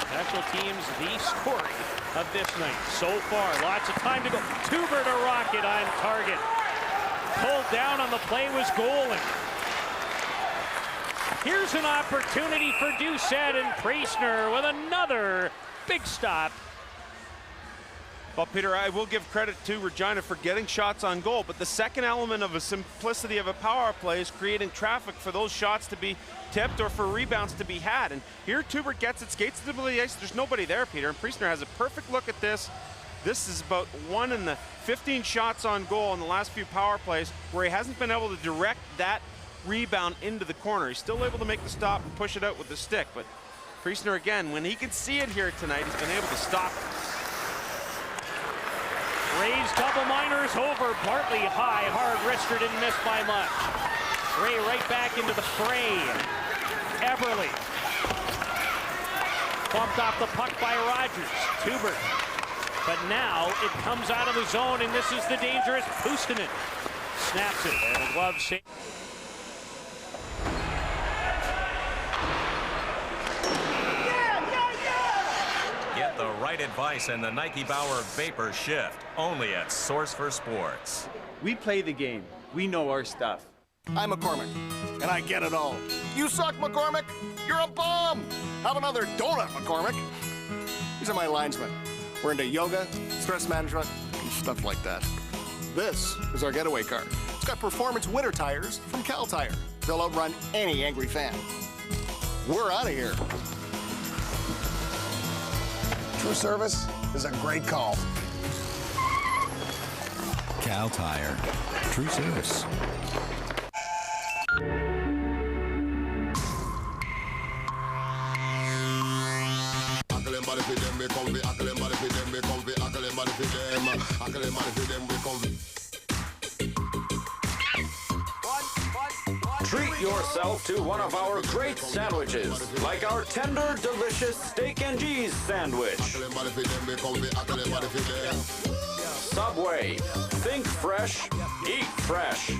Special teams the story of this night so far. Lots of time to go. Tuber to Rocket on target. Pulled down on the play was Golan. Here's an opportunity for Doucette, and Priestner with another big stop. Well, Peter, I will give credit to Regina for getting shots on goal, but the second element of a simplicity of a power play is creating traffic for those shots to be tipped or for rebounds to be had. And here Tuber gets it, skates to the middle of the ice. There's nobody there, Peter, and Priestner has a perfect look at this. This is about 1 in the 15 shots on goal in the last few power plays where he hasn't been able to direct that rebound into the corner. He's still able to make the stop and push it out with the stick, but Priestner, again, when he can see it here tonight, he's been able to stop it. Ray's double minor is over. Bartley high, hard wrister, didn't miss by much. Ray right back into the fray. Everly. Bumped off the puck by Rogers. Tuber. But now it comes out of the zone, and this is the dangerous Puustinen. Snaps it, and a glove save. Get the right advice and the Nike Bauer Vapor Shift, only at Source for Sports. We play the game. We know our stuff. I'm McCormick, and I get it all. You suck, McCormick. You're a bum. Have another donut, McCormick. These are my linesmen. We're into yoga, stress management, and stuff like that. This is our getaway car. It's got performance winter tires from Cal Tire. They'll outrun any angry fan. We're out of here. True service is a great call. Cal Tire. True service. Treat yourself to one of our great sandwiches, like our tender, delicious steak and cheese sandwich. Subway. Think fresh, eat fresh.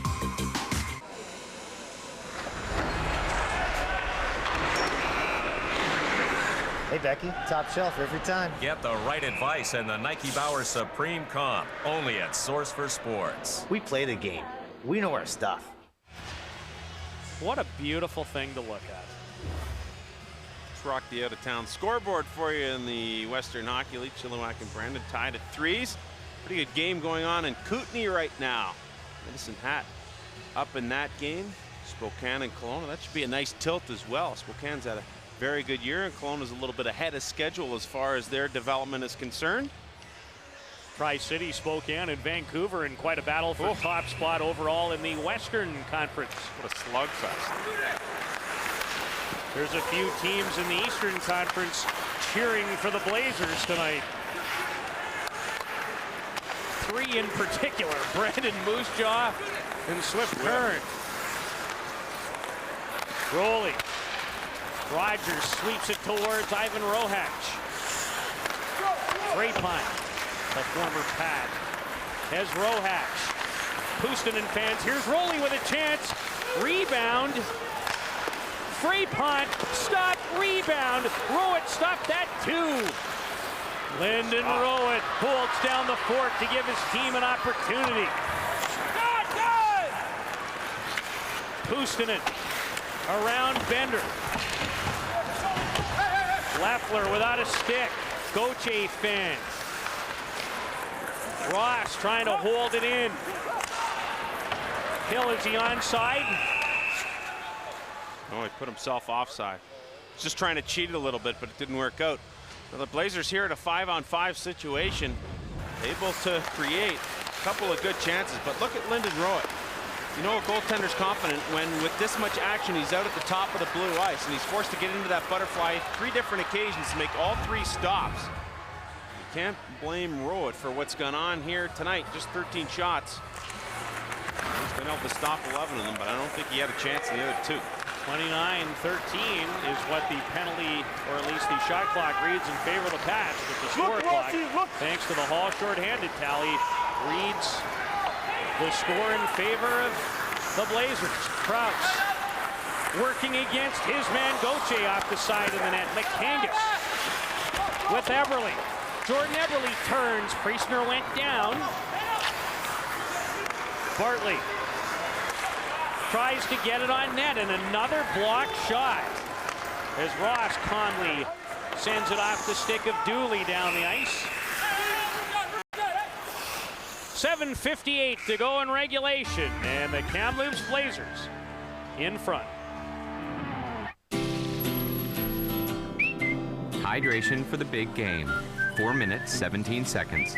Hey, Becky, top shelf every time. Get the right advice and the Nike Bauer Supreme Comp, only at Source for Sports. We play the game. We know our stuff. What a beautiful thing to look at. Let's rock the out-of-town scoreboard for you in the Western Hockey League. Chilliwack and Brandon tied at 3s. Pretty good game going on in Kootenay right now. Medicine Hat up in that game. Spokane and Kelowna. That should be a nice tilt as well. Spokane's had a very good year, and Kelowna's a little bit ahead of schedule as far as their development is concerned. Tri-City, Spokane, and Vancouver in quite a battle for top spot overall in the Western Conference. What a slugfest. There's a few teams in the Eastern Conference cheering for the Blazers tonight. 3 in particular, Brandon Moosejaw and Swift Current. Roley. Rogers sweeps it towards Ivan Rohach. Frapont, the former Pat, has Rohach. Pustonen fans, here's Roley with a chance. Rebound. Frapont, stop, rebound. Rowett stopped that too. Lyndon Rowett bolts down the fork to give his team an opportunity. Pustonen around Bender. Leffler without a stick. Gauthier fans. Ross trying to hold it in. Hill, is he onside? Oh, he put himself offside. He's just trying to cheat a little bit, but it didn't work out. Now the Blazers here at a 5-on-5 situation, able to create a couple of good chances, but look at Lyndon Rowett. You know, a goaltender's confident when with this much action he's out at the top of the blue ice and he's forced to get into that butterfly 3 different occasions to make all 3 stops. You can't blame Rowett for what's gone on here tonight. Just 13 shots. He's been able to stop 11 of them, but I don't think he had a chance in the other 2. 29-13 is what the penalty, or at least the shot clock reads in favor of the Pats. But the score clock, thanks to the Hall shorthanded tally, reads the score in favor of the Blazers. Krause working against his man Gauthier off the side of the net. McCangus with Eberle. Jordan Eberle turns. Priestner went down. Bartley tries to get it on net, and another blocked shot as Ross Conley sends it off the stick of Dooley down the ice. 7:58 to go in regulation, and the Kamloops Blazers in front. Hydration for the big game. 4 minutes, 17 seconds.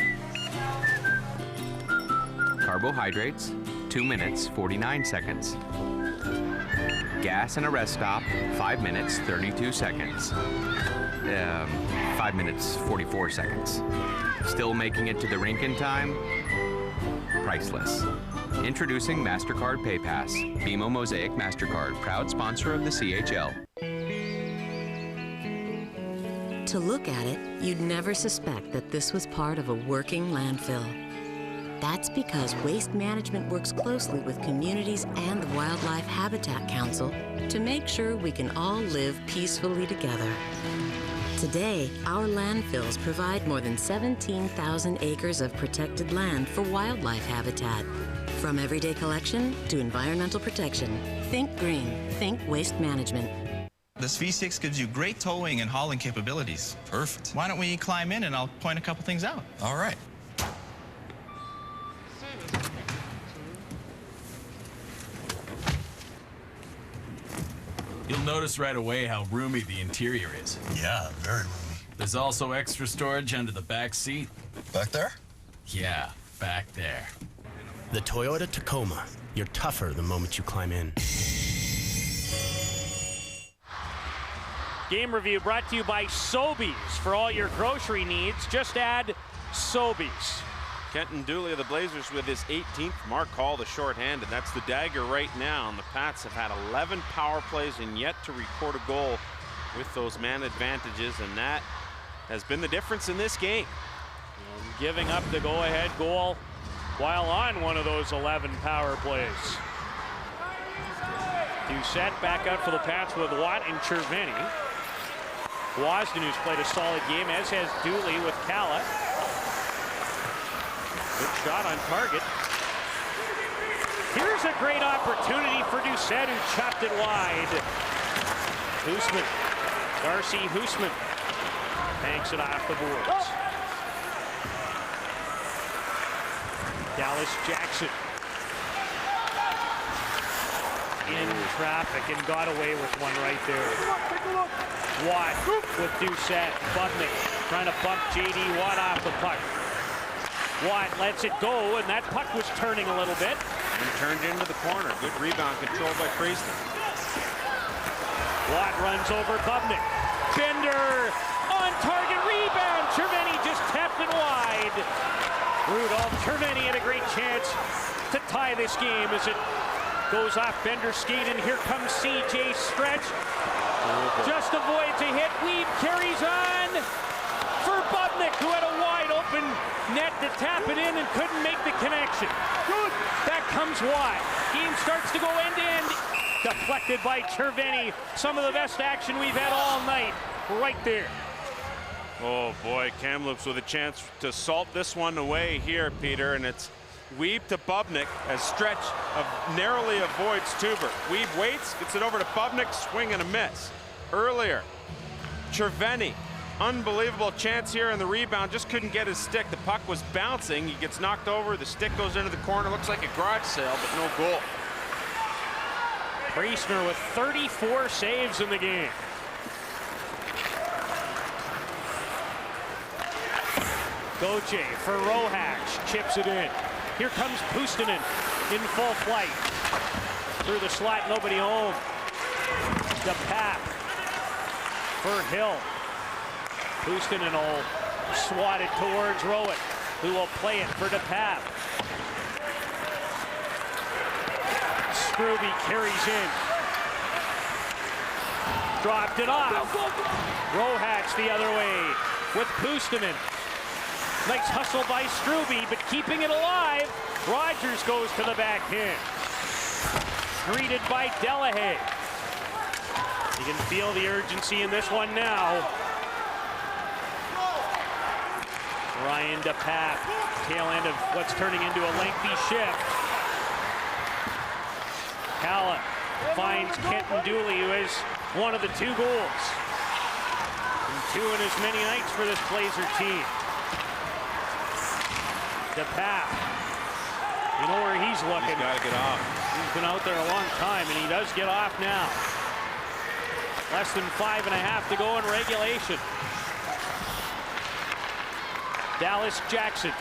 Carbohydrates, 2 minutes, 49 seconds. Gas and a rest stop, 5 minutes, 32 seconds. 5 minutes, 44 seconds. Still making it to the rink in time? Priceless. Introducing MasterCard PayPass. BMO Mosaic MasterCard, proud sponsor of the CHL. To look at it, you'd never suspect that this was part of a working landfill. That's because Waste Management works closely with communities and the Wildlife Habitat Council to make sure we can all live peacefully together. Today, our landfills provide more than 17,000 acres of protected land for wildlife habitat. From everyday collection to environmental protection, think green, think Waste Management. This V6 gives you great towing and hauling capabilities. Perfect. Why don't we climb in and I'll point a couple things out? All right. You'll notice right away how roomy the interior is. Yeah, very roomy. There's also extra storage under the back seat. Back there? Yeah, back there. The Toyota Tacoma. You're tougher the moment you climb in. Game review brought to you by Sobeys. For all your grocery needs, just add Sobeys. Kenton Dooley of the Blazers with his 18th. Mark Hall, the shorthanded. That's the dagger right now. And the Pats have had 11 power plays and yet to record a goal with those man advantages. And that has been the difference in this game. And giving up the go-ahead goal while on one of those 11 power plays. Doucette back out for the Pats with Watt and Cervini. Wasden, who's played a solid game, as has Dooley with Calla. Good shot on target. Here's a great opportunity for Doucette, who chopped it wide. Hoosman, Darcy Hoosman, banks it off the boards. Dallas Jackson in traffic and got away with one right there. Watt with Doucette, Budnick trying to bump J.D. Watt off the puck. Watt lets it go, and that puck was turning a little bit. And turned into the corner. Good rebound controlled by Priestley. Watt runs over Budnick. Bender on target, rebound. Cervini just tapped it wide. Rudolph Cervini had a great chance to tie this game as it goes off Bender's skate, and here comes CJ Stretch. Just avoids a hit. Weave carries on for Budnick, who had a wide open net to tap it in and couldn't make the connection. Back comes Watt. Game starts to go end to end. Deflected by Cervini. Some of the best action we've had all night right there. Oh boy, Kamloops with a chance to salt this one away here, Peter, and it's Weeb to Bubnick as Stretch narrowly avoids Tuber. Weeb waits, gets it over to Bubnick, swing and a miss. Earlier, Cervini, unbelievable chance here in the rebound, just couldn't get his stick. The puck was bouncing, he gets knocked over, the stick goes into the corner, looks like a garage sale, but no goal. Priestner with 34 saves in the game. Goche for Rohash, chips it in. Here comes Puustinen in full flight. Through the slot, nobody home. DePapp for Hill. Puustinen will swat it towards Rowett, who will play it for DePapp. Scrooby carries in. Dropped it off. Rohash the other way with Puustinen. Nice hustle by Strube, but keeping it alive. Rogers goes to the backhand. Greeted by Delahaye. You can feel the urgency in this one now. Ryan DePapp, tail end of what's turning into a lengthy shift. Calla finds Kenton Dooley, who has one of the 2 goals. And 2 in as many nights for this Blazer team. DePapp, you know where he's looking. He's got to get off. He's been out there a long time, and he does get off now. Less than 5.5 to go in regulation. Dallas Jackson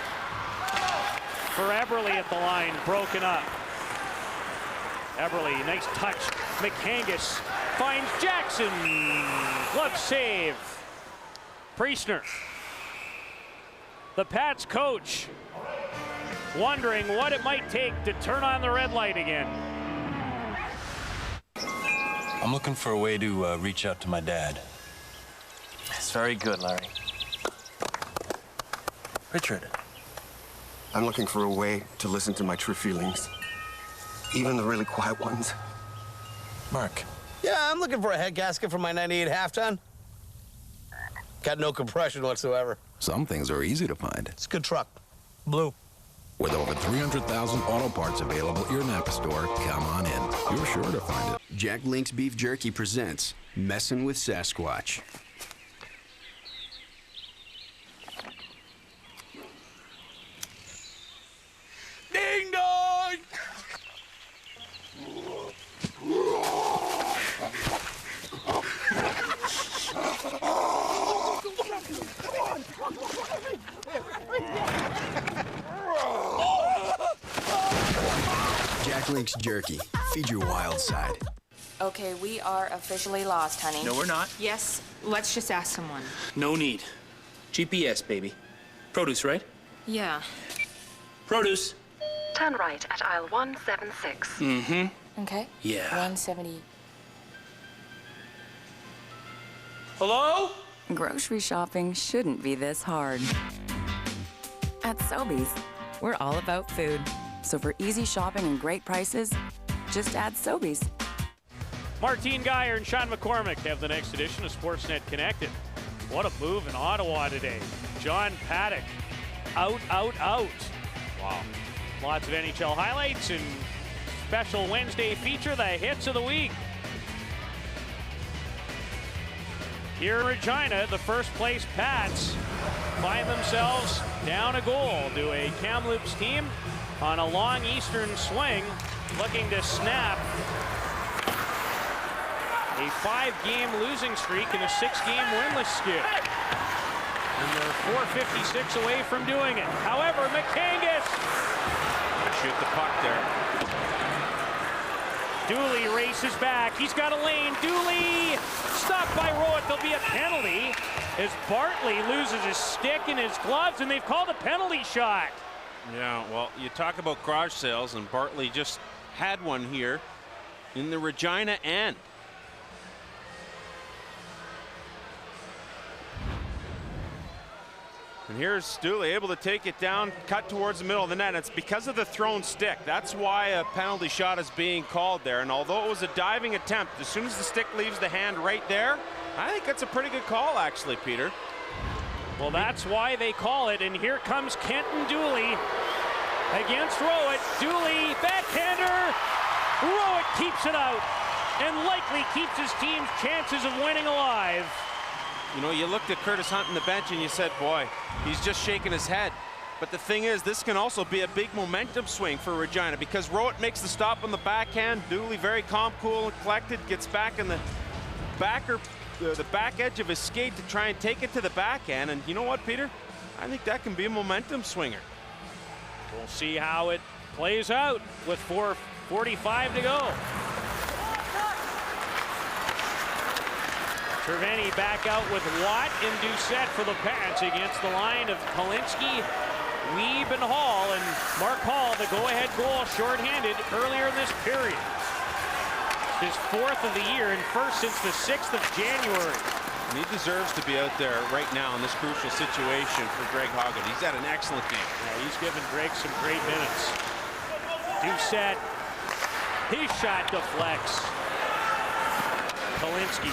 for Eberle at the line, broken up. Eberle, nice touch. McHangus finds Jackson. Glove save. Priestner. The Pats coach wondering what it might take to turn on the red light again. I'm looking for a way to reach out to my dad. It's very good, Larry. Richard. I'm looking for a way to listen to my true feelings. Even the really quiet ones. Mark. Yeah, I'm looking for a head gasket for my 98 half-ton. Got no compression whatsoever. Some things are easy to find. It's a good truck. Blue. With over 300,000 auto parts available at your Napa store, come on in. You're sure to find it. Jack Link's Beef Jerky presents Messin' with Sasquatch. Ding dong! Blinks Jerky. Feed your wild side. Okay, we are officially lost, honey. No, we're not. Yes, let's just ask someone. No need. GPS, baby. Produce, right? Yeah. Produce. Turn right at aisle 176. Mm-hmm. Okay. Yeah. 170. Hello? Grocery shopping shouldn't be this hard. At Sobeys, we're all about food. So for easy shopping and great prices, just add Sobeys. Martine Geyer and Sean McCormick have the next edition of Sportsnet Connected. What a move in Ottawa today. John Paddock, out. Wow. Lots of NHL highlights and special Wednesday feature, the hits of the week. Here in Regina, the first place Pats find themselves down a goal to a Kamloops team on a long eastern swing, looking to snap a 5-game losing streak and a 6-game winless skid. And they're 4:56 away from doing it. However, McCangus Shoot the puck there. Dooley races back. He's got a lane. Dooley stopped by Rowett. There'll be a penalty as Bartley loses his stick and his gloves, and they've called a penalty shot. Yeah, well, you talk about garage sales, and Bartley just had one here in the Regina end. And here's Dooley able to take it down, cut towards the middle of the net. It's because of the thrown stick. That's why a penalty shot is being called there. And although it was a diving attempt, as soon as the stick leaves the hand right there, I think that's a pretty good call, actually, Peter. Well, that's why they call it. And here comes Kenton Dooley against Rowett. Dooley, backhander. Rowett keeps it out and likely keeps his team's chances of winning alive. You know, you looked at Curtis Hunt on the bench and you said, boy, he's just shaking his head. But the thing is, this can also be a big momentum swing for Regina because Rowett makes the stop on the backhand. Dooley, very calm, cool, and collected, gets back in the back edge of his skate to try and take it to the backhand. And you know what, Peter? I think that can be a momentum swinger. We'll see how it plays out with 4:45 to go. Triveni back out with Watt and Doucette for the Pats against the line of Kalinski, Wiebe, and Hall. And Mark Hall, the go-ahead goal, shorthanded earlier in this period. His 4th of the year and first since the 6th of January. And he deserves to be out there right now in this crucial situation for Greg Hoggett. He's had an excellent game. Yeah, he's given Greg some great minutes. Doucette, his shot deflects. Kalinski.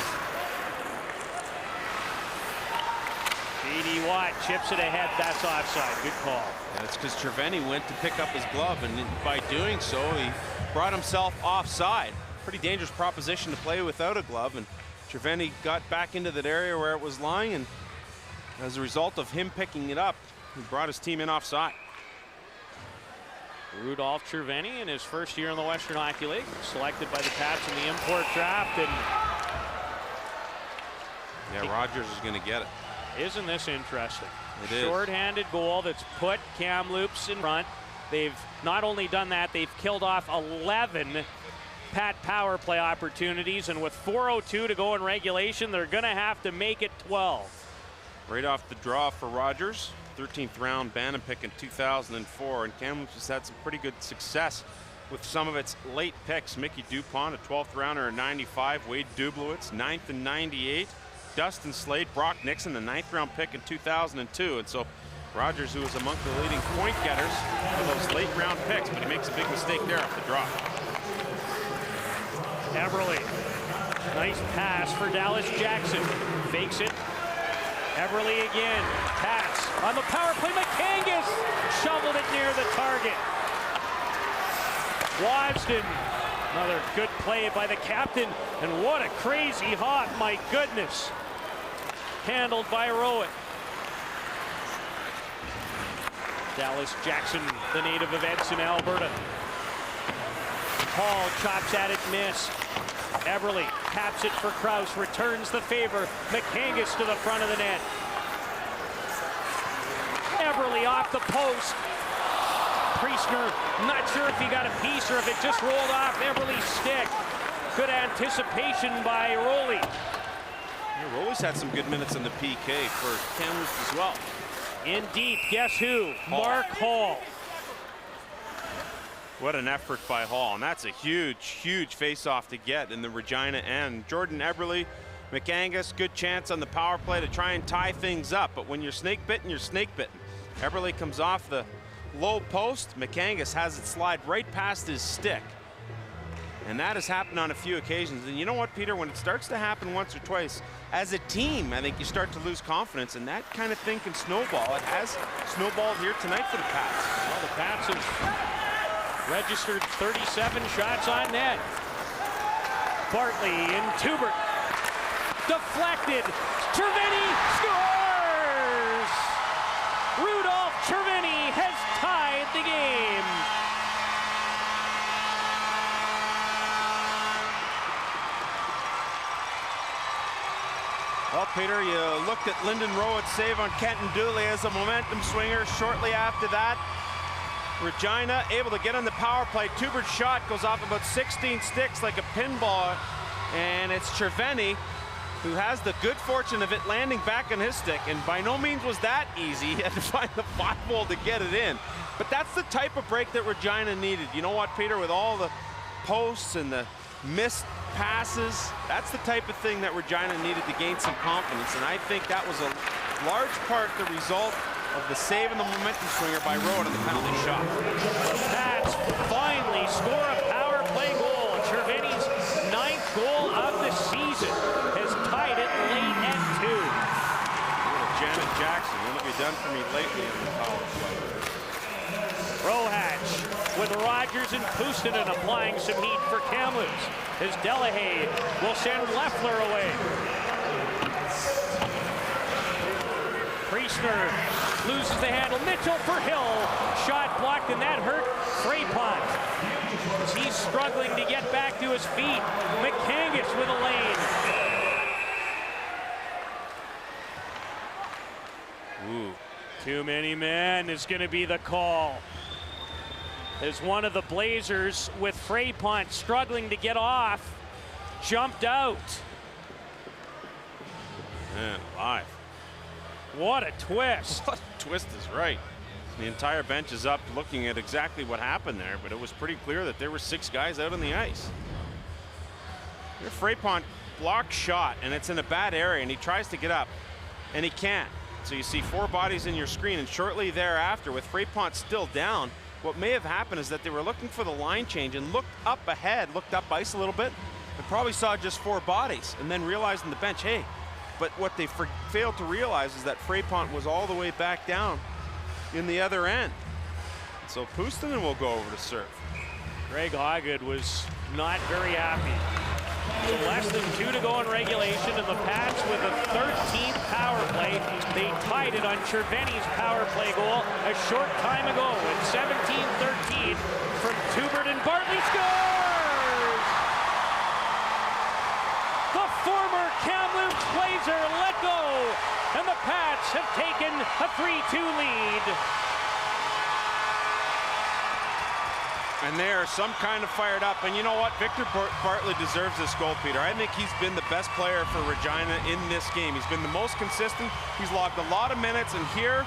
J.D. Watt chips it ahead. That's offside. Good call. That's because Triveni went to pick up his glove, and by doing so, he brought himself offside. Pretty dangerous proposition to play without a glove, and Triveni got back into that area where it was lying, and as a result of him picking it up, he brought his team in offside. Rudolph Triveni in his first year in the Western Hockey League, selected by the Pats in the import draft, and yeah, Rogers is going to get it. Isn't this interesting? It is. Short-handed goal that's put Kamloops in front. They've not only done that, they've killed off 11 Pat power play opportunities, and with 4:02 to go in regulation, they're going to have to make it 12. Right off the draw for Rogers, 13th round Bantam pick in 2004, and Kamloops has had some pretty good success with some of its late picks. Mickey Dupont, a 12th rounder in 95, Wade Dublowitz, 9th in 98. Dustin Slade, Brock Nixon, the 9th round pick in 2002. And so Rogers, who was among the leading point getters for those late round picks, but he makes a big mistake there off the draw. Everly, nice pass for Dallas Jackson. Fakes it. Everly again. Pass on the power play. McCangus shoveled it near the target. Wasden, another good play by the captain. And what a crazy hop, my goodness. Handled by Rowett. Dallas Jackson, the native of Edson, Alberta. Hall chops at it, miss. Everly taps it for Krause, returns the favor. McCangus to the front of the net. Everly off the post. Priestner, not sure if he got a piece or if it just rolled off Eberle's stick. Good anticipation by Rowley. Yeah, Rowley's had some good minutes in the PK for Kamloops as well. In deep, guess who? Mark Hall. What an effort by Hall, and that's a huge face-off to get in the Regina end. Jordan Eberle, McAngus, good chance on the power play to try and tie things up, but when you're snake-bitten, you're snake-bitten. Eberle comes off the low post. McAngus has it slide right past his stick. And that has happened on a few occasions. And you know what, Peter, when it starts to happen once or twice, as a team, I think you start to lose confidence, and that kind of thing can snowball. It has snowballed here tonight for the Pats. Well, the Pats have registered 37 shots on net. Bartley in Tubert. Deflected. Cervini scores! Rudolph Cervini has tied the game. Well, Peter, you looked at Lyndon Rowett's save on Kenton Dooley as a momentum swinger. Shortly after that, Regina able to get on the power play. Tubert's shot goes off about 16 sticks like a pinball, and it's Cervini who has the good fortune of it landing back on his stick, and by no means was that easy. He had to find the 5-hole to get it in. But that's the type of break that Regina needed. You know what, Peter, with all the posts and the missed passes, that's the type of thing that Regina needed to gain some confidence, and I think that was a large part the result of the save and the momentum swinger by Rowett on the penalty shot. The Pats finally score a power play goal. Cervini's 9th goal of the season has tied it late at 2. Janet Jackson, what have you done for me lately in the power play? Rohatch with Rogers and Puustinen applying some heat for Kamloops as Delahaye will send Leffler away. Priestner loses the handle. Mitchell for Hill. Shot blocked, and that hurt Frapont. He's struggling to get back to his feet. McAngus with a lane. Ooh, too many men is going to be the call. As one of the Blazers with Frapont struggling to get off, jumped out. Man, alive. What a twist. What a twist is right. The entire bench is up looking at exactly what happened there, but it was pretty clear that there were 6 guys out on the ice. Your Frapont block shot, and it's in a bad area, and he tries to get up, and he can't. So you see 4 bodies in your screen, and shortly thereafter, with Frapont still down, what may have happened is that they were looking for the line change and looked up ahead, looked up ice a little bit, and probably saw just 4 bodies, and then realized in the bench, hey, but what they failed to realize is that Frapont was all the way back down in the other end. So Puustinen will go over to serve. Greg Hoggood was not very happy. So less than 2 to go in regulation, and the Pats with a 13th power play. They tied it on Cervini's power play goal a short time ago at 17-13 from Tubert, and Bartley scores! The former Kamloops Blazer let go, and the Pats have taken a 3-2 lead. And they are some kind of fired up. And you know what? Victor Bartley deserves this goal, Peter. I think he's been the best player for Regina in this game. He's been the most consistent. He's logged a lot of minutes, and here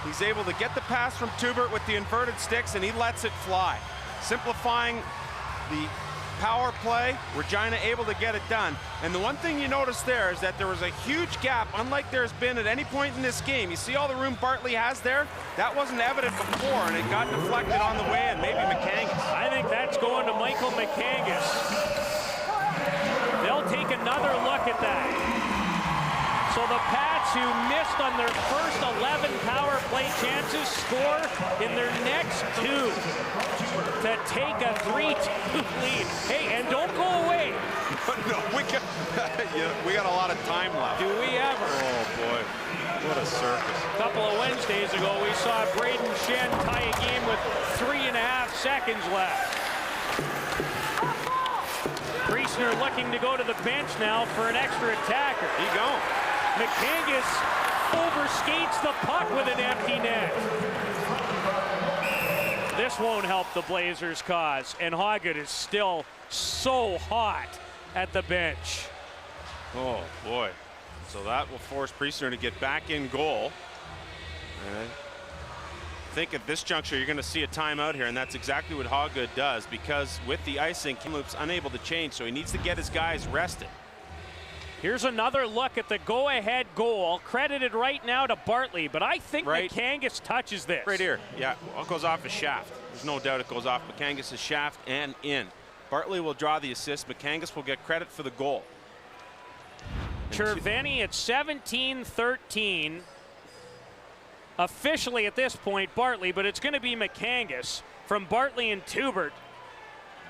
he's able to get the pass from Tubert with the inverted sticks, and he lets it fly. Simplifying the power play, Regina able to get it done. And the one thing you notice there is that there was a huge gap, unlike there's been at any point in this game. You see all the room Bartley has there? That wasn't evident before, and it got deflected on the way, and maybe McAngus. I think that's going to Michael McAngus. They'll take another look at that. So the Pats, who missed on their first 11 power play chances, score in their next 2 to take a 3-2 lead. Hey, and don't go away. No, we got a lot of time left. Do we ever? Oh, boy. What a circus. A couple of Wednesdays ago, we saw Braden Shen tie a game with 3.5 seconds left. Priestner looking to go to the bench now for an extra attacker. He gone. McAngus overskates the puck with an empty net. this won't help the Blazers' cause. And Hoggett is still so hot at the bench. Oh, boy. So that will force Priestner to get back in goal. And I think at this juncture you're going to see a timeout here, and that's exactly what Hoggett does, because with the icing, Kamloops unable to change, so he needs to get his guys rested. Here's another look at the go-ahead goal, credited right now to Bartley, but I think McCangus touches this. Right here, yeah, well, it goes off his shaft. There's no doubt it goes off McCangus' shaft and in. Bartley will draw the assist. McCangus will get credit for the goal. Cerveni at 17-13. Officially at this point, Bartley, but it's going to be McCangus from Bartley and Tubert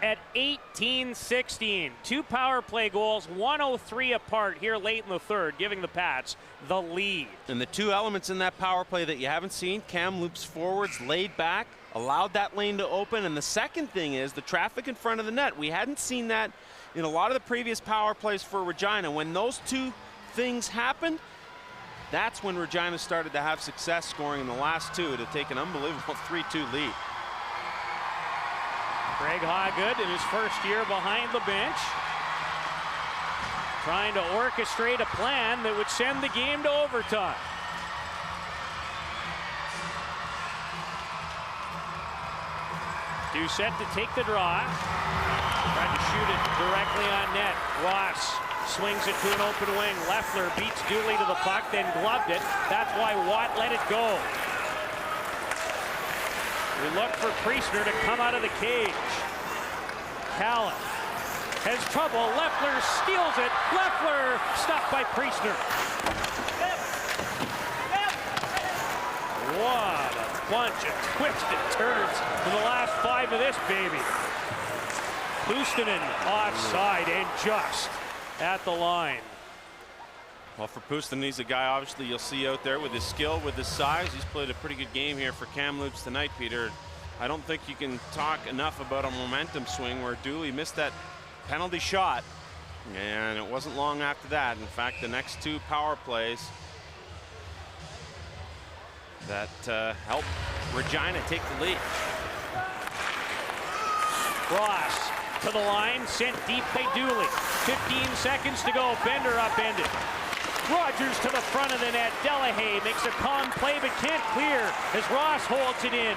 at 18-16. 2 power play goals, 1:03 apart here late in the third, giving the Pats the lead. And the 2 elements in that power play that you haven't seen, Kamloops forwards laid back, allowed that lane to open, and the second thing is the traffic in front of the net. We hadn't seen that in a lot of the previous power plays for Regina. When those 2 things happened, that's when Regina started to have success scoring in the last 2 to take an unbelievable 3-2 lead. Greg Hoggett in his first year behind the bench, trying to orchestrate a plan that would send the game to overtime. Doucette to take the draw. Tried to shoot it directly on net. Ross swings it to an open wing. Leffler beats Dooley to the puck, then gloved it. That's why Watt let it go. We look for Priestner to come out of the cage. Callan has trouble. Leffler steals it. Leffler stopped by Priestner. What a bunch of twisted turns in the last 5 of this baby. Puustinen offside and just at the line. Well, for Puustinen, he's a guy obviously you'll see out there with his skill, with his size. He's played a pretty good game here for Kamloops tonight, Peter. I don't think you can talk enough about a momentum swing where Dooley missed that penalty shot, and it wasn't long after that. In fact, the next 2 power plays that helped Regina take the lead. Ross to the line, sent deep by Dooley. 15 seconds to go. Bender upended. Rogers to the front of the net. Delahaye makes a calm play but can't clear as Ross holds it in.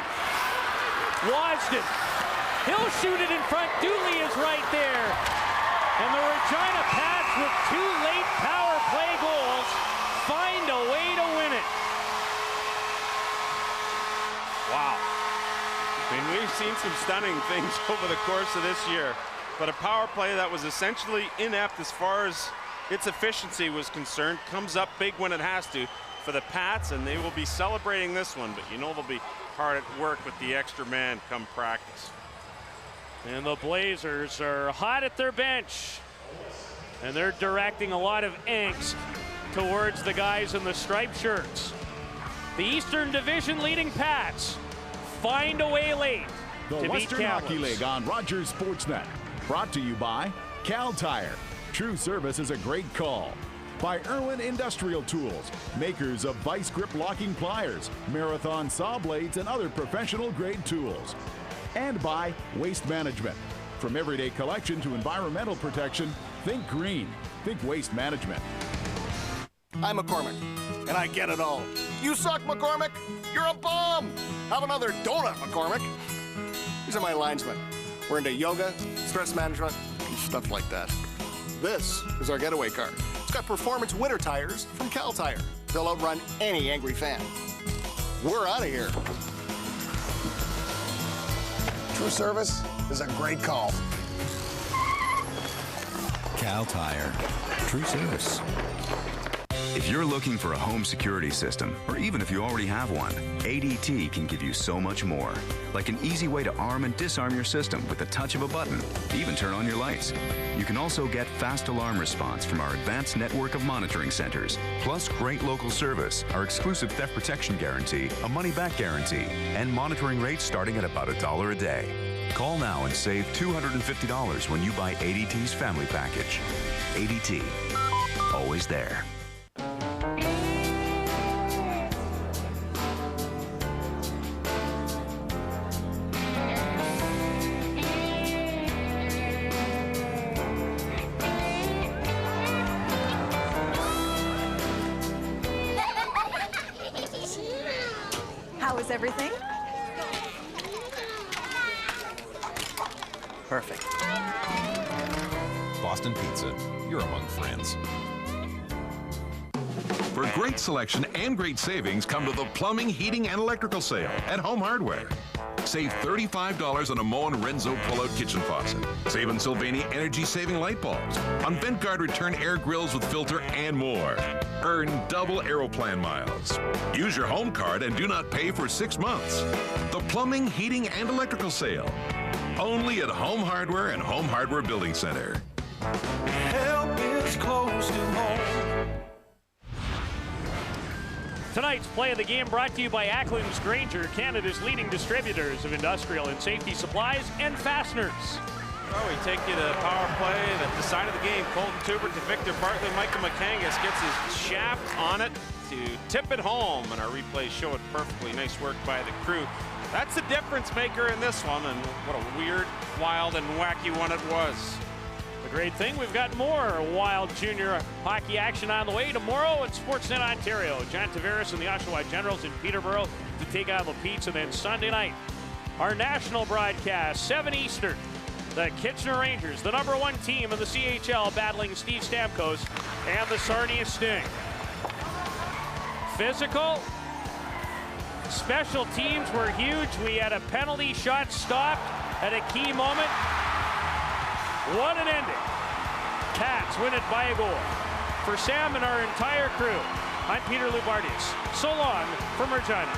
Wasden, he'll shoot it in front. Dooley is right there. And the Regina Pats with 2 late power play goals find a way to win it. Wow. I mean, we've seen some stunning things over the course of this year, but a power play that was essentially inept as far as its efficiency was concerned comes up big when it has to for the Pats, and they will be celebrating this one, but you know they'll be hard at work with the extra man come practice. And the Blazers are hot at their bench, and they're directing a lot of angst towards the guys in the striped shirts. The Eastern Division leading Pats find a way late the to Western beat Hockey Kamloops. League on Rogers Sportsnet. Brought to you by Cal Tire. True service is a great call. By Irwin Industrial Tools, makers of vice grip locking pliers, marathon saw blades, and other professional grade tools. And by Waste Management. From everyday collection to environmental protection, think green. Think Waste Management. I'm McCormick, and I get it all. You suck, McCormick. You're a bum. Have another donut, McCormick. These are my linesmen. We're into yoga, stress management, and stuff like that. This is our getaway car. It's got performance winter tires from Cal Tire. They'll outrun any angry fan. We're out of here. True service is a great call. Cal Tire. True service. If you're looking for a home security system, or even if you already have one, ADT can give you so much more. Like an easy way to arm and disarm your system with the touch of a button, even turn on your lights. You can also get fast alarm response from our advanced network of monitoring centers, plus great local service, our exclusive theft protection guarantee, a money-back guarantee, and monitoring rates starting at about $1 a day. Call now and save $250 when you buy ADT's family package. ADT, always there. everything? Perfect. Boston Pizza, you're among friends. For great selection and great savings, come to the plumbing, heating, and electrical sale at Home Hardware. Save $35 on a Moen Renzo pull-out kitchen faucet. Save on Sylvania energy-saving light bulbs, on VentGuard return air grills with filter, and more. Earn double Aeroplan miles. Use your home card and do not pay for 6 months. The plumbing, heating, and electrical sale. Only at Home Hardware and Home Hardware Building Center. Help is close to home. Tonight's play of the game brought to you by Ackland's Granger, Canada's leading distributors of industrial and safety supplies and fasteners. Well, we take you to power play that decided the game. Colton Tubert to Victor Bartley. Michael McCangus gets his shaft on it to tip it home, and our replays show it perfectly. Nice work by the crew. That's the difference maker in this one, and what a weird, wild, and wacky one it was. The great thing, we've got more Wild Junior hockey action on the way tomorrow at Sportsnet Ontario. John Tavares and the Oshawa Generals in Peterborough to take on Lepeats, and then Sunday night, our national broadcast, 7 Eastern. The Kitchener Rangers, the #1 team in the CHL, battling Steve Stamkos and the Sarnia Sting. Physical. Special teams were huge. We had a penalty shot stopped at a key moment. What an ending. Cats win it by a goal. For Sam and our entire crew, I'm Peter Loubardias. So long from Regina.